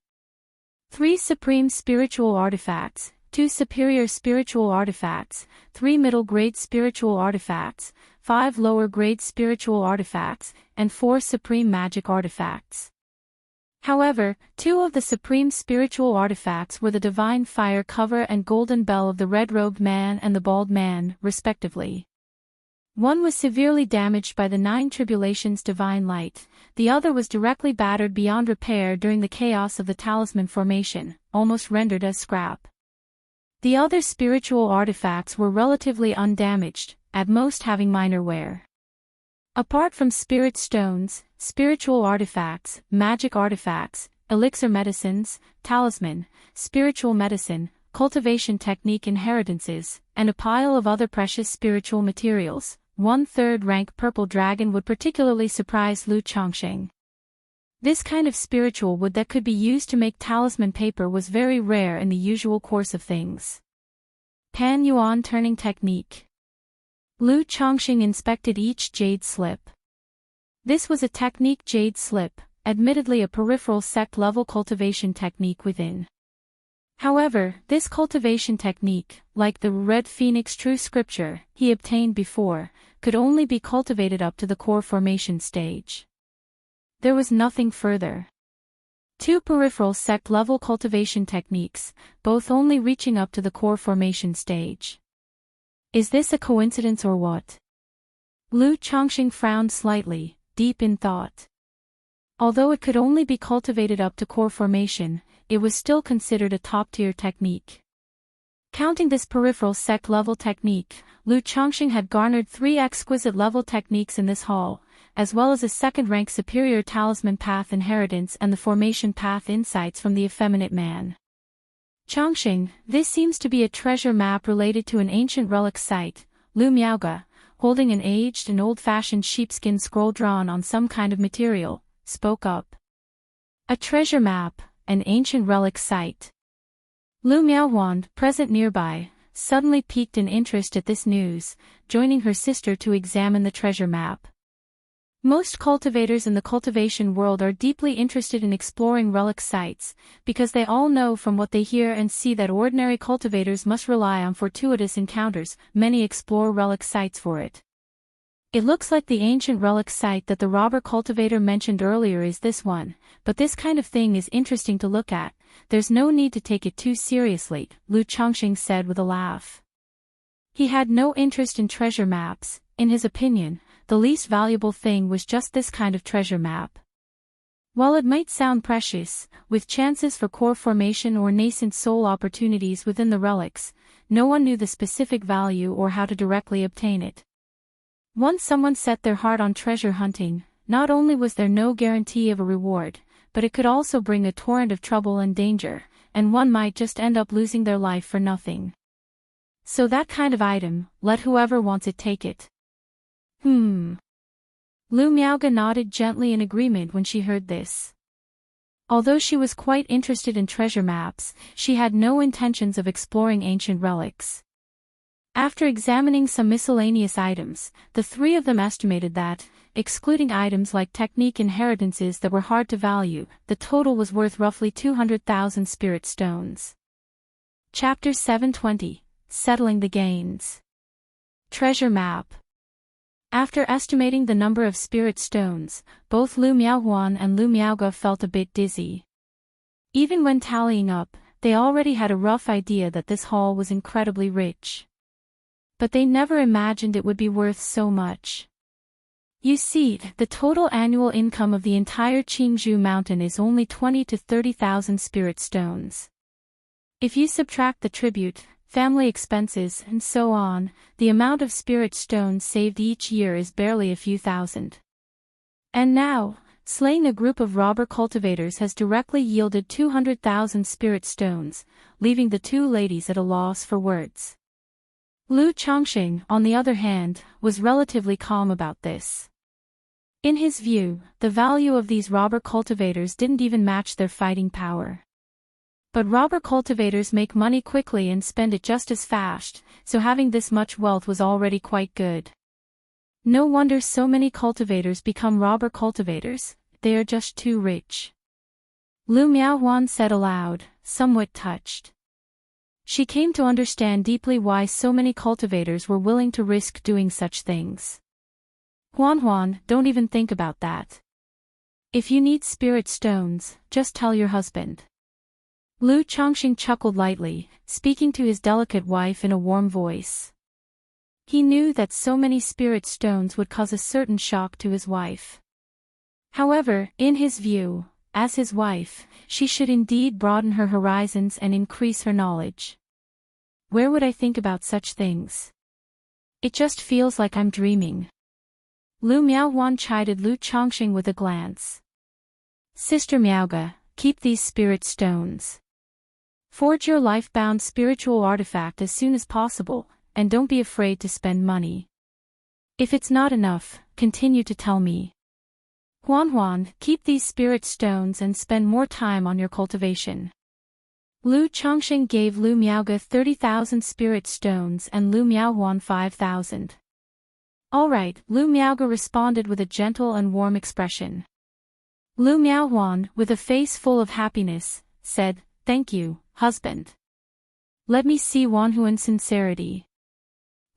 3 supreme spiritual artifacts, 2 superior spiritual artifacts, 3 middle-grade spiritual artifacts, 5 lower-grade spiritual artifacts, and 4 supreme magic artifacts. However, 2 of the supreme spiritual artifacts were the divine fire cover and golden bell of the red-robed man and the bald man, respectively. One was severely damaged by the 9 tribulations divine light, the other was directly battered beyond repair during the chaos of the talisman formation, almost rendered as scrap. The other spiritual artifacts were relatively undamaged, at most having minor wear. Apart from spirit stones, spiritual artifacts, magic artifacts, elixir medicines, talisman, spiritual medicine, cultivation technique inheritances, and a pile of other precious spiritual materials, 1/3 rank purple dragon wood particularly surprised Lu Chongqing. This kind of spiritual wood that could be used to make talisman paper was very rare in the usual course of things. Pan Yuan turning technique. Lu Chongqing inspected each jade slip. This was a technique jade slip, admittedly a peripheral sect-level cultivation technique within. However, this cultivation technique, like the Red Phoenix True Scripture he obtained before, could only be cultivated up to the core formation stage. There was nothing further. 2 peripheral sect-level cultivation techniques, both only reaching up to the core formation stage. Is this a coincidence or what? Lu Chongqing frowned slightly, deep in thought. Although it could only be cultivated up to core formation, it was still considered a top-tier technique. Counting this peripheral sect-level technique, Lu Chongqing had garnered 3 exquisite level techniques in this hall, as well as a second-rank superior talisman path inheritance and the formation path insights from the effeminate man. Chongqing, this seems to be a treasure map related to an ancient relic site, Lu Miaoge, holding an aged and old-fashioned sheepskin scroll drawn on some kind of material, spoke up. A treasure map, an ancient relic site. Lu Miaohuan, present nearby, suddenly piqued in interest at this news, joining her sister to examine the treasure map. Most cultivators in the cultivation world are deeply interested in exploring relic sites, because they all know from what they hear and see that ordinary cultivators must rely on fortuitous encounters. Many explore relic sites for it. It looks like the ancient relic site that the robber cultivator mentioned earlier is this one, but this kind of thing is interesting to look at, there's no need to take it too seriously, Lu Chongqing said with a laugh. He had no interest in treasure maps. In his opinion, the least valuable thing was just this kind of treasure map. While it might sound precious, with chances for core formation or nascent soul opportunities within the relics, no one knew the specific value or how to directly obtain it. Once someone set their heart on treasure hunting, not only was there no guarantee of a reward, but it could also bring a torrent of trouble and danger, and one might just end up losing their life for nothing. So that kind of item, let whoever wants it take it. Lu Miaoge nodded gently in agreement when she heard this. Although she was quite interested in treasure maps, she had no intentions of exploring ancient relics. After examining some miscellaneous items, the 3 of them estimated that, excluding items like technique inheritances that were hard to value, the total was worth roughly 200,000 spirit stones. Chapter 720, Settling the Gains. Treasure Map. After estimating the number of spirit stones, both Lu Miaohuan and Lu Miaoge felt a bit dizzy. Even when tallying up, they already had a rough idea that this haul was incredibly rich. But they never imagined it would be worth so much. You see, the total annual income of the entire Qingzhou mountain is only 20 to 30,000 spirit stones. If you subtract the tribute, family expenses, and so on, the amount of spirit stones saved each year is barely a few thousand. And now, slaying a group of robber cultivators has directly yielded 200,000 spirit stones, leaving the two ladies at a loss for words. Lu Chongqing, on the other hand, was relatively calm about this. In his view, the value of these robber cultivators didn't even match their fighting power. But robber cultivators make money quickly and spend it just as fast, so having this much wealth was already quite good. No wonder so many cultivators become robber cultivators, they are just too rich. Lu Miaohuan said aloud, somewhat touched. She came to understand deeply why so many cultivators were willing to risk doing such things. Huan, don't even think about that. If you need spirit stones, just tell your husband. Lu Chongqing chuckled lightly, speaking to his delicate wife in a warm voice. He knew that so many spirit stones would cause a certain shock to his wife. However, in his view, as his wife, she should indeed broaden her horizons and increase her knowledge. Where would I think about such things? It just feels like I'm dreaming. Lu Miaohuan chided Lu Chongqing with a glance. Sister Miaoge, keep these spirit stones. Forge your life-bound spiritual artifact as soon as possible, and don't be afraid to spend money. If it's not enough, continue to tell me. Huan, keep these spirit stones and spend more time on your cultivation. Lu Chongqing gave Lu Miaoge 30,000 spirit stones and Lu Miaohuan 5,000. All right, Lu Miaoge responded with a gentle and warm expression. Lu Miaohuan, with a face full of happiness, said, Thank you, husband. Let me see Wanhuan's sincerity.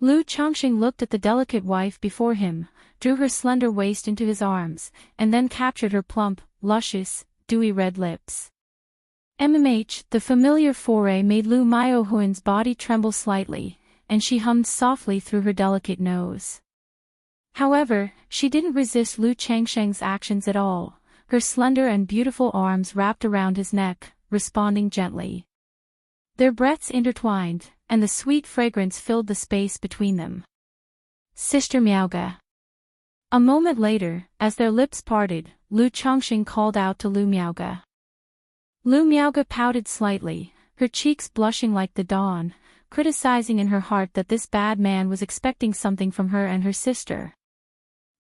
Lu Chongqing looked at the delicate wife before him, drew her slender waist into his arms, and then captured her plump, luscious, dewy red lips. The familiar foray made Lu Miaohuan's body tremble slightly, and she hummed softly through her delicate nose. However, she didn't resist Lu Chongqing's actions at all, her slender and beautiful arms wrapped around his neck, responding gently. Their breaths intertwined, and the sweet fragrance filled the space between them. Sister Miaoge. A moment later, as their lips parted, Lu Chongqing called out to Lu Miaoge. Lu Miaoge pouted slightly, her cheeks blushing like the dawn, criticizing in her heart that this bad man was expecting something from her and her sister.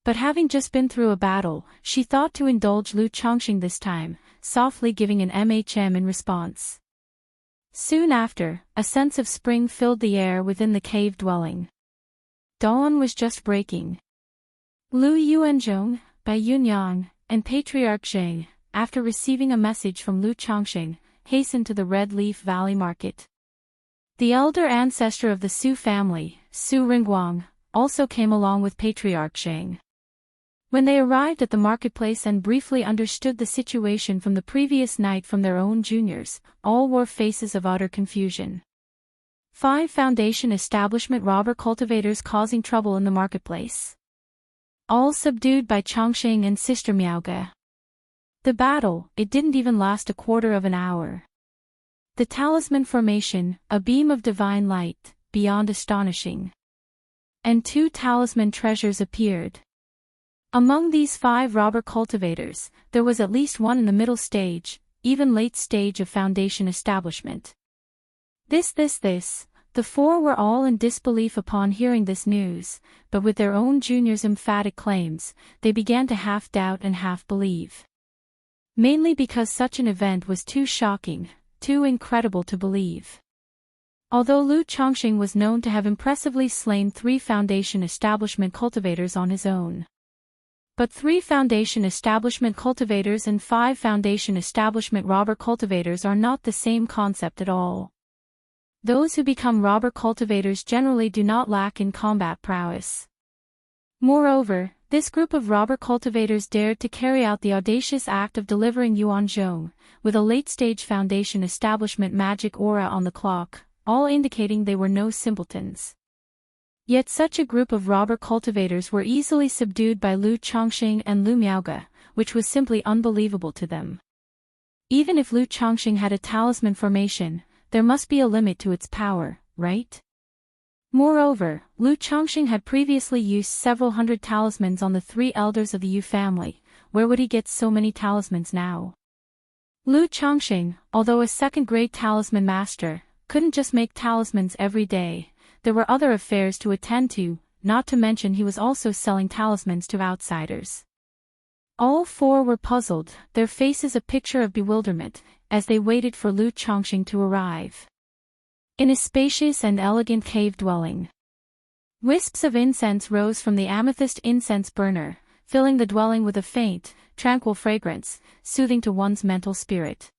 But having just been through a battle, she thought to indulge Lu Chongqing this time, softly giving an in response. Soon after, a sense of spring filled the air within the cave dwelling. Dawn was just breaking. Lu Yuanzhong, Bai Yunyang, and Patriarch Zheng, after receiving a message from Lu Chongqing, hastened to the Red Leaf Valley Market. The elder ancestor of the Su family, Su Ringguang, also came along with Patriarch Zheng. When they arrived at the marketplace and briefly understood the situation from the previous night from their own juniors, all wore faces of utter confusion. 5 Foundation establishment robber cultivators causing trouble in the marketplace. All subdued by Chongqing and Sister Miaoge. The battle, it didn't even last a quarter of an hour. The talisman formation, a beam of divine light, beyond astonishing. And 2 talisman treasures appeared. Among these 5 robber cultivators, there was at least one in the middle stage, even late stage of Foundation establishment. The 4 were all in disbelief upon hearing this news, but with their own juniors' emphatic claims, they began to half doubt and half believe. Mainly because such an event was too shocking, too incredible to believe. Although Lu Chongqing was known to have impressively slain 3 Foundation establishment cultivators on his own. But 3 Foundation establishment cultivators and 5 Foundation establishment robber cultivators are not the same concept at all. Those who become robber cultivators generally do not lack in combat prowess. Moreover, this group of robber cultivators dared to carry out the audacious act of delivering Yuanzhong, with a late-stage Foundation establishment magic aura on the clock, all indicating they were no simpletons. Yet such a group of robber cultivators were easily subdued by Lu Chongqing and Lu Miaoge, which was simply unbelievable to them. Even if Lu Chongqing had a talisman formation, there must be a limit to its power, right? Moreover, Lu Chongqing had previously used several hundred talismans on the three elders of the Yu family. Where would he get so many talismans now? Lu Chongqing, although a second-grade talisman master, couldn't just make talismans every day. There were other affairs to attend to, not to mention he was also selling talismans to outsiders. All four were puzzled, their faces a picture of bewilderment, as they waited for Lu Chongqing to arrive. In a spacious and elegant cave dwelling, wisps of incense rose from the amethyst incense burner, filling the dwelling with a faint, tranquil fragrance, soothing to one's mental spirit.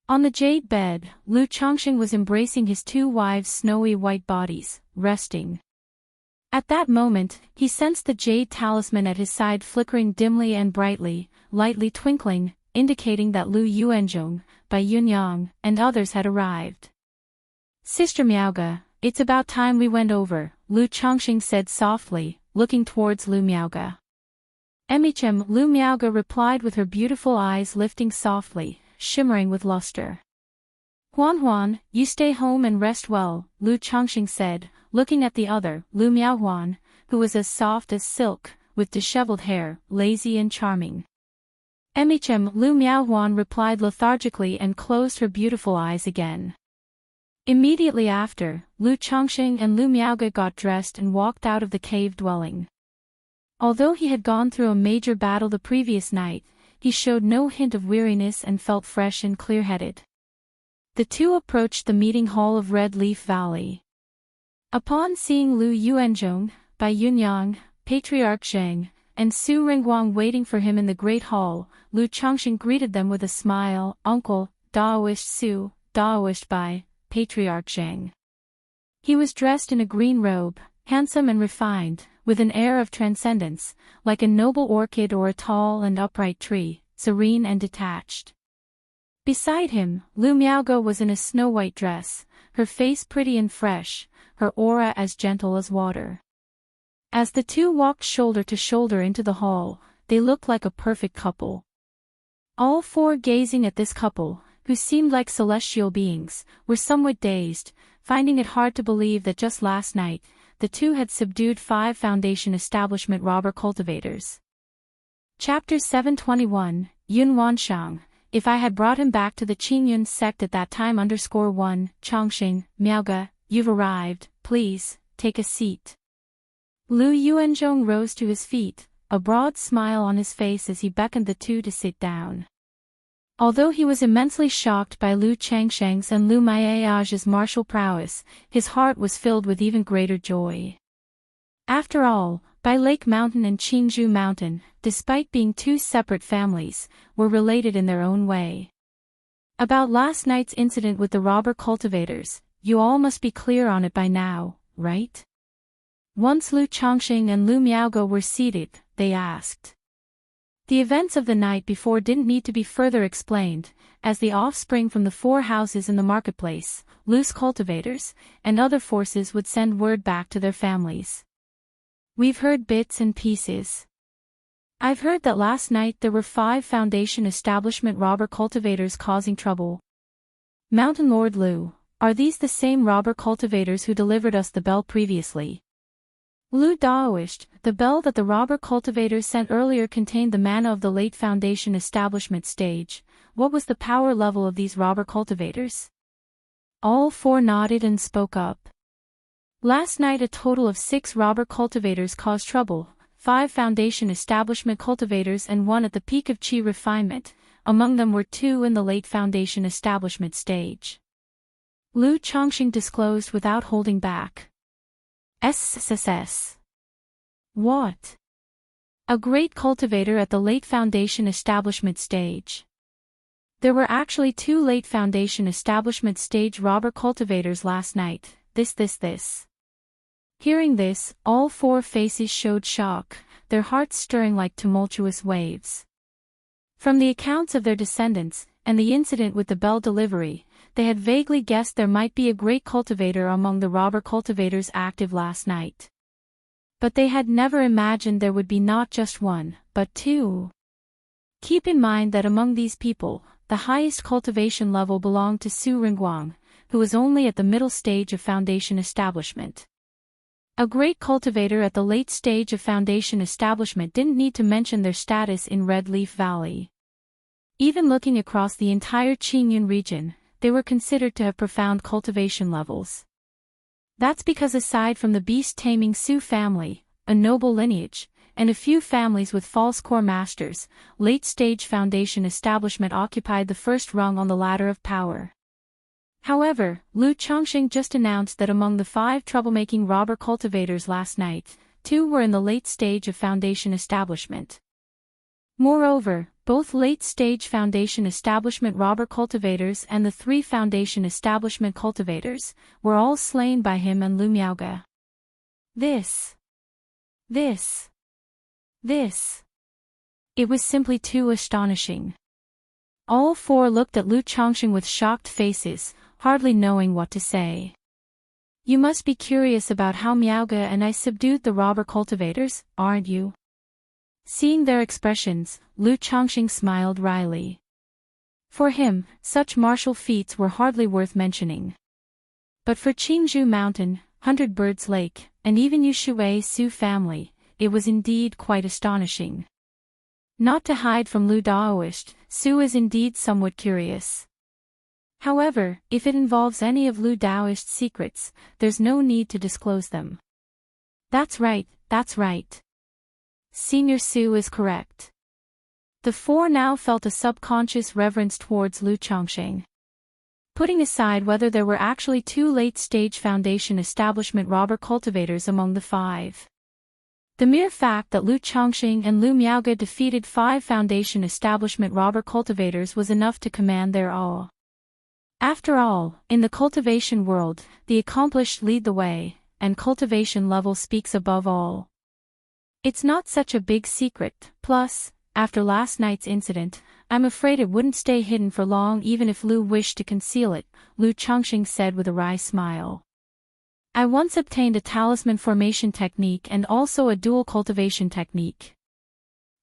On the jade bed, Lu Chongqing was embracing his two wives' snowy white bodies, resting. At that moment, he sensed the jade talisman at his side flickering dimly and brightly, lightly twinkling, indicating that Lu Yuanzhong, Bai Yunyang, and others had arrived. "Sister Miaoge, it's about time we went over," Lu Chongqing said softly, looking towards Lu Miaoge. "Emichem," Lu Miaoge replied with her beautiful eyes lifting softly, shimmering with luster. "Huan, you stay home and rest well," Lu Chongqing said, looking at the other, Lu Miaohuan, who was as soft as silk, with disheveled hair, lazy and charming. "Emichem," Lu Miaohuan replied lethargically and closed her beautiful eyes again. Immediately after, Lu Chongqing and Lu Miaoge got dressed and walked out of the cave dwelling. Although he had gone through a major battle the previous night, he showed no hint of weariness and felt fresh and clear-headed. The two approached the meeting hall of Red Leaf Valley. Upon seeing Lu Yuanzhong, Bai Yunyang, Patriarch Zheng, and Su Ringguang waiting for him in the great hall, Lu Chongqing greeted them with a smile. "Uncle, Daoist Su, Daoist Bai, Patriarch Zheng." He was dressed in a green robe, handsome and refined, with an air of transcendence, like a noble orchid or a tall and upright tree, serene and detached. Beside him, Lu Miaoge was in a snow-white dress, her face pretty and fresh, her aura as gentle as water. As the two walked shoulder to shoulder into the hall, they looked like a perfect couple. All four gazing at this couple, who seemed like celestial beings, were somewhat dazed, finding it hard to believe that just last night, the two had subdued 5 Foundation Establishment robber cultivators. Chapter 721, Yun Wanshang. If I had brought him back to the Qingyun sect at that time. _1, Chongqing, Miaoge, you've arrived, please, take a seat. Lu Yuanzhong rose to his feet, a broad smile on his face as he beckoned the two to sit down. Although he was immensely shocked by Lu Changsheng's and Lu Maiage's martial prowess, his heart was filled with even greater joy. After all, Bai Lake Mountain and Qingzhou Mountain, despite being two separate families, were related in their own way. About last night's incident with the robber cultivators, you all must be clear on it by now, right? Once Lu Chongqing and Lu Miaoge were seated, they asked. The events of the night before didn't need to be further explained, as the offspring from the 4 houses in the marketplace, loose cultivators, and other forces would send word back to their families. We've heard bits and pieces. I've heard that last night there were 5 Foundation Establishment robber cultivators causing trouble. Mountain Lord Lu, are these the same robber cultivators who delivered us the bell previously? Lu Daoist, the bell that the robber cultivators sent earlier contained the mana of the late Foundation Establishment stage. What was the power level of these robber cultivators? All 4 nodded and spoke up. Last night a total of 6 robber cultivators caused trouble, 5 Foundation Establishment cultivators and 1 at the peak of Qi refinement. Among them were 2 in the late Foundation Establishment stage. Lu Chongqing disclosed without holding back. SSS. What? A great cultivator at the late Foundation Establishment stage. There were actually 2 late Foundation Establishment stage robber cultivators last night. This. Hearing this, all 4 faces showed shock, their hearts stirring like tumultuous waves. From the accounts of their descendants, and the incident with the bell delivery, they had vaguely guessed there might be a great cultivator among the robber cultivators active last night. But they had never imagined there would be not just one, but two. Keep in mind that among these people, the highest cultivation level belonged to Su Ringguang, who was only at the middle stage of foundation establishment. A great cultivator at the late stage of foundation establishment didn't need to mention their status in Red Leaf Valley. Even looking across the entire Qingyun region, they were considered to have profound cultivation levels. That's because aside from the beast-taming Su family, a noble lineage, and a few families with false core masters, late-stage foundation establishment occupied the first rung on the ladder of power. However, Lu Chongqing just announced that among the 5 troublemaking robber cultivators last night, 2 were in the late stage of foundation establishment. Moreover, both late-stage foundation establishment robber cultivators and the 3 foundation establishment cultivators were all slain by him and Lu Miaoge. This. It was simply too astonishing. All 4 looked at Lu Chongqing with shocked faces, hardly knowing what to say. You must be curious about how Miaoge and I subdued the robber cultivators, aren't you? Seeing their expressions, Lu Chongqing smiled wryly. For him, such martial feats were hardly worth mentioning. But for Qingzhou Mountain, 100 Birds Lake, and even Yushui Su family, it was indeed quite astonishing. Not to hide from Lu Daoist, Su is indeed somewhat curious. However, if it involves any of Lu Daoist's secrets, there's no need to disclose them. That's right. Senior Su is correct. The 4 now felt a subconscious reverence towards Lu Chongqing. Putting aside whether there were actually 2 late-stage foundation establishment robber cultivators among the 5. The mere fact that Lu Chongqing and Lu Miaoge defeated 5 foundation establishment robber cultivators was enough to command their awe. After all, in the cultivation world, the accomplished lead the way, and cultivation level speaks above all. It's not such a big secret, plus, after last night's incident, I'm afraid it wouldn't stay hidden for long even if Lu wished to conceal it, Lu Chongqing said with a wry smile. I once obtained a talisman formation technique and also a dual cultivation technique.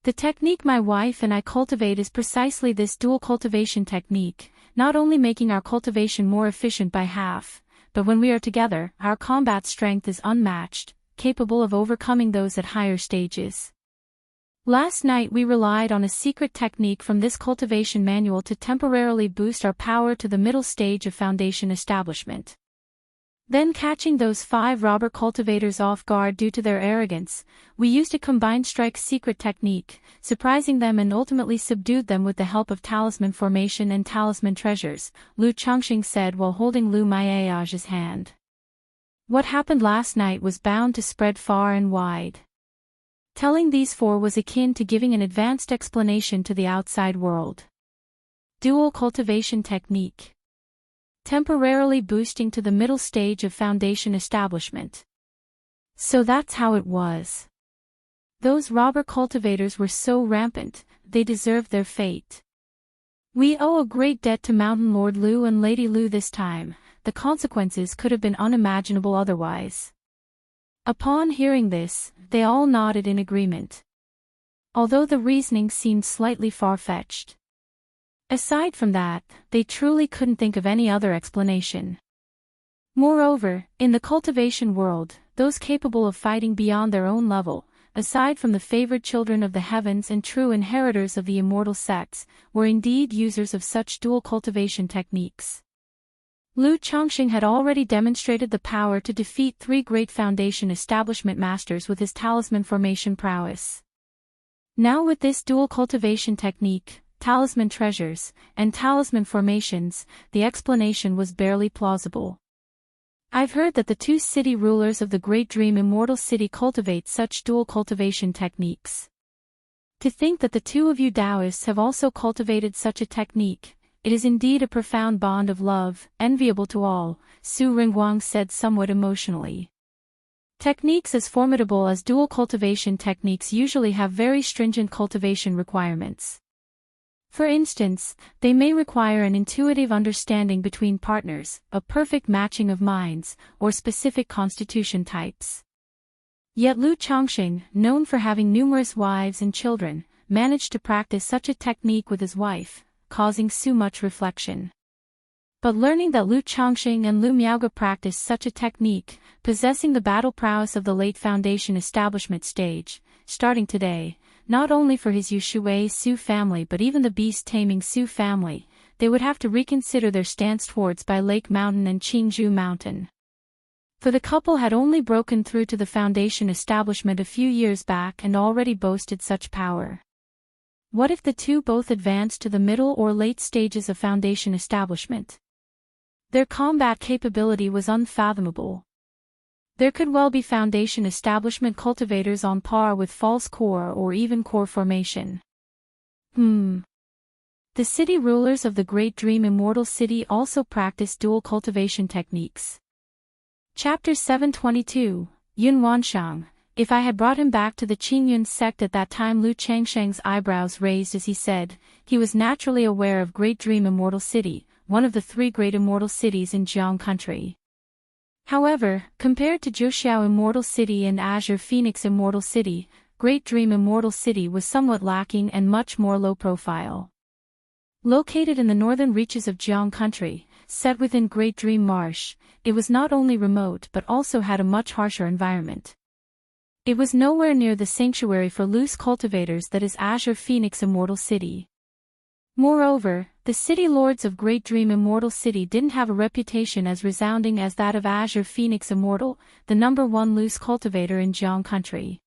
The technique my wife and I cultivate is precisely this dual cultivation technique, not only making our cultivation more efficient by half, but when we are together, our combat strength is unmatched, capable of overcoming those at higher stages. Last night we relied on a secret technique from this cultivation manual to temporarily boost our power to the middle stage of foundation establishment. Then catching those 5 robber cultivators off guard due to their arrogance, we used a combined strike secret technique, surprising them and ultimately subdued them with the help of talisman formation and talisman treasures, Lu Chongqing said while holding Lu Miaoge's hand. What happened last night was bound to spread far and wide. Telling these 4 was akin to giving an advanced explanation to the outside world. Dual cultivation technique. Temporarily boosting to the middle stage of foundation establishment. So that's how it was. Those robber cultivators were so rampant, they deserved their fate. We owe a great debt to Mountain Lord Lu and Lady Lu this time, the consequences could have been unimaginable otherwise. Upon hearing this, they all nodded in agreement. Although the reasoning seemed slightly far-fetched. Aside from that, they truly couldn't think of any other explanation. Moreover, in the cultivation world, those capable of fighting beyond their own level, aside from the favored children of the heavens and true inheritors of the immortal sects, were indeed users of such dual cultivation techniques. Lu Chongqing had already demonstrated the power to defeat 3 great foundation establishment masters with his talisman formation prowess. Now with this dual cultivation technique, talisman treasures, and talisman formations, the explanation was barely plausible. I've heard that the 2 city rulers of the Great Dream Immortal City cultivate such dual cultivation techniques. To think that the 2 of you Taoists have also cultivated such a technique, it is indeed a profound bond of love, enviable to all, Su Ringguang said somewhat emotionally. Techniques as formidable as dual cultivation techniques usually have very stringent cultivation requirements. For instance, they may require an intuitive understanding between partners, a perfect matching of minds, or specific constitution types. Yet Lu Chongqing, known for having numerous wives and children, managed to practice such a technique with his wife, causing Su much reflection. But learning that Lu Chongqing and Lu Miaoge practiced such a technique, possessing the battle prowess of the late Foundation establishment stage, starting today, not only for his Yushui Su family but even the beast-taming Su family, they would have to reconsider their stance towards Bai Lake Mountain and Qingzhou Mountain. For the couple had only broken through to the Foundation establishment a few years back and already boasted such power. What if the two both advanced to the middle or late stages of Foundation establishment? Their combat capability was unfathomable. There could well be Foundation establishment cultivators on par with false core or even core formation. The city rulers of the Great Dream Immortal City also practice dual cultivation techniques. Chapter 722, Yun Wanshang. If I had brought him back to the Qingyun sect at that time, Lu Changsheng's eyebrows raised as he said. He was naturally aware of Great Dream Immortal City, one of the three great immortal cities in Jiang country. However, compared to Zhuxiao Immortal City and Azure Phoenix Immortal City, Great Dream Immortal City was somewhat lacking and much more low profile. Located in the northern reaches of Jiang country, set within Great Dream Marsh, it was not only remote but also had a much harsher environment. It was nowhere near the sanctuary for loose cultivators that is Azure Phoenix Immortal City. Moreover, the city lords of Great Dream Immortal City didn't have a reputation as resounding as that of Azure Phoenix Immortal, the #1 loose cultivator in Jiang country.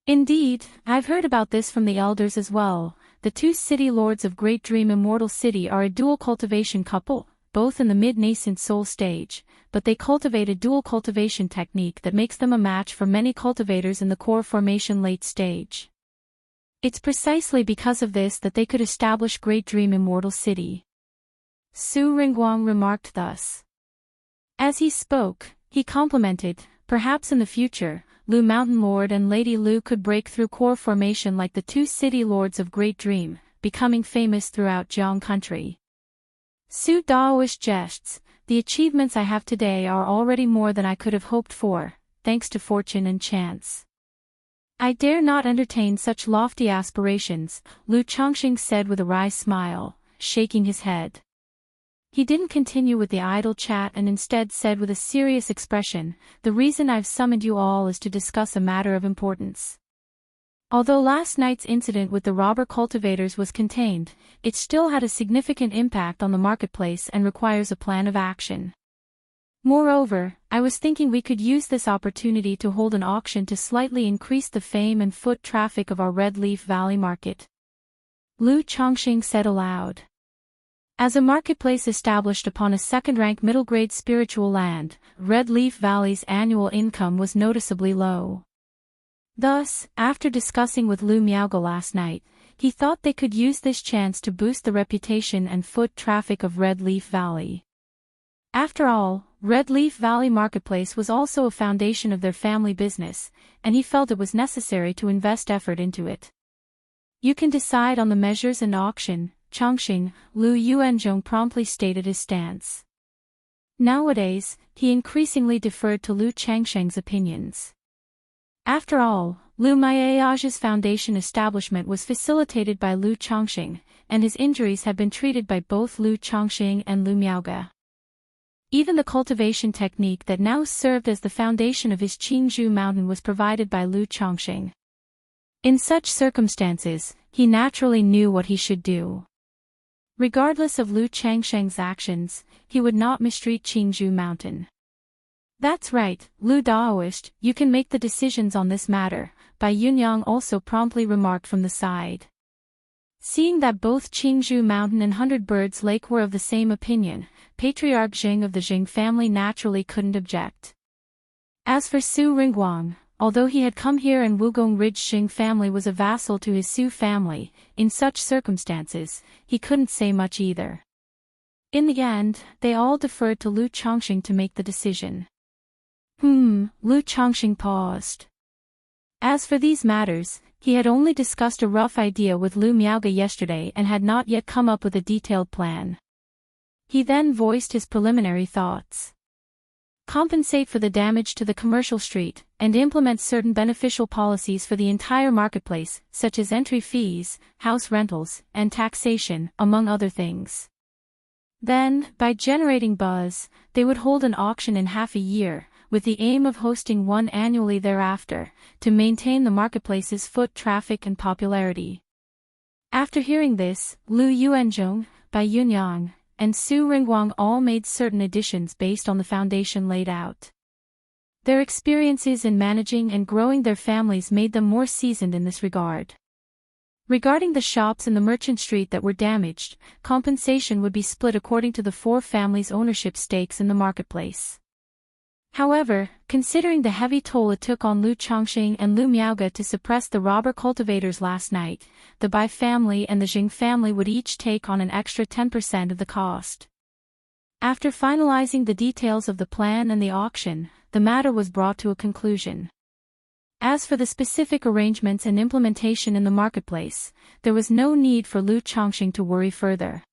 Indeed, I've heard about this from the elders as well. The two city lords of Great Dream Immortal City are a dual cultivation couple, both in the mid-nascent soul stage, but they cultivate a dual cultivation technique that makes them a match for many cultivators in the core formation late stage. It's precisely because of this that they could establish Great Dream Immortal City. Su Ringguang remarked thus. As he spoke, he complimented, perhaps in the future, Lu Mountain Lord and Lady Lu could break through core formation like the two city lords of Great Dream, becoming famous throughout Jiang country. Su Daoish jests, the achievements I have today are already more than I could have hoped for, thanks to fortune and chance. I dare not entertain such lofty aspirations, Lu Chongqing said with a wry smile, shaking his head. He didn't continue with the idle chat and instead said with a serious expression, the reason I've summoned you all is to discuss a matter of importance. Although last night's incident with the robber cultivators was contained, it still had a significant impact on the marketplace and requires a plan of action. Moreover, I was thinking we could use this opportunity to hold an auction to slightly increase the fame and foot traffic of our Red Leaf Valley market. Lu Chongqing said aloud. As a marketplace established upon a second-rank middle-grade spiritual land, Red Leaf Valley's annual income was noticeably low. Thus, after discussing with Lu Miaoge last night, he thought they could use this chance to boost the reputation and foot traffic of Red Leaf Valley. After all, Red Leaf Valley Marketplace was also a foundation of their family business, and he felt it was necessary to invest effort into it. You can decide on the measures and auction, Chongqing, Lu Yuanzhong promptly stated his stance. Nowadays, he increasingly deferred to Lu Changsheng's opinions. After all, Lu Miaoge's foundation establishment was facilitated by Lu Chongqing, and his injuries had been treated by both Lu Chongqing and Lu Miaoge. Even the cultivation technique that now served as the foundation of his Qingzhou Mountain was provided by Lu Chongqing. In such circumstances, he naturally knew what he should do. Regardless of Lu Changsheng's actions, he would not mistreat Qingzhou Mountain. That's right, Lu Daoist, you can make the decisions on this matter, Bai Yunyang also promptly remarked from the side. Seeing that both Qingzhou Mountain and 100 Birds Lake were of the same opinion, Patriarch Jing of the Jing family naturally couldn't object. As for Su Ringguang, although he had come here and Wugong Ridge Jing family was a vassal to his Su family, in such circumstances, he couldn't say much either. In the end, they all deferred to Lu Chongqing to make the decision. Lu Chongqing paused. As for these matters, He had only discussed a rough idea with Lu Miaoge yesterday and had not yet come up with a detailed plan. He then voiced his preliminary thoughts. Compensate for the damage to the commercial street, and implement certain beneficial policies for the entire marketplace, such as entry fees, house rentals, and taxation, among other things. Then, by generating buzz, they would hold an auction in half a year, with the aim of hosting one annually thereafter, to maintain the marketplace's foot traffic and popularity. After hearing this, Lu Yuanzhong, Bai Yunyang, and Su Ringguang all made certain additions based on the foundation laid out. Their experiences in managing and growing their families made them more seasoned in this regard. Regarding the shops in the merchant street that were damaged, compensation would be split according to the four families' ownership stakes in the marketplace. However, considering the heavy toll it took on Lu Chongqing and Lu Miaoge to suppress the robber cultivators last night, the Bai family and the Jing family would each take on an extra 10% of the cost. After finalizing the details of the plan and the auction, the matter was brought to a conclusion. As for the specific arrangements and implementation in the marketplace, there was no need for Lu Chongqing to worry further.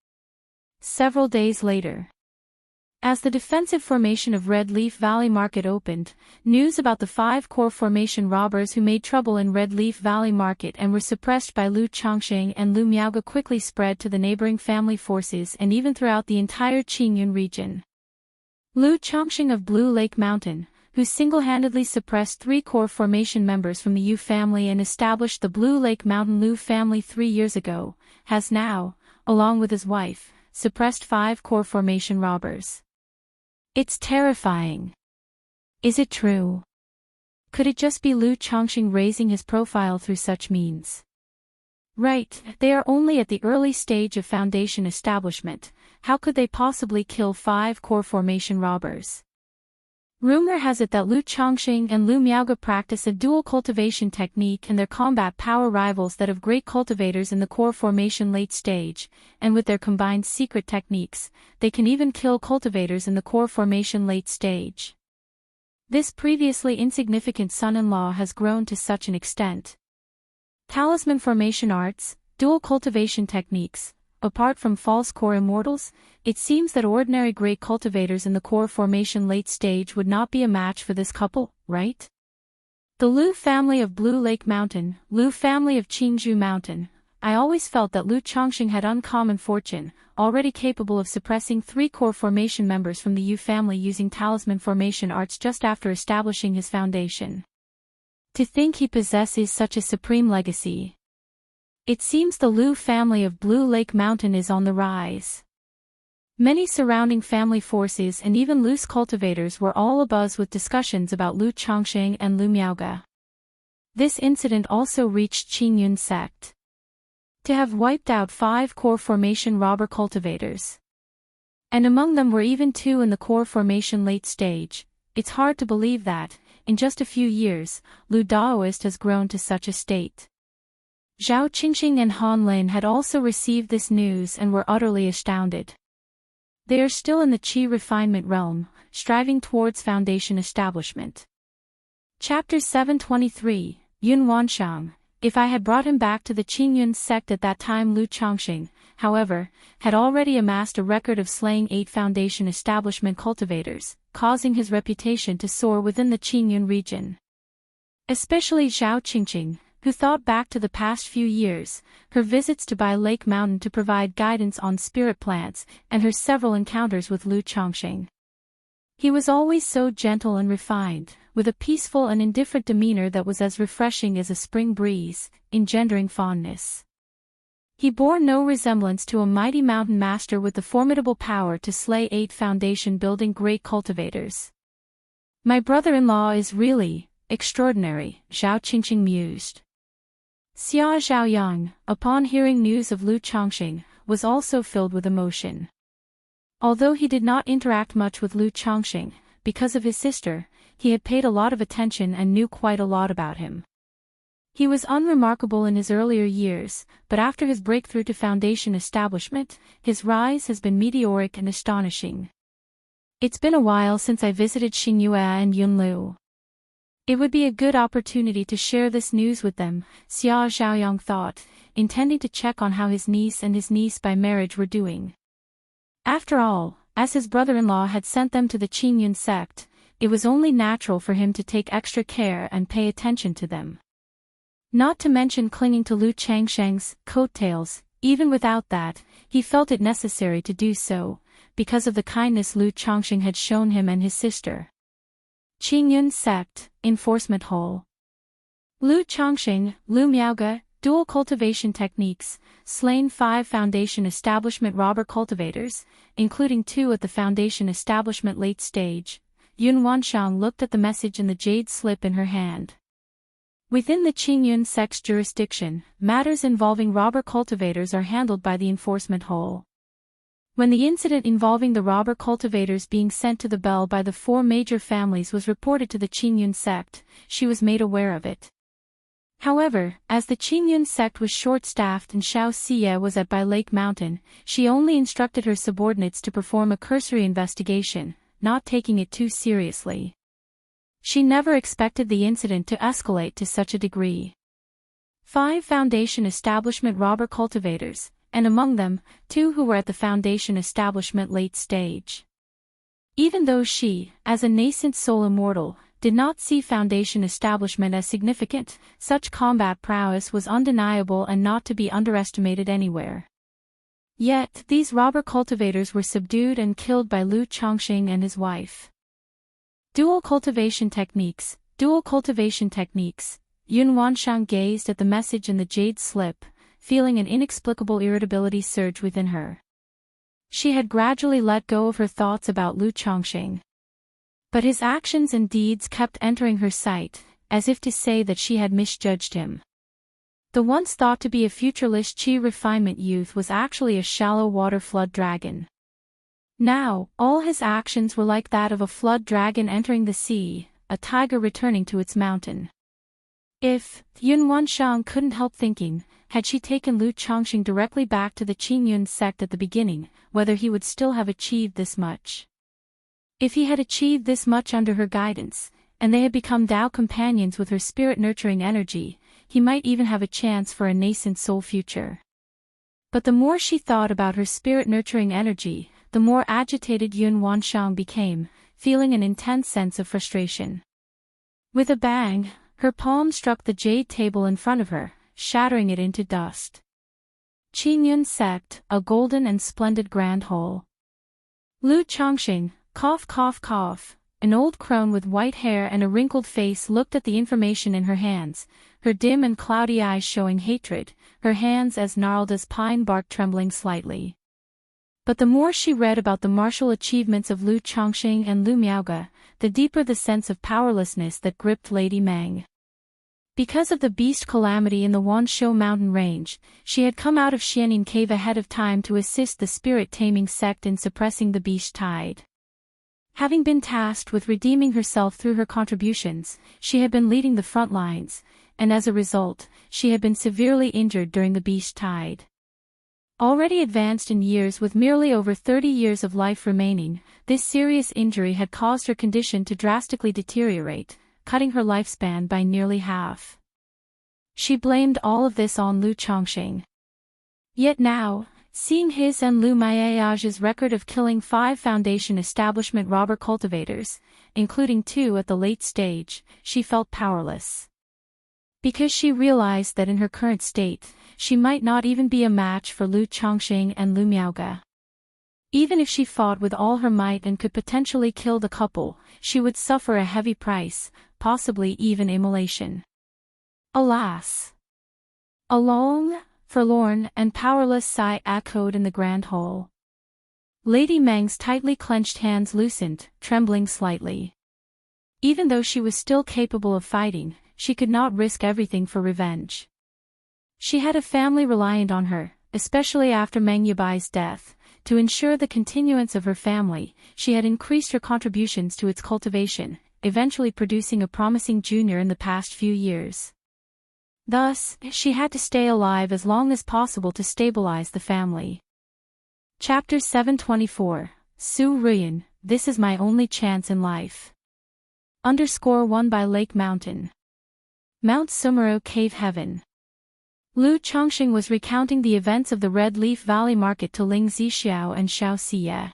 Several days later, as the defensive formation of Red Leaf Valley Market opened, news about the 5 core formation robbers who made trouble in Red Leaf Valley Market and were suppressed by Lu Chongqing and Lu Miaoge quickly spread to the neighboring family forces and even throughout the entire Qingyun region. Lu Chongqing of Blue Lake Mountain, who single-handedly suppressed 3 core formation members from the Yu family and established the Blue Lake Mountain Lu family 3 years ago, has now, along with his wife, suppressed 5 core formation robbers. It's terrifying. Is it true? Could it just be Lu Chongqing raising his profile through such means? Right, they are only at the early stage of foundation establishment. How could they possibly kill 5 core formation robbers? Rumor has it that Lu Chongqing and Lu Miaoge practice a dual cultivation technique and their combat power rivals that of great cultivators in the core formation late stage, and with their combined secret techniques, they can even kill cultivators in the core formation late stage. This previously insignificant son-in-law has grown to such an extent. Talisman formation arts, dual cultivation techniques. Apart from false core immortals, it seems that ordinary great cultivators in the core formation late stage would not be a match for this couple, right? The Lu family of Blue Lake Mountain, Lu family of Qingzhou Mountain. I always felt that Lu Chongqing had uncommon fortune, already capable of suppressing 3 core formation members from the Yu family using talisman formation arts just after establishing his foundation. To think he possesses such a supreme legacy. It seems the Lu family of Blue Lake Mountain is on the rise. Many surrounding family forces and even loose cultivators were all abuzz with discussions about Lu Chongqing and Lu Miaoge. This incident also reached Qingyun sect. To have wiped out 5 core formation robber cultivators. And among them were even 2 in the core formation late stage, it's hard to believe that, in just a few years, Lu Daoist has grown to such a state. Zhao Qingqing and Han Lin had also received this news and were utterly astounded. They are still in the Qi refinement realm, striving towards foundation establishment. Chapter 723, Yun Wanshang. If I had brought him back to the Qingyun sect at that time, Lu Chongqing, however, had already amassed a record of slaying 8 foundation establishment cultivators, causing his reputation to soar within the Qingyun region. Especially Zhao Qingqing, who thought back to the past few years, her visits to Bai Lake Mountain to provide guidance on spirit plants, and her several encounters with Lu Chongqing. He was always so gentle and refined, with a peaceful and indifferent demeanor that was as refreshing as a spring breeze, engendering fondness. He bore no resemblance to a mighty mountain master with the formidable power to slay 8 foundation-building great cultivators. My brother-in-law is really extraordinary, Zhao Qingqing mused. Xia Zhaoyang, upon hearing news of Lu Chongqing, was also filled with emotion. Although he did not interact much with Lu Chongqing, because of his sister, he had paid a lot of attention and knew quite a lot about him. He was unremarkable in his earlier years, but after his breakthrough to foundation establishment, his rise has been meteoric and astonishing. It's been a while since I visited Xingyue and Yunlu. It would be a good opportunity to share this news with them, Xia Zhaoyang thought, intending to check on how his niece and his niece by marriage were doing. After all, as his brother-in-law had sent them to the Qingyun sect, it was only natural for him to take extra care and pay attention to them. Not to mention clinging to Lu Changsheng's coattails. Even without that, he felt it necessary to do so, because of the kindness Lu Changsheng had shown him and his sister. Qingyun sect, enforcement hole. Lu Changsheng, Lu Miaoge, dual cultivation techniques, slain 5 Foundation establishment robber cultivators, including 2 at the Foundation establishment late stage. Yun Wanshang looked at the message in the jade slip in her hand. Within the Qingyun sect's jurisdiction, matters involving robber cultivators are handled by the enforcement hole. When the incident involving the robber cultivators being sent to the bell by the 4 major families was reported to the Qingyun sect, she was made aware of it. However, as the Qingyun sect was short-staffed and Xiao Xie was at Bai Lake Mountain, she only instructed her subordinates to perform a cursory investigation, not taking it too seriously. She never expected the incident to escalate to such a degree. 5 Foundation establishment robber cultivators, and among them, 2 who were at the Foundation establishment late stage. Even though she, as a nascent soul immortal, did not see Foundation establishment as significant, such combat prowess was undeniable and not to be underestimated anywhere. Yet, these robber cultivators were subdued and killed by Lu Changsheng and his wife. Dual cultivation techniques, Yun Wanshang gazed at the message in the jade slip, feeling an inexplicable irritability surge within her. She had gradually let go of her thoughts about Lu Changsheng. But his actions and deeds kept entering her sight, as if to say that she had misjudged him. The once thought to be a futureless Qi refinement youth was actually a shallow water flood dragon. Now, all his actions were like that of a flood dragon entering the sea, a tiger returning to its mountain. If, Yun Wanshang couldn't help thinking, had she taken Lu Changsheng directly back to the Qingyun sect at the beginning, whether he would still have achieved this much. If he had achieved this much under her guidance, and they had become Dao companions with her spirit-nurturing energy, he might even have a chance for a nascent soul future. But the more she thought about her spirit-nurturing energy, the more agitated Yun Wanshang became, feeling an intense sense of frustration. With a bang, her palm struck the jade table in front of her, shattering it into dust. Qingyun sect, a golden and splendid grand hole. Lu Changsheng, cough cough cough, an old crone with white hair and a wrinkled face looked at the information in her hands, her dim and cloudy eyes showing hatred, her hands as gnarled as pine bark trembling slightly. But the more she read about the martial achievements of Lu Changsheng and Lu Miaoge, the deeper the sense of powerlessness that gripped Lady Meng. Because of the beast calamity in the Wanshou mountain range, she had come out of Xianin Cave ahead of time to assist the spirit-taming sect in suppressing the beast tide. Having been tasked with redeeming herself through her contributions, she had been leading the front lines, and as a result, she had been severely injured during the beast tide. Already advanced in years with merely over 30 years of life remaining, this serious injury had caused her condition to drastically deteriorate, cutting her lifespan by nearly half. She blamed all of this on Lu Changsheng. Yet now, seeing his and Lu Miaoge's record of killing 5 Foundation establishment robber cultivators, including 2 at the late stage, she felt powerless. Because she realized that in her current state, she might not even be a match for Lu Changsheng and Lu Miaoge. Even if she fought with all her might and could potentially kill the couple, she would suffer a heavy price, possibly even immolation. Alas! A long, forlorn and powerless sigh echoed in the grand hall. Lady Meng's tightly clenched hands loosened, trembling slightly. Even though she was still capable of fighting, she could not risk everything for revenge. She had a family reliant on her, especially after Meng Yibai's death. To ensure the continuance of her family, she had increased her contributions to its cultivation, eventually producing a promising junior in the past few years. Thus, she had to stay alive as long as possible to stabilize the family. Chapter 724, Su Ruyan, This is my only chance in life. _1 by Lake Mountain. Mount Sumero Cave Heaven. Lu Chongqing was recounting the events of the Red Leaf Valley Market to Ling Zixiao and Xiao Siye.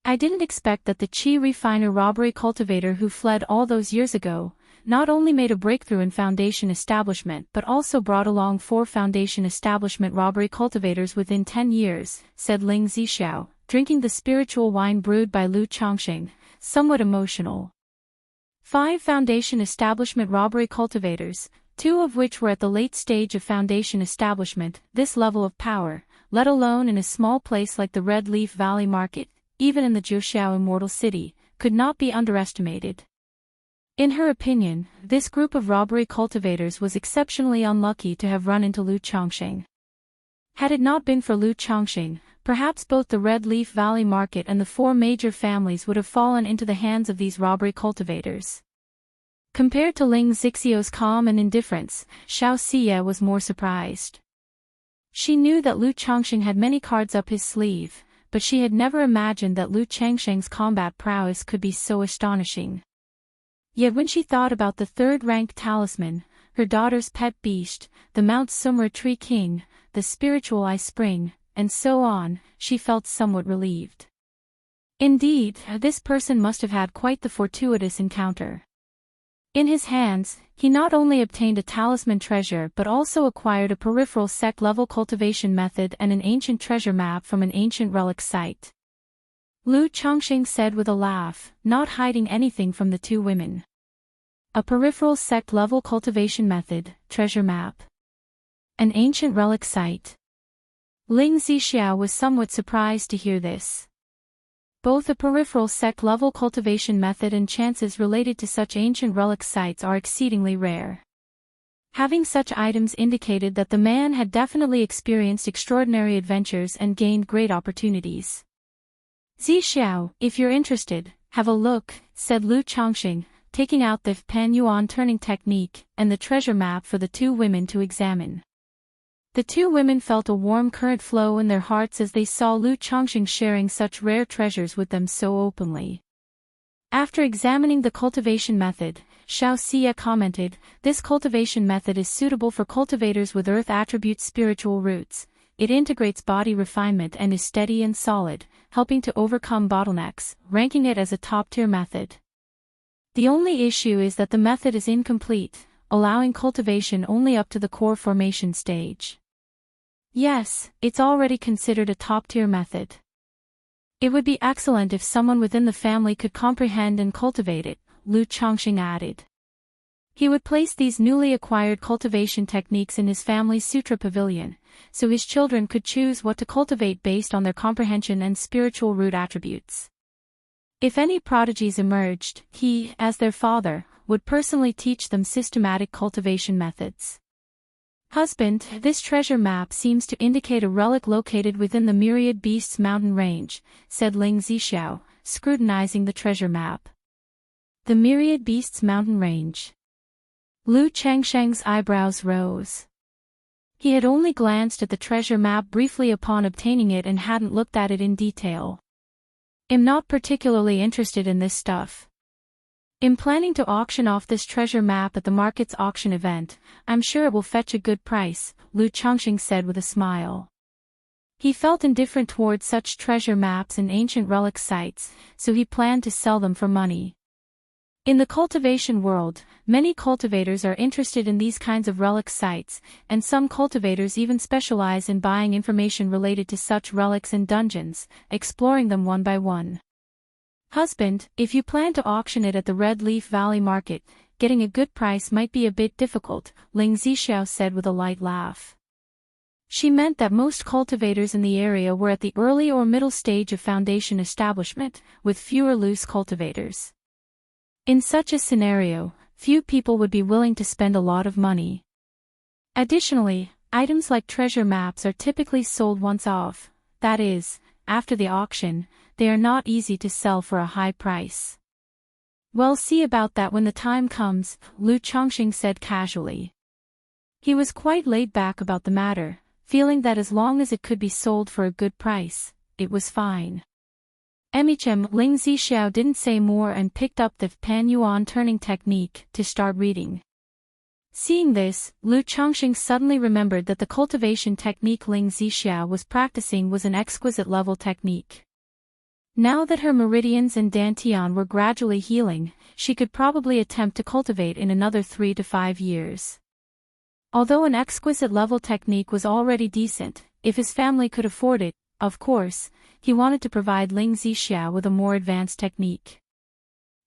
I didn't expect that the Qi refiner robbery cultivator who fled all those years ago, not only made a breakthrough in Foundation establishment but also brought along 4 Foundation establishment robbery cultivators within 10 years, said Ling Zixiao, drinking the spiritual wine brewed by Lu Chongqing, somewhat emotional. 5 Foundation establishment robbery cultivators, 2 of which were at the late stage of Foundation establishment. This level of power, let alone in a small place like the Red Leaf Valley Market, even in the Jiuxiao Immortal City, could not be underestimated. In her opinion, this group of robbery cultivators was exceptionally unlucky to have run into Lu Chongqing. Had it not been for Lu Chongqing, perhaps both the Red Leaf Valley Market and the 4 major families would have fallen into the hands of these robbery cultivators. Compared to Ling Zixiao's calm and indifference, Xiao Siye was more surprised. She knew that Lu Chongqing had many cards up his sleeve, but she had never imagined that Lu Chongqing's combat prowess could be so astonishing. Yet when she thought about the 3rd-ranked talisman, her daughter's pet beast, the Mount Sumera Tree King, the spiritual Eye Spring, and so on, she felt somewhat relieved. Indeed, this person must have had quite the fortuitous encounter. In his hands, he not only obtained a talisman treasure but also acquired a peripheral sect-level cultivation method and an ancient treasure map from an ancient relic site. Lu Chongqing said with a laugh, not hiding anything from the 2 women. A peripheral sect-level cultivation method, treasure map. An ancient relic site. Ling Zixiao was somewhat surprised to hear this. Both a peripheral sect-level cultivation method and chances related to such ancient relic sites are exceedingly rare. Having such items indicated that the man had definitely experienced extraordinary adventures and gained great opportunities. Zixiao, if you're interested, have a look, said Lu Chongqing, taking out the Pan Yuan turning technique and the treasure map for the 2 women to examine. The 2 women felt a warm current flow in their hearts as they saw Lu Chongqing sharing such rare treasures with them so openly. After examining the cultivation method, Xiao Siye commented, "This cultivation method is suitable for cultivators with earth attributes spiritual roots. It integrates body refinement and is steady and solid, helping to overcome bottlenecks, ranking it as a top-tier method. The only issue is that the method is incomplete, allowing cultivation only up to the core formation stage." Yes, it's already considered a top-tier method. It would be excellent if someone within the family could comprehend and cultivate it, Lu Chongqing added. He would place these newly acquired cultivation techniques in his family's sutra pavilion, so his children could choose what to cultivate based on their comprehension and spiritual root attributes. If any prodigies emerged, he, as their father, would personally teach them systematic cultivation methods. Husband, this treasure map seems to indicate a relic located within the Myriad Beasts mountain range, said Ling Zixiao, scrutinizing the treasure map. The Myriad Beasts mountain range. Lu Chongqing's eyebrows rose. He had only glanced at the treasure map briefly upon obtaining it and hadn't looked at it in detail. "I'm not particularly interested in this stuff. I'm planning to auction off this treasure map at the market's auction event. I'm sure it will fetch a good price," Lu Chongqing said with a smile. He felt indifferent towards such treasure maps and ancient relic sites, so he planned to sell them for money. In the cultivation world, many cultivators are interested in these kinds of relic sites, and some cultivators even specialize in buying information related to such relics and dungeons, exploring them one by one. "Husband, if you plan to auction it at the Red Leaf Valley Market, getting a good price might be a bit difficult," Ling Zixiao said with a light laugh. She meant that most cultivators in the area were at the early or middle stage of foundation establishment, with fewer loose cultivators. In such a scenario, few people would be willing to spend a lot of money. Additionally, items like treasure maps are typically sold once off, that is, after the auction. They are not easy to sell for a high price. "We'll see about that when the time comes," Lu Chongqing said casually. He was quite laid back about the matter, feeling that as long as it could be sold for a good price, it was fine. Ling Zixiao didn't say more and picked up the Pan Yuan turning technique to start reading. Seeing this, Lu Chongqing suddenly remembered that the cultivation technique Ling Zixiao was practicing was an exquisite level technique. Now that her meridians and dantian were gradually healing, she could probably attempt to cultivate in another 3 to 5 years. Although an exquisite level technique was already decent, if his family could afford it, of course, he wanted to provide Ling Zixiao with a more advanced technique.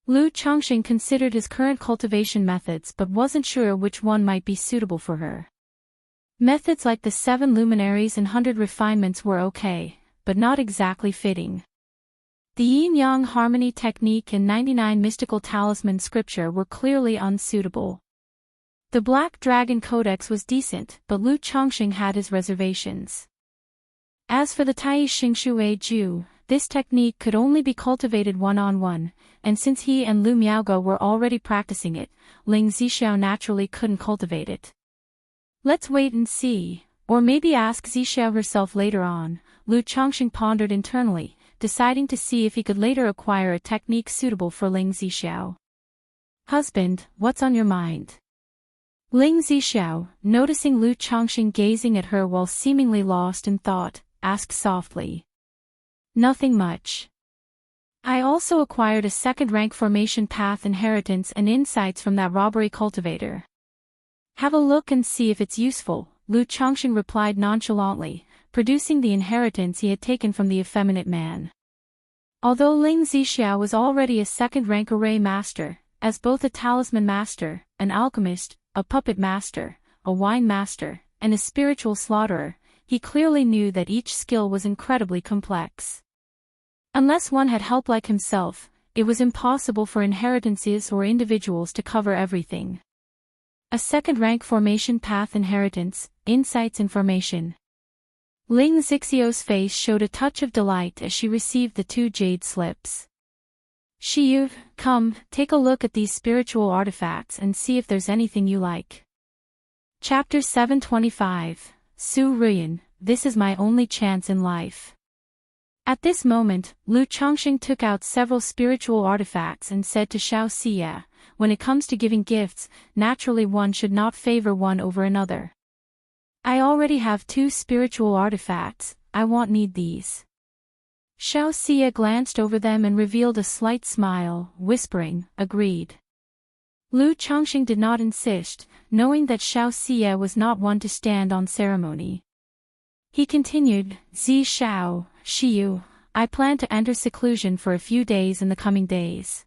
Lu Chongqing considered his current cultivation methods but wasn't sure which one might be suitable for her. Methods like the 7 luminaries and 100 refinements were okay, but not exactly fitting. The yin-yang harmony technique and 99 mystical talisman scripture were clearly unsuitable. The Black Dragon Codex was decent, but Lu Chongqing had his reservations. As for the Tai Xingxue Ju, this technique could only be cultivated one-on-one, and since he and Lu Miaoge were already practicing it, Ling Zixiao naturally couldn't cultivate it. Let's wait and see, or maybe ask Zixiao herself later on, Lu Chongqing pondered internally, deciding to see if he could later acquire a technique suitable for Ling Zixiao. Husband, what's on your mind? Ling Zixiao, noticing Lu Chongqing gazing at her while seemingly lost in thought, asked softly. Nothing much. I also acquired a second-rank formation path inheritance and insights from that robbery cultivator. Have a look and see if it's useful, Lu Chongqing replied nonchalantly, producing the inheritance he had taken from the effeminate man. Although Ling Zixiao was already a second-rank array master, as both a talisman master, an alchemist, a puppet master, a wine master, and a spiritual slaughterer, he clearly knew that each skill was incredibly complex. Unless one had help like himself, it was impossible for inheritances or individuals to cover everything. A second-rank formation path inheritance, insights information. Ling Zixiao's face showed a touch of delight as she received the 2 jade slips. Shiyu, come, take a look at these spiritual artifacts and see if there's anything you like. Chapter 725, Su Ruyan, this is my only chance in life. At this moment, Lu Chongqing took out several spiritual artifacts and said to Xiao Xie, when it comes to giving gifts, naturally one should not favor one over another. I already have 2 spiritual artifacts, I won't need these. Xiao Xie glanced over them and revealed a slight smile, whispering, agreed. Lu Chongqing did not insist, knowing that Xiao Xie was not one to stand on ceremony. He continued, Zixiao, Shiyu, I plan to enter seclusion for a few days in the coming days.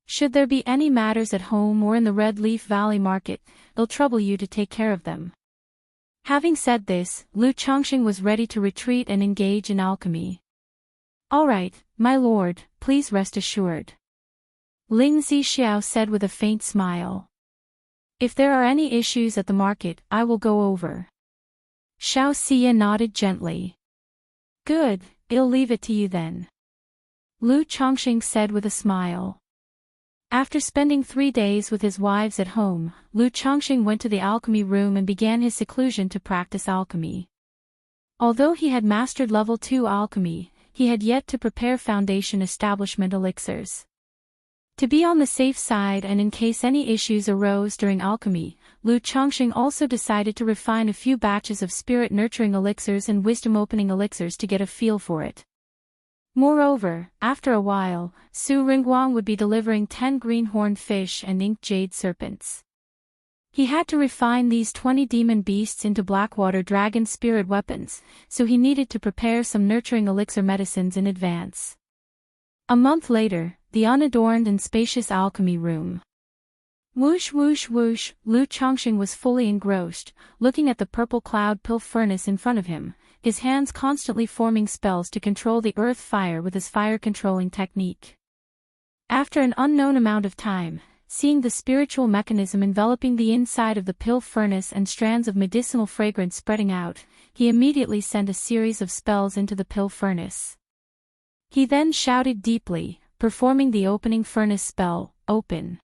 Should there be any matters at home or in the Red Leaf Valley market, it'll trouble you to take care of them. Having said this, Lu Chongqing was ready to retreat and engage in alchemy. All right, my lord, please rest assured. Ling Zixiao said with a faint smile. If there are any issues at the market, I will go over. Xiao Xie nodded gently. Good, I'll leave it to you then. Lu Chongqing said with a smile. After spending 3 days with his wives at home, Lu Chongqing went to the alchemy room and began his seclusion to practice alchemy. Although he had mastered level 2 alchemy, he had yet to prepare foundation establishment elixirs. To be on the safe side and in case any issues arose during alchemy, Lu Chongqing also decided to refine a few batches of spirit-nurturing elixirs and wisdom-opening elixirs to get a feel for it. Moreover, after a while, Su Ringguang would be delivering 10 green-horned fish and inked jade serpents. He had to refine these 20 demon beasts into Blackwater dragon spirit weapons, so he needed to prepare some nurturing elixir medicines in advance. A month later, the unadorned and spacious alchemy room. Whoosh whoosh whoosh, Lu Chongqing was fully engrossed, looking at the purple cloud pill furnace in front of him, his hands constantly forming spells to control the earth fire with his fire-controlling technique. After an unknown amount of time, seeing the spiritual mechanism enveloping the inside of the pill furnace and strands of medicinal fragrance spreading out, he immediately sent a series of spells into the pill furnace. He then shouted deeply, performing the opening furnace spell, open.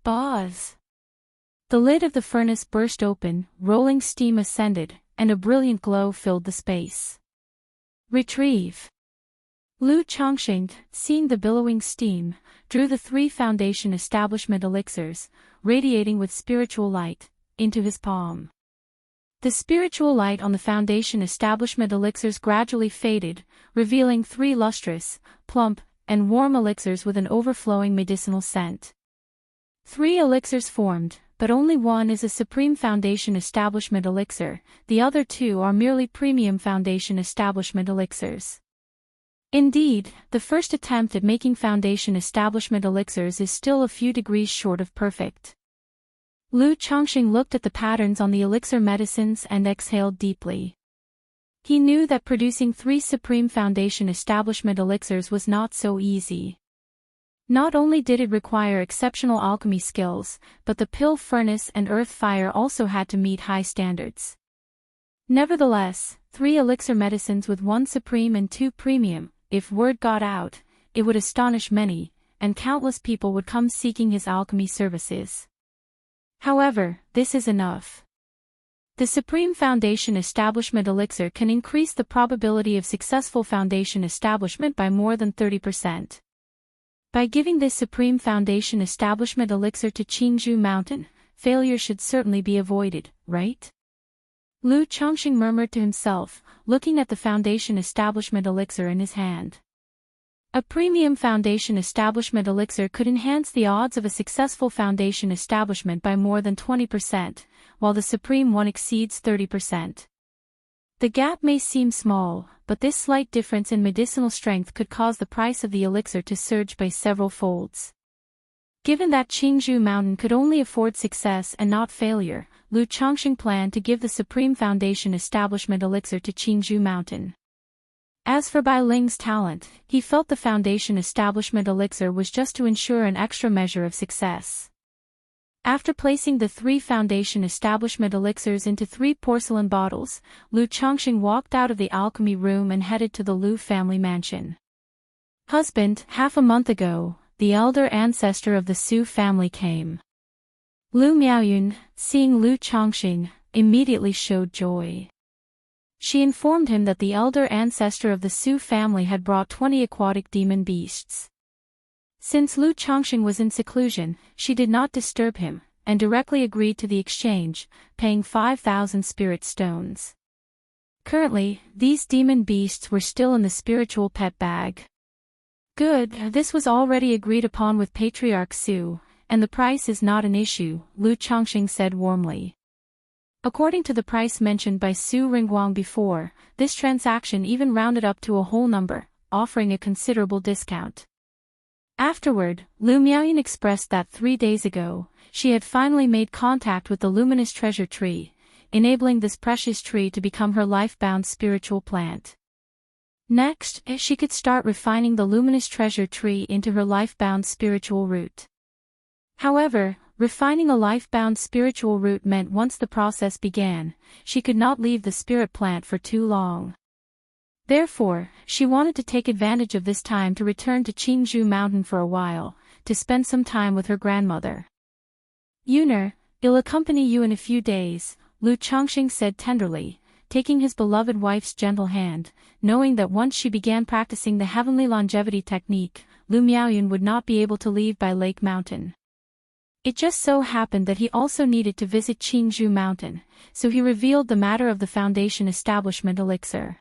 Buzz! The lid of the furnace burst open, rolling steam ascended, and a brilliant glow filled the space. Retrieve! Lu Chongqing, seeing the billowing steam, drew the 3 foundation establishment elixirs, radiating with spiritual light, into his palm. The spiritual light on the foundation establishment elixirs gradually faded, revealing 3 lustrous, plump, and warm elixirs with an overflowing medicinal scent. 3 elixirs formed, but only one is a supreme foundation establishment elixir, the other 2 are merely premium foundation establishment elixirs. Indeed, the first attempt at making foundation establishment elixirs is still a few degrees short of perfect. Lu Chongqing looked at the patterns on the elixir medicines and exhaled deeply. He knew that producing 3 supreme foundation establishment elixirs was not so easy. Not only did it require exceptional alchemy skills, but the pill furnace and earth fire also had to meet high standards. Nevertheless, 3 elixir medicines with 1 supreme and 2 premium, if word got out, it would astonish many, and countless people would come seeking his alchemy services. However, this is enough. The Supreme Foundation Establishment Elixir can increase the probability of successful foundation establishment by more than 30%. By giving this Supreme Foundation Establishment Elixir to Qingzhou Mountain, failure should certainly be avoided, right? Lu Chongqing murmured to himself, looking at the foundation establishment elixir in his hand. A premium foundation establishment elixir could enhance the odds of a successful foundation establishment by more than 20%, while the supreme one exceeds 30%. The gap may seem small, but this slight difference in medicinal strength could cause the price of the elixir to surge by several folds. Given that Qingzhou Mountain could only afford success and not failure, Lu Chongqing planned to give the Supreme Foundation Establishment Elixir to Qingzhou Mountain. As for Bai Ling's talent, he felt the Foundation Establishment Elixir was just to ensure an extra measure of success. After placing the 3 Foundation Establishment Elixirs into 3 porcelain bottles, Lu Chongqing walked out of the alchemy room and headed to the Lu family mansion. Husband, half a month ago, the elder ancestor of the Su family came. Lu Miaoyun, seeing Lu Chongqing, immediately showed joy. She informed him that the elder ancestor of the Su family had brought 20 aquatic demon beasts. Since Lu Chongqing was in seclusion, she did not disturb him, and directly agreed to the exchange, paying 5,000 spirit stones. Currently, these demon beasts were still in the spiritual pet bag. Good, this was already agreed upon with Patriarch Su, and the price is not an issue, Lu Chongqing said warmly. According to the price mentioned by Su Ringguang before, this transaction even rounded up to a whole number, offering a considerable discount. Afterward, Lu Miaoyun expressed that 3 days ago, she had finally made contact with the luminous treasure tree, enabling this precious tree to become her life-bound spiritual plant. Next, she could start refining the luminous treasure tree into her life-bound spiritual root. However, refining a life-bound spiritual root meant once the process began, she could not leave the spirit plant for too long. Therefore, she wanted to take advantage of this time to return to Qingzhou Mountain for a while, to spend some time with her grandmother. Yuner, I'll accompany you in a few days, Lu Chongqing said tenderly, taking his beloved wife's gentle hand, knowing that once she began practicing the heavenly longevity technique, Lu Miaoyun would not be able to leave by Lake Mountain. It just so happened that he also needed to visit Qingzhou Mountain, so he revealed the matter of the Foundation Establishment Elixir.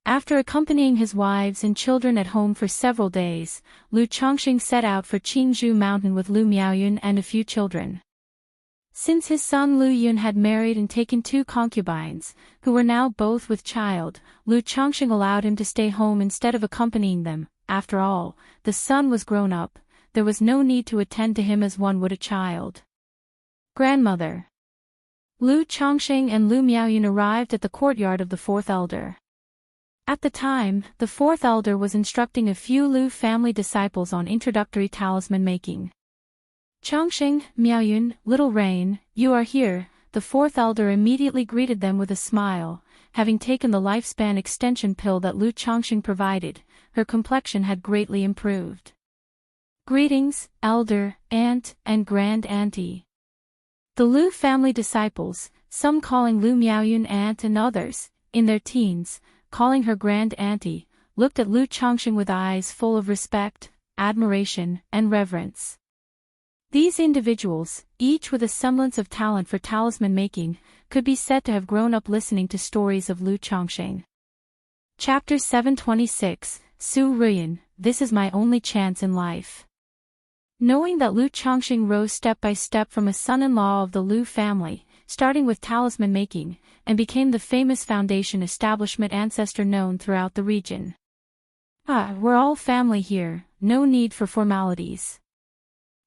After accompanying his wives and children at home for several days, Lu Chongqing set out for Qingzhou Mountain with Lu Miaoyun and a few children. Since his son Lu Yun had married and taken 2 concubines, who were now both with child, Lu Chongqing allowed him to stay home instead of accompanying them. After all, the son was grown up, there was no need to attend to him as one would a child. Grandmother. Lu Chongqing and Lu Miaoyun arrived at the courtyard of the 4th elder. At the time, the 4th elder was instructing a few Lu family disciples on introductory talisman making. Chongqing, Miaoyun, Little Rain, you are here, the 4th elder immediately greeted them with a smile. Having taken the lifespan extension pill that Lu Chongqing provided, her complexion had greatly improved. Greetings, elder, aunt, and grand auntie. The Lu family disciples, some calling Lu Miaoyun aunt and others, in their teens, calling her grand auntie, looked at Lu Changxing with eyes full of respect, admiration, and reverence. These individuals, each with a semblance of talent for talisman making, could be said to have grown up listening to stories of Lu Changxing. Chapter 726, Su Ruyan, This is my only chance in life. Knowing that Lu Changxing rose step by step from a son-in-law of the Lu family, starting with talisman making, and became the famous foundation establishment ancestor known throughout the region. We're all family here, no need for formalities.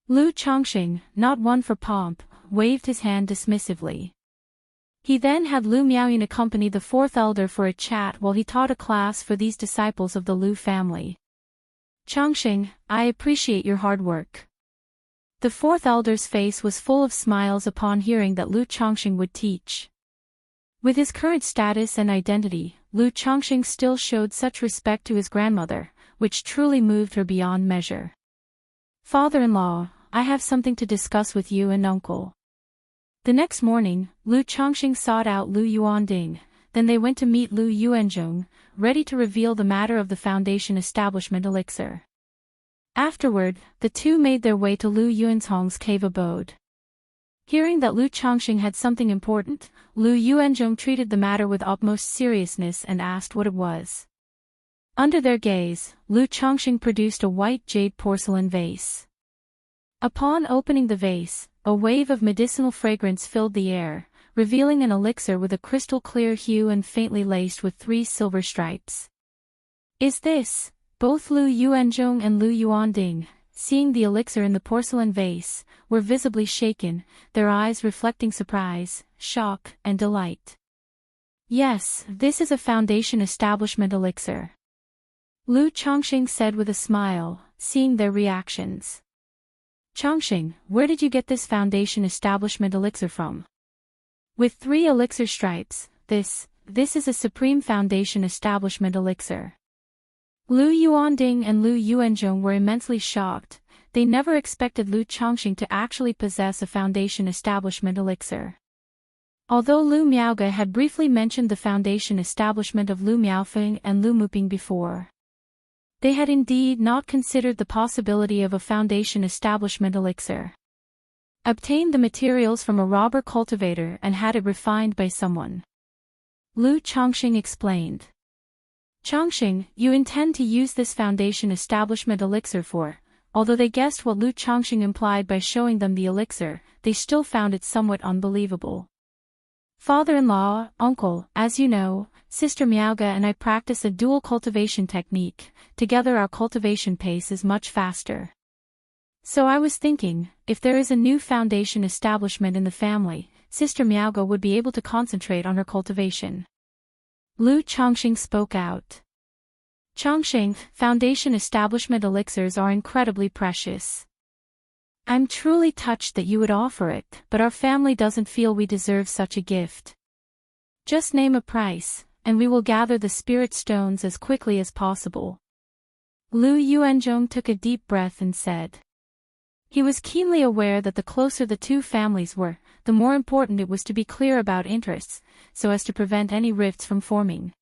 Lu Changxing, not one for pomp, waved his hand dismissively. He then had Lu Miaoyun accompany the fourth elder for a chat while he taught a class for these disciples of the Lu family. Changxing, I appreciate your hard work. The fourth elder's face was full of smiles upon hearing that Lu Changxing would teach. With his current status and identity, Lu Changxing still showed such respect to his grandmother, which truly moved her beyond measure. Father-in-law, I have something to discuss with you and uncle. The next morning, Lu Changxing sought out Lu Yuanding, then they went to meet Lu Yuanzhong, ready to reveal the matter of the foundation establishment elixir. Afterward, the two made their way to Lu Yuanzhong's cave abode. Hearing that Lu Changxing had something important, Lu Yuanzhong treated the matter with utmost seriousness and asked what it was. Under their gaze, Lu Changxing produced a white jade porcelain vase. Upon opening the vase, a wave of medicinal fragrance filled the air, revealing an elixir with a crystal-clear hue and faintly laced with 3 silver stripes. Is this? Both Lu Yuanzhong and Lu Yuanding, seeing the elixir in the porcelain vase, were visibly shaken, their eyes reflecting surprise, shock, and delight. Yes, this is a foundation establishment elixir. Lu Changxing said with a smile, seeing their reactions. Changxing, where did you get this foundation establishment elixir from? With 3 elixir stripes, this is a supreme foundation establishment elixir. Lu Yuanding and Lu Yuanzhong were immensely shocked. They never expected Lu Changxing to actually possess a foundation establishment elixir. Although Lu Miaoge had briefly mentioned the foundation establishment of Lu Miaofeng and Lu Muping before, they had indeed not considered the possibility of a foundation establishment elixir. Obtained the materials from a robber cultivator and had it refined by someone. Lu Changxing explained. Changxing, you intend to use this foundation establishment elixir for. Although they guessed what Lu Changxing implied by showing them the elixir, they still found it somewhat unbelievable. Father-in-law, uncle, as you know, Sister Miaoge and I practice a dual cultivation technique. Together our cultivation pace is much faster. So I was thinking, if there is a new foundation establishment in the family, Sister Miaoge would be able to concentrate on her cultivation. Lu Changxing spoke out. Changxing, foundation establishment elixirs are incredibly precious. I'm truly touched that you would offer it, but our family doesn't feel we deserve such a gift. Just name a price, and we will gather the spirit stones as quickly as possible. Lu Yuanzhong took a deep breath and said. He was keenly aware that the closer the two families were, the more important it was to be clear about interests, so as to prevent any rifts from forming.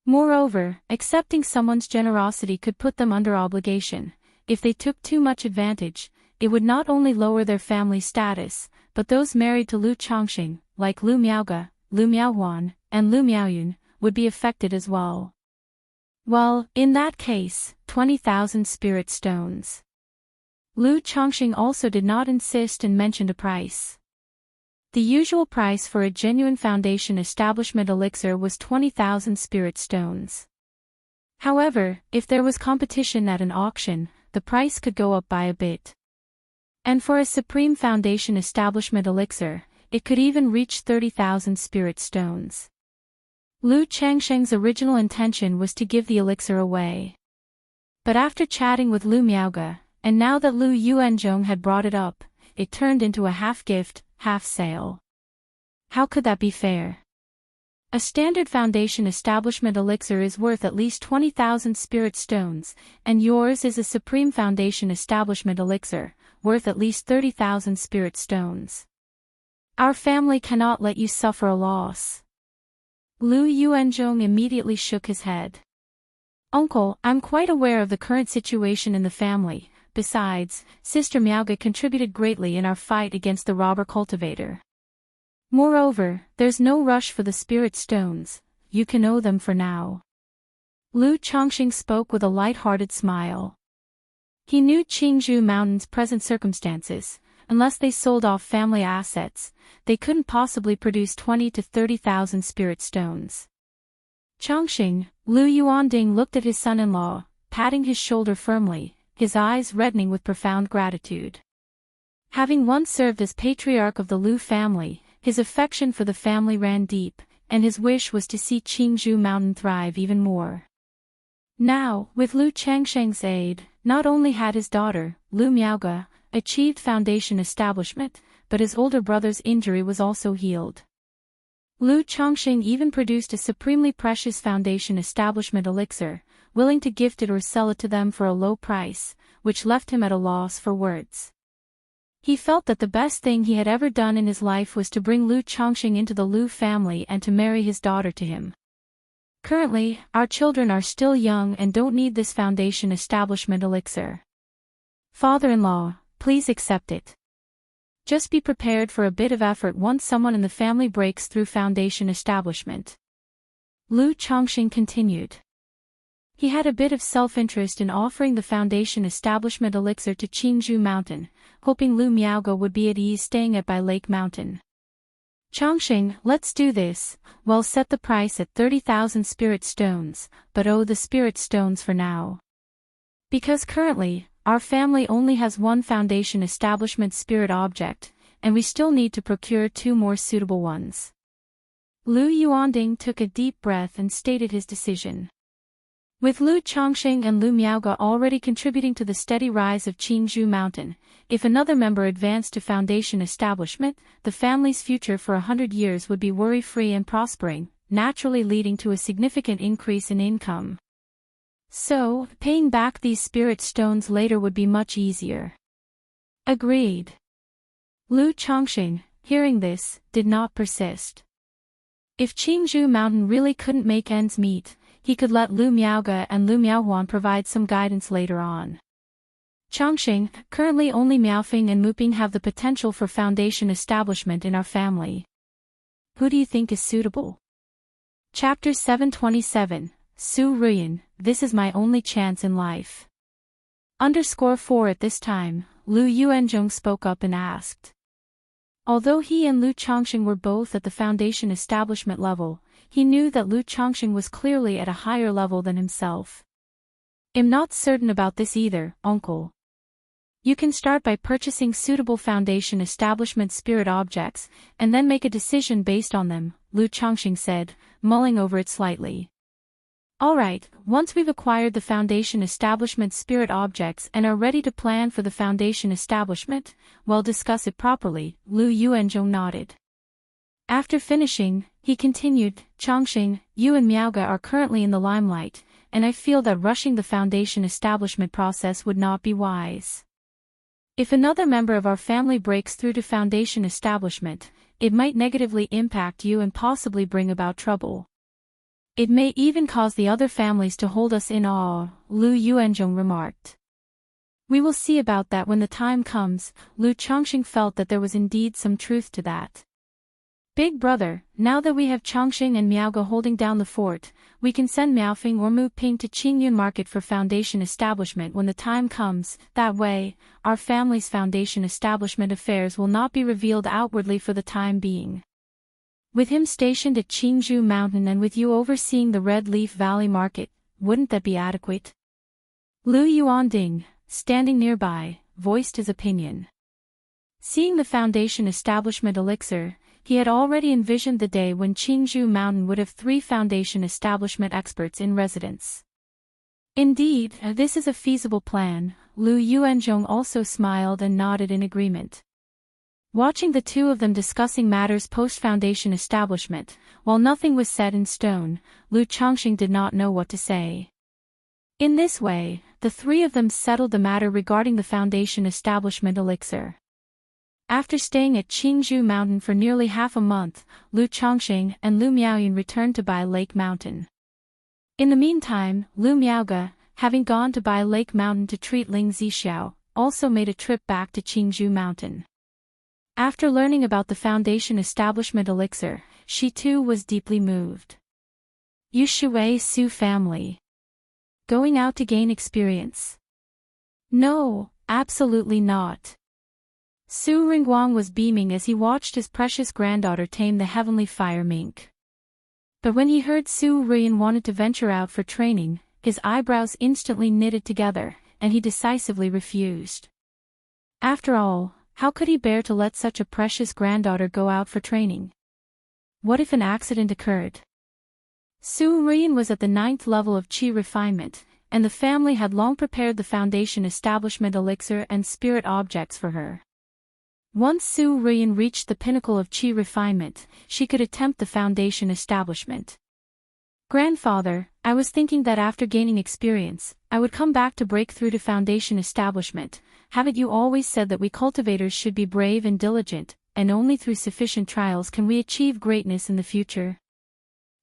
Moreover, accepting someone's generosity could put them under obligation. If they took too much advantage, it would not only lower their family status, but those married to Lu Changxing, like Lu Miaoge, Lu Miaohuan, and Lu Miaoyun, would be affected as well. Well, in that case, 20,000 spirit stones. Lu Changxing also did not insist and mentioned a price. The usual price for a genuine foundation establishment elixir was 20,000 spirit stones. However, if there was competition at an auction, the price could go up by a bit. And for a supreme foundation establishment elixir, it could even reach 30,000 spirit stones. Lu Changxing's original intention was to give the elixir away. But after chatting with Lu Miaoge, and now that Lu Yuanzhong had brought it up, it turned into a half-gift, half-sale. How could that be fair? A standard foundation establishment elixir is worth at least 20,000 spirit stones, and yours is a supreme foundation establishment elixir, worth at least 30,000 spirit stones. Our family cannot let you suffer a loss. Lu Yuanzhong immediately shook his head. Uncle, I'm quite aware of the current situation in the family. Besides, Sister Miaoga contributed greatly in our fight against the robber cultivator. Moreover, there's no rush for the spirit stones, you can owe them for now. Lu Chongqing spoke with a light-hearted smile. He knew Qingzhou Mountain's present circumstances. Unless they sold off family assets, they couldn't possibly produce 20 to 30,000 spirit stones. Chongqing, Lu Yuanding looked at his son-in-law, patting his shoulder firmly, his eyes reddening with profound gratitude. Having once served as patriarch of the Lu family, his affection for the family ran deep, and his wish was to see Qingzhou Mountain thrive even more. Now, with Lu Changsheng's aid, not only had his daughter, Lu Miaoga, achieved foundation establishment, but his older brother's injury was also healed. Lu Chongqing even produced a supremely precious foundation establishment elixir, willing to gift it or sell it to them for a low price, which left him at a loss for words. He felt that the best thing he had ever done in his life was to bring Lu Chongqing into the Lu family and to marry his daughter to him. Currently, our children are still young and don't need this foundation establishment elixir. Father-in-law, please accept it. Just be prepared for a bit of effort once someone in the family breaks through foundation establishment. Lu Chongqing continued. He had a bit of self-interest in offering the foundation establishment elixir to Qingzhou Mountain, hoping Lu Miaoga would be at ease staying at Bai Lake Mountain. Chongqing, let's do this. Well, set the price at 30,000 spirit stones, but owe the spirit stones for now. Because currently, our family only has one foundation establishment spirit object, and we still need to procure 2 more suitable ones. Lu Yuanding took a deep breath and stated his decision. With Lu Chongqing and Lu Miaoga already contributing to the steady rise of Qingzhou Mountain, if another member advanced to foundation establishment, the family's future for 100 years would be worry-free and prospering, naturally leading to a significant increase in income. So, paying back these spirit stones later would be much easier. Agreed. Lu Chongqing, hearing this, did not persist. If Qingzhou Mountain really couldn't make ends meet, he could let Lu Miaoga and Lu Miaohuan provide some guidance later on. Chongqing, currently only Miaofing and Muping have the potential for foundation establishment in our family. Who do you think is suitable? Chapter 727, Su Ruyan, this is my only chance in life. _4 At this time, Lu Yuanzhong spoke up and asked. Although he and Lu Chongqing were both at the foundation establishment level, he knew that Lu Chongqing was clearly at a higher level than himself. I'm not certain about this either, uncle. You can start by purchasing suitable foundation establishment spirit objects, and then make a decision based on them, Lu Chongqing said, mulling over it slightly. Alright, once we've acquired the foundation establishment spirit objects and are ready to plan for the foundation establishment, well, discuss it properly, Lu Yuanzhong nodded. After finishing, he continued, Chongqing, you and Miaoga are currently in the limelight, and I feel that rushing the foundation establishment process would not be wise. If another member of our family breaks through to foundation establishment, it might negatively impact you and possibly bring about trouble. It may even cause the other families to hold us in awe, Lu Yuanzhong remarked. We will see about that when the time comes, Lu Chongqing felt that there was indeed some truth to that. Big brother, now that we have Chongqing and Miaoga holding down the fort, we can send Miaofing or Mu Ping to Qingyun Market for foundation establishment when the time comes. That way, our family's foundation establishment affairs will not be revealed outwardly for the time being. With him stationed at Qingzhou Mountain and with you overseeing the Red Leaf Valley Market, wouldn't that be adequate? Lu Yuanding, standing nearby, voiced his opinion. Seeing the foundation establishment elixir, he had already envisioned the day when Qingzhou Mountain would have 3 foundation establishment experts in residence. Indeed, this is a feasible plan, Lu Yuanzhong also smiled and nodded in agreement. Watching the two of them discussing matters post-foundation establishment, while nothing was set in stone, Lu Chongqing did not know what to say. In this way, the 3 of them settled the matter regarding the foundation establishment elixir. After staying at Qingzhou Mountain for nearly half a month, Lu Chongqing and Lu Miaoyun returned to Bai Lake Mountain. In the meantime, Lu Miaoge, having gone to Bai Lake Mountain to treat Ling Zixiao, also made a trip back to Qingzhou Mountain. After learning about the Foundation Establishment elixir, she too was deeply moved. Yu Shui Su family. Going out to gain experience? No, absolutely not. Su Ringguang was beaming as he watched his precious granddaughter tame the heavenly fire mink. But when he heard Su Ruyan wanted to venture out for training, his eyebrows instantly knitted together, and he decisively refused. After all, how could he bear to let such a precious granddaughter go out for training? What if an accident occurred? Su Ruyan was at the 9th level of Qi refinement, and the family had long prepared the Foundation Establishment elixir and spirit objects for her. Once Su Ruyan reached the pinnacle of Qi refinement, she could attempt the Foundation Establishment. Grandfather, I was thinking that after gaining experience, I would come back to break through to Foundation Establishment. Haven't you always said that we cultivators should be brave and diligent, and only through sufficient trials can we achieve greatness in the future?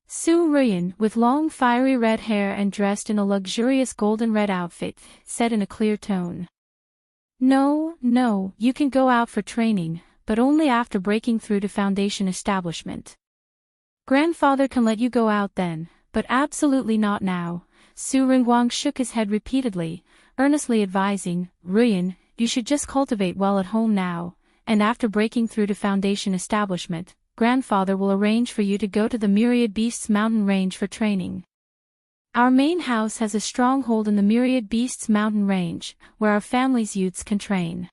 Su Ruyan, with long fiery red hair and dressed in a luxurious golden red outfit, said in a clear tone. No, you can go out for training, but only after breaking through to Foundation Establishment. Grandfather can let you go out then, but absolutely not now. Su Ringguang shook his head repeatedly, earnestly advising, Ruyan, you should just cultivate well at home now, and after breaking through to Foundation Establishment, Grandfather will arrange for you to go to the Myriad Beasts mountain range for training. Our main house has a stronghold in the Myriad Beasts mountain range, where our family's youths can train.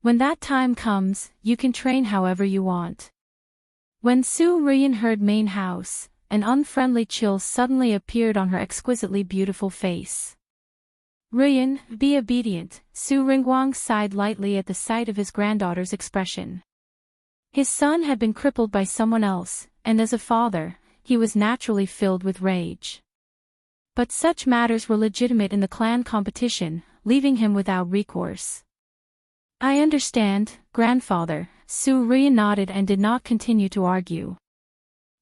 When that time comes, you can train however you want. When Su Ruyan heard main house, an unfriendly chill suddenly appeared on her exquisitely beautiful face. Ruyan, be obedient, Su Ringguang sighed lightly at the sight of his granddaughter's expression. His son had been crippled by someone else, and as a father, he was naturally filled with rage. But such matters were legitimate in the clan competition, leaving him without recourse. I understand, grandfather, Su Ruyan nodded and did not continue to argue.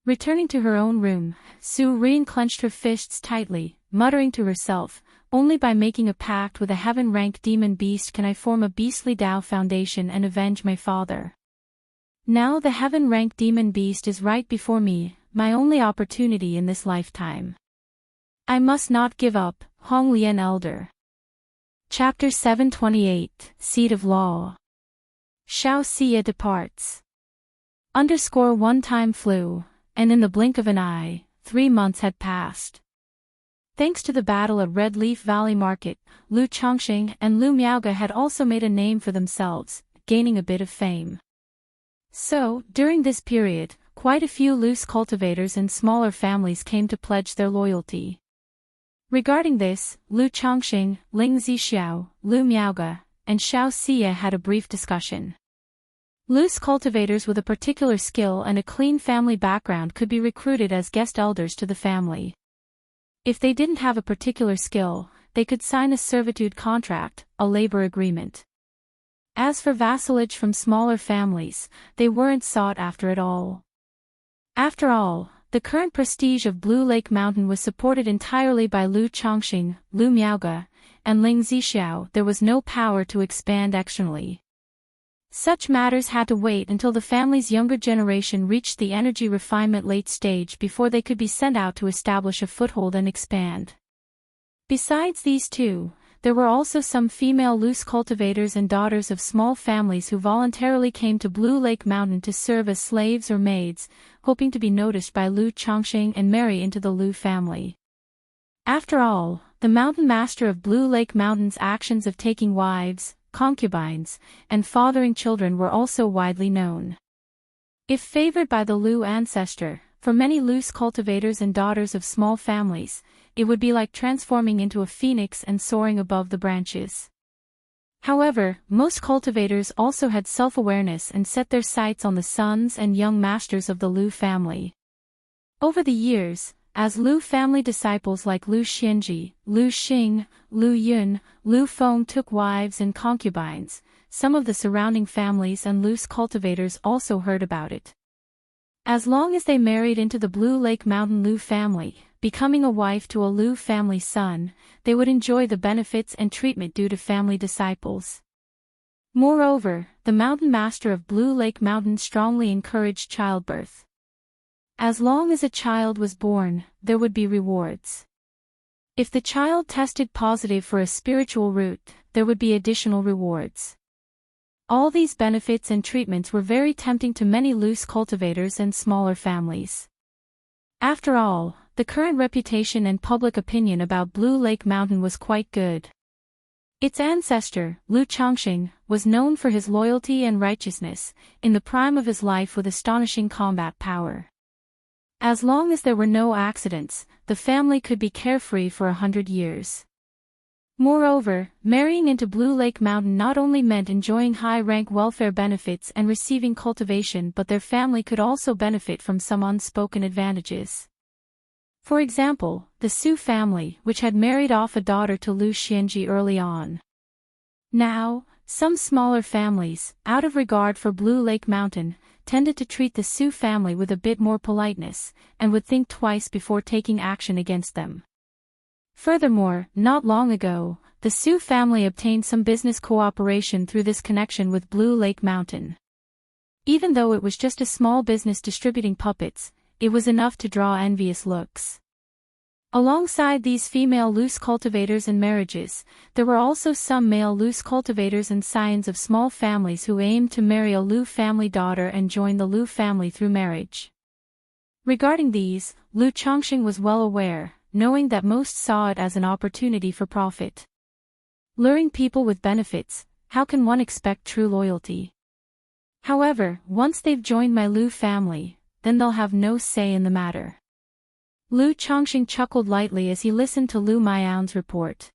Returning to her own room, Su Ruyan clenched her fists tightly, muttering to herself, only by making a pact with a heaven-ranked demon beast can I form a beastly Tao foundation and avenge my father. Now the heaven-ranked demon beast is right before me, my only opportunity in this lifetime. I must not give up, Honglian Elder. Chapter 728, Seed of Law. Shao Xia departs. One time flew, and in the blink of an eye, 3 months had passed. Thanks to the battle at Red Leaf Valley Market, Lu Chongqing and Lu Miaoge had also made a name for themselves, gaining a bit of fame. So, during this period, quite a few loose cultivators and smaller families came to pledge their loyalty. Regarding this, Lu Chongqing, Ling Zixiao, Lu Miaoge, and Shao Xia had a brief discussion. Loose cultivators with a particular skill and a clean family background could be recruited as guest elders to the family. If they didn't have a particular skill, they could sign a servitude contract, a labor agreement. As for vassalage from smaller families, they weren't sought after at all. After all, the current prestige of Blue Lake Mountain was supported entirely by Lu Chongqing, Lu Miaoge, and Ling Zixiao. There was no power to expand externally. Such matters had to wait until the family's younger generation reached the energy refinement late stage before they could be sent out to establish a foothold and expand. Besides these two, there were also some female loose cultivators and daughters of small families who voluntarily came to Blue Lake Mountain to serve as slaves or maids, hoping to be noticed by Lu Chongqing and marry into the Lu family. After all, the mountain master of Blue Lake Mountain's actions of taking wives, concubines, and fathering children were also widely known. If favored by the Lu ancestor, for many loose cultivators and daughters of small families, it would be like transforming into a phoenix and soaring above the branches. However, most cultivators also had self-awareness and set their sights on the sons and young masters of the Lu family. Over the years, as Lu family disciples like Lu Xianji, Lu Xing, Lu Yun, Lu Feng took wives and concubines, some of the surrounding families and loose cultivators also heard about it. As long as they married into the Blue Lake Mountain Lu family, becoming a wife to a Lu family son, they would enjoy the benefits and treatment due to family disciples. Moreover, the mountain master of Blue Lake Mountain strongly encouraged childbirth. As long as a child was born, there would be rewards. If the child tested positive for a spiritual root, there would be additional rewards. All these benefits and treatments were very tempting to many loose cultivators and smaller families. After all, the current reputation and public opinion about Blue Lake Mountain was quite good. Its ancestor, Lu Chongqing, was known for his loyalty and righteousness, in the prime of his life with astonishing combat power. As long as there were no accidents, the family could be carefree for 100 years. Moreover, marrying into Blue Lake Mountain not only meant enjoying high-rank welfare benefits and receiving cultivation, but their family could also benefit from some unspoken advantages. For example, the Su family, which had married off a daughter to Lu Xianji early on. Now, some smaller families, out of regard for Blue Lake Mountain, tended to treat the Su family with a bit more politeness, and would think twice before taking action against them. Furthermore, not long ago, the Su family obtained some business cooperation through this connection with Blue Lake Mountain. Even though it was just a small business distributing puppets, it was enough to draw envious looks. Alongside these female loose cultivators and marriages, there were also some male loose cultivators and scions of small families who aimed to marry a Lu family daughter and join the Lu family through marriage. Regarding these, Lu Chongqing was well aware, knowing that most saw it as an opportunity for profit. Luring people with benefits, how can one expect true loyalty? However, once they've joined my Lu family, then they'll have no say in the matter. Lu Chongqing chuckled lightly as he listened to Lu Miao's report.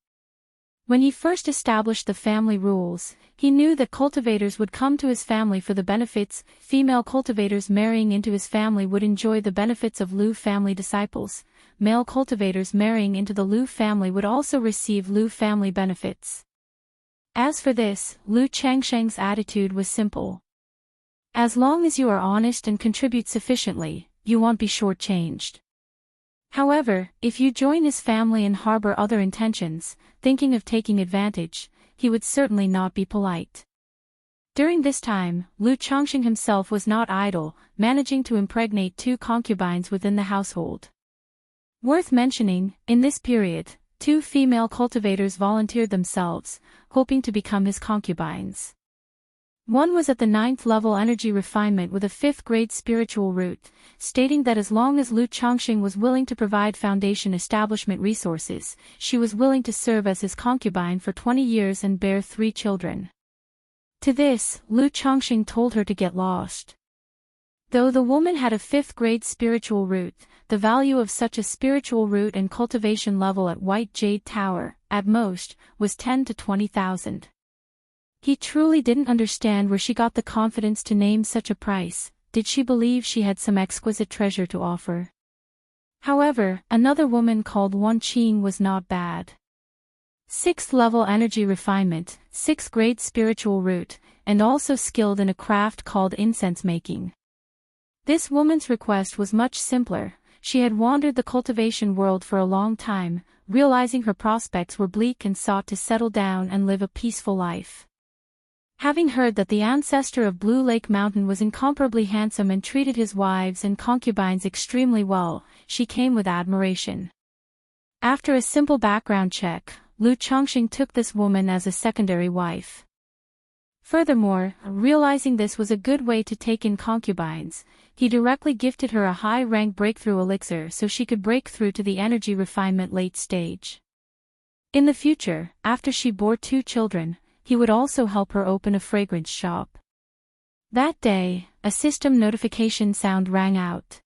When he first established the family rules, he knew that cultivators would come to his family for the benefits, female cultivators marrying into his family would enjoy the benefits of Lu family disciples, male cultivators marrying into the Lu family would also receive Lu family benefits. As for this, Lu Changsheng's attitude was simple. As long as you are honest and contribute sufficiently, you won't be shortchanged. However, if you join his family and harbor other intentions, thinking of taking advantage, he would certainly not be polite. During this time, Lu Chongqing himself was not idle, managing to impregnate 2 concubines within the household. Worth mentioning, in this period, 2 female cultivators volunteered themselves, hoping to become his concubines. One was at the 9th level energy refinement with a 5th grade spiritual root, stating that as long as Lu Chongqing was willing to provide foundation establishment resources, she was willing to serve as his concubine for 20 years and bear 3 children. To this, Lu Chongqing told her to get lost. Though the woman had a 5th grade spiritual root, the value of such a spiritual root and cultivation level at White Jade Tower, at most, was 10 to 20,000. He truly didn't understand where she got the confidence to name such a price. Did she believe she had some exquisite treasure to offer? However, another woman called Wan Qing was not bad. 6th level energy refinement, 6th grade spiritual root, and also skilled in a craft called incense making. This woman's request was much simpler. She had wandered the cultivation world for a long time, realizing her prospects were bleak and sought to settle down and live a peaceful life. Having heard that the ancestor of Blue Lake Mountain was incomparably handsome and treated his wives and concubines extremely well, she came with admiration. After a simple background check, Lu Chongqing took this woman as a secondary wife. Furthermore, realizing this was a good way to take in concubines, he directly gifted her a high-rank breakthrough elixir so she could break through to the energy refinement late stage. In the future, after she bore 2 children, he would also help her open a fragrance shop. That day, a system notification sound rang out.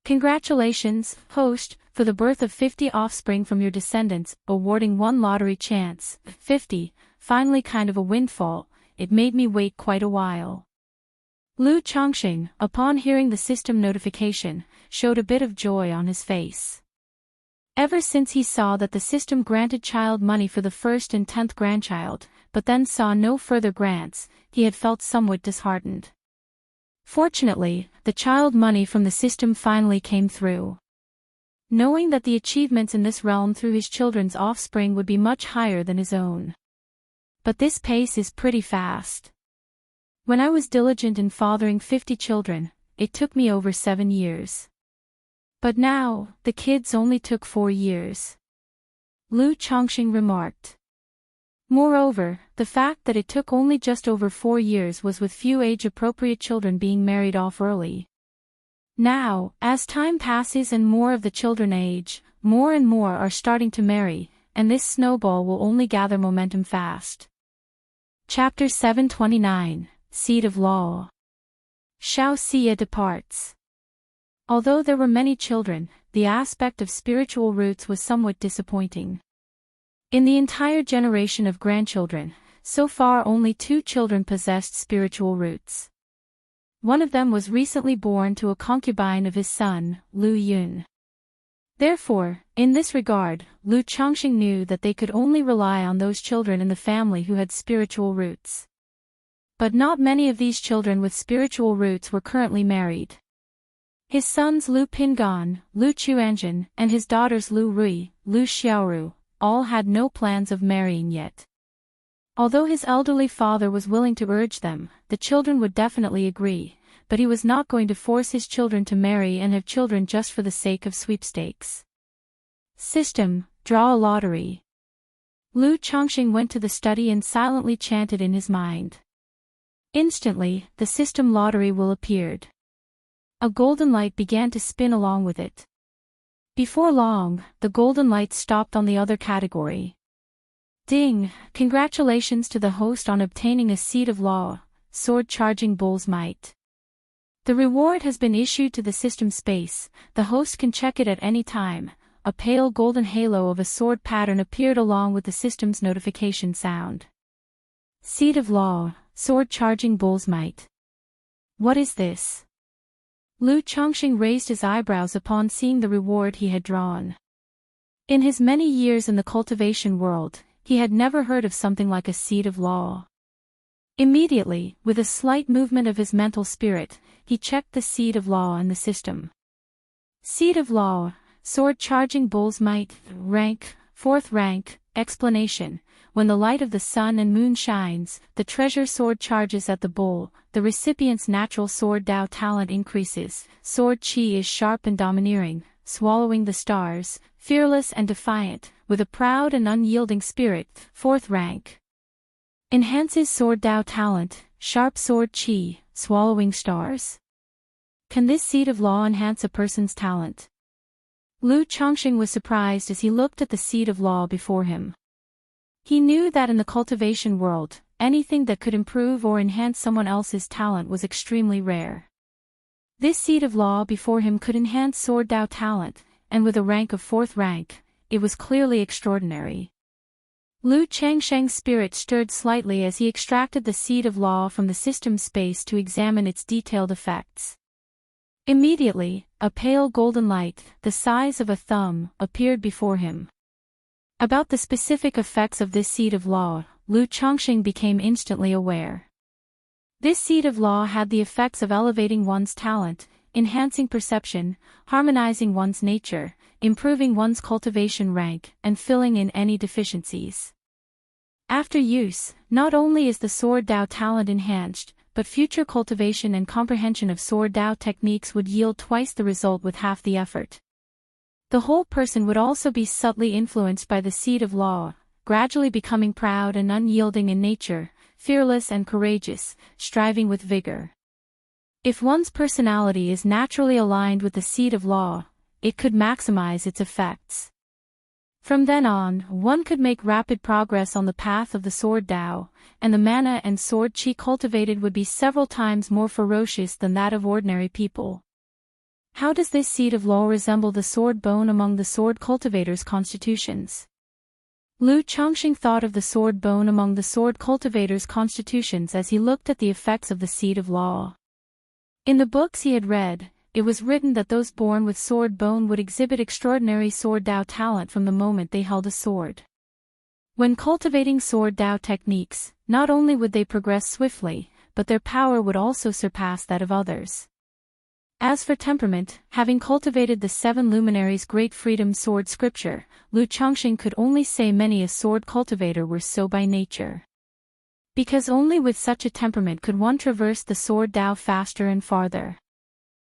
Congratulations, host, for the birth of 50 offspring from your descendants, awarding 1 lottery chance. 50, finally kind of a windfall, it made me wait quite a while. Lu Chongqing, upon hearing the system notification, showed a bit of joy on his face. Ever since he saw that the system granted child money for the 1st and 10th grandchild, but then saw no further grants, he had felt somewhat disheartened. Fortunately, the child money from the system finally came through. knowing that the achievements in this realm through his children's offspring would be much higher than his own. But this pace is pretty fast. When I was diligent in fathering 50 children, it took me over 7 years. But now, the kids only took 4 years. Lu Chongqing remarked. Moreover, the fact that it took only just over 4 years was with few age-appropriate children being married off early. Now, as time passes and more of the children age, more and more are starting to marry, and this snowball will only gather momentum fast. Chapter 729, Seed of Law. Shao Xia departs. Although there were many children, the aspect of spiritual roots was somewhat disappointing. In the entire generation of grandchildren, so far only 2 children possessed spiritual roots. One of them was recently born to a concubine of his son, Lu Yun. Therefore, in this regard, Lu Chongqing knew that they could only rely on those children in the family who had spiritual roots. But not many of these children with spiritual roots were currently married. His sons Lu Pingan, Lu Chuanjin, and his daughters Lu Rui, Lu Xiaoru, all had no plans of marrying yet. Although his elderly father was willing to urge them, the children would definitely agree, but he was not going to force his children to marry and have children just for the sake of sweepstakes. System, draw a lottery. Lu Chongqing went to the study and silently chanted in his mind. Instantly, the system lottery wheel appeared. A golden light began to spin along with it. Before long, the golden light stopped on the other category. Ding! Congratulations to the host on obtaining a seed of law, sword charging bull's might. The reward has been issued to the system space, the host can check it at any time. A pale golden halo of a sword pattern appeared along with the system's notification sound. Seed of law, sword charging bull's might. What is this? Lu Chongqing raised his eyebrows upon seeing the reward he had drawn. In his many years in the cultivation world, he had never heard of something like a seed of law. Immediately, with a slight movement of his mental spirit, he checked the seed of law in the system. Seed of law, sword charging bull's might, rank, 4th rank, explanation. When the light of the sun and moon shines, the treasure sword charges at the bull, the recipient's natural sword Dao talent increases, sword chi is sharp and domineering, swallowing the stars, fearless and defiant, with a proud and unyielding spirit, 4th rank. Enhances sword Dao talent, sharp sword chi, swallowing stars. Can this seed of law enhance a person's talent? Lu Chongqing was surprised as he looked at the seed of law before him. He knew that in the cultivation world, anything that could improve or enhance someone else's talent was extremely rare. This seed of law before him could enhance sword Dao talent, and with a rank of 4th rank, it was clearly extraordinary. Lu Changsheng's spirit stirred slightly as he extracted the seed of law from the system space to examine its detailed effects. Immediately, a pale golden light, the size of a thumb, appeared before him. About the specific effects of this seed of law, Lu Chongqing became instantly aware. This seed of law had the effects of elevating one's talent, enhancing perception, harmonizing one's nature, improving one's cultivation rank, and filling in any deficiencies. After use, not only is the sword Dao talent enhanced, but future cultivation and comprehension of sword Dao techniques would yield twice the result with half the effort. The whole person would also be subtly influenced by the seed of law, gradually becoming proud and unyielding in nature, fearless and courageous, striving with vigor. If one's personality is naturally aligned with the seed of law, it could maximize its effects. From then on, one could make rapid progress on the path of the sword Dao, and the mana and sword chi cultivated would be several times more ferocious than that of ordinary people. How does this seed of law resemble the sword bone among the sword cultivators' constitutions? Lu Chongqing thought of the sword bone among the sword cultivators' constitutions as he looked at the effects of the seed of law. In the books he had read, it was written that those born with sword bone would exhibit extraordinary sword Dao talent from the moment they held a sword. When cultivating sword Dao techniques, not only would they progress swiftly, but their power would also surpass that of others. As for temperament, having cultivated the 7 luminaries' great freedom sword scripture, Lu Chongqing could only say many a sword cultivator were so by nature. Because only with such a temperament could one traverse the sword Tao faster and farther.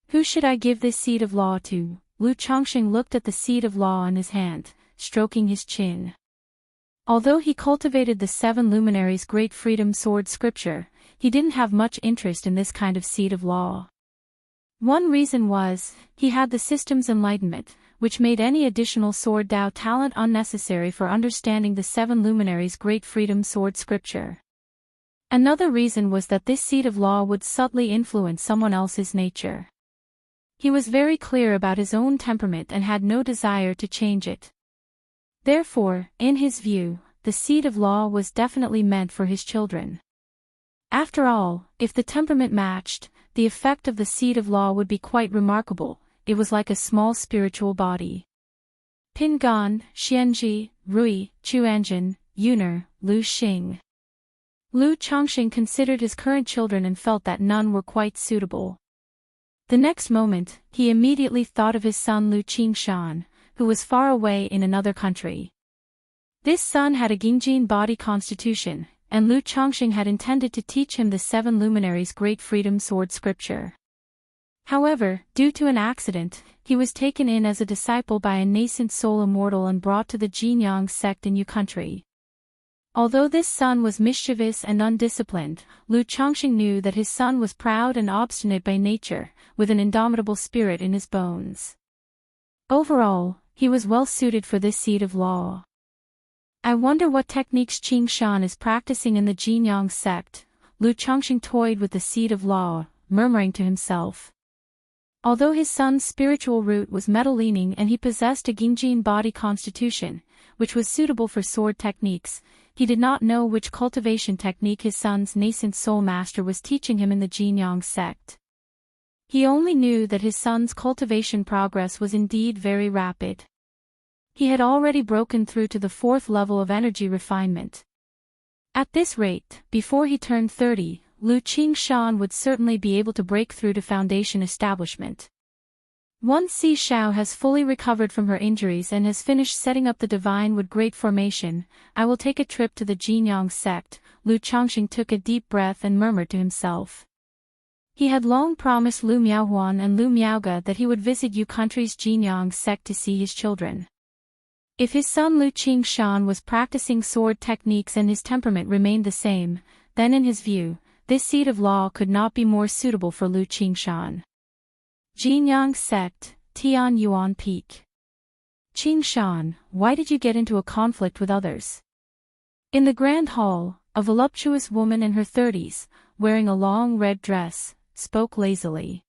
Who should I give this seed of law to? Lu Chongqing looked at the seed of law in his hand, stroking his chin. Although he cultivated the 7 luminaries' great freedom sword scripture, he didn't have much interest in this kind of seed of law. One reason was, he had the system's enlightenment, which made any additional sword Tao talent unnecessary for understanding the 7 luminaries' great freedom sword scripture. Another reason was that this seed of law would subtly influence someone else's nature. He was very clear about his own temperament and had no desire to change it. Therefore, in his view, the seed of law was definitely meant for his children. After all, if the temperament matched, the effect of the seed of law would be quite remarkable. It was like a small spiritual body. Pingan, Xianji, Rui, Chuanjin, Yuner, Lu Xing. Lu Chongqing considered his current children and felt that none were quite suitable. The next moment, he immediately thought of his son Lu Qingshan, who was far away in another country. This son had a Gingjin body constitution, and Lu Chongqing had intended to teach him the 7 luminaries' great freedom sword scripture. However, due to an accident, he was taken in as a disciple by a nascent soul immortal and brought to the Jinyang sect in Yu country. Although this son was mischievous and undisciplined, Lu Chongqing knew that his son was proud and obstinate by nature, with an indomitable spirit in his bones. Overall, he was well suited for this seed of law. I wonder what techniques Qingshan is practicing in the Jinyang sect. Lu Chongqing toyed with the seed of law, murmuring to himself. Although his son's spiritual root was metal-leaning and he possessed a Gingjin body constitution, which was suitable for sword techniques, he did not know which cultivation technique his son's nascent soul master was teaching him in the Jinyang sect. He only knew that his son's cultivation progress was indeed very rapid. He had already broken through to the 4th level of energy refinement. At this rate, before he turned 30, Lu Qingshan would certainly be able to break through to foundation establishment. Once Si Xiao has fully recovered from her injuries and has finished setting up the divine with great formation, I will take a trip to the Jinyang sect. Lu Chongqing took a deep breath and murmured to himself. He had long promised Lu Miaohuan and Lu Miaoga that he would visit Yu country's Jinyang sect to see his children. If his son Lu Qingshan was practicing sword techniques and his temperament remained the same, then in his view, this seed of law could not be more suitable for Lu Qingshan. Jinyang sect, Tian Yuan Peak. Qingshan, why did you get into a conflict with others? In the grand hall, a voluptuous woman in her 30s, wearing a long red dress, spoke lazily.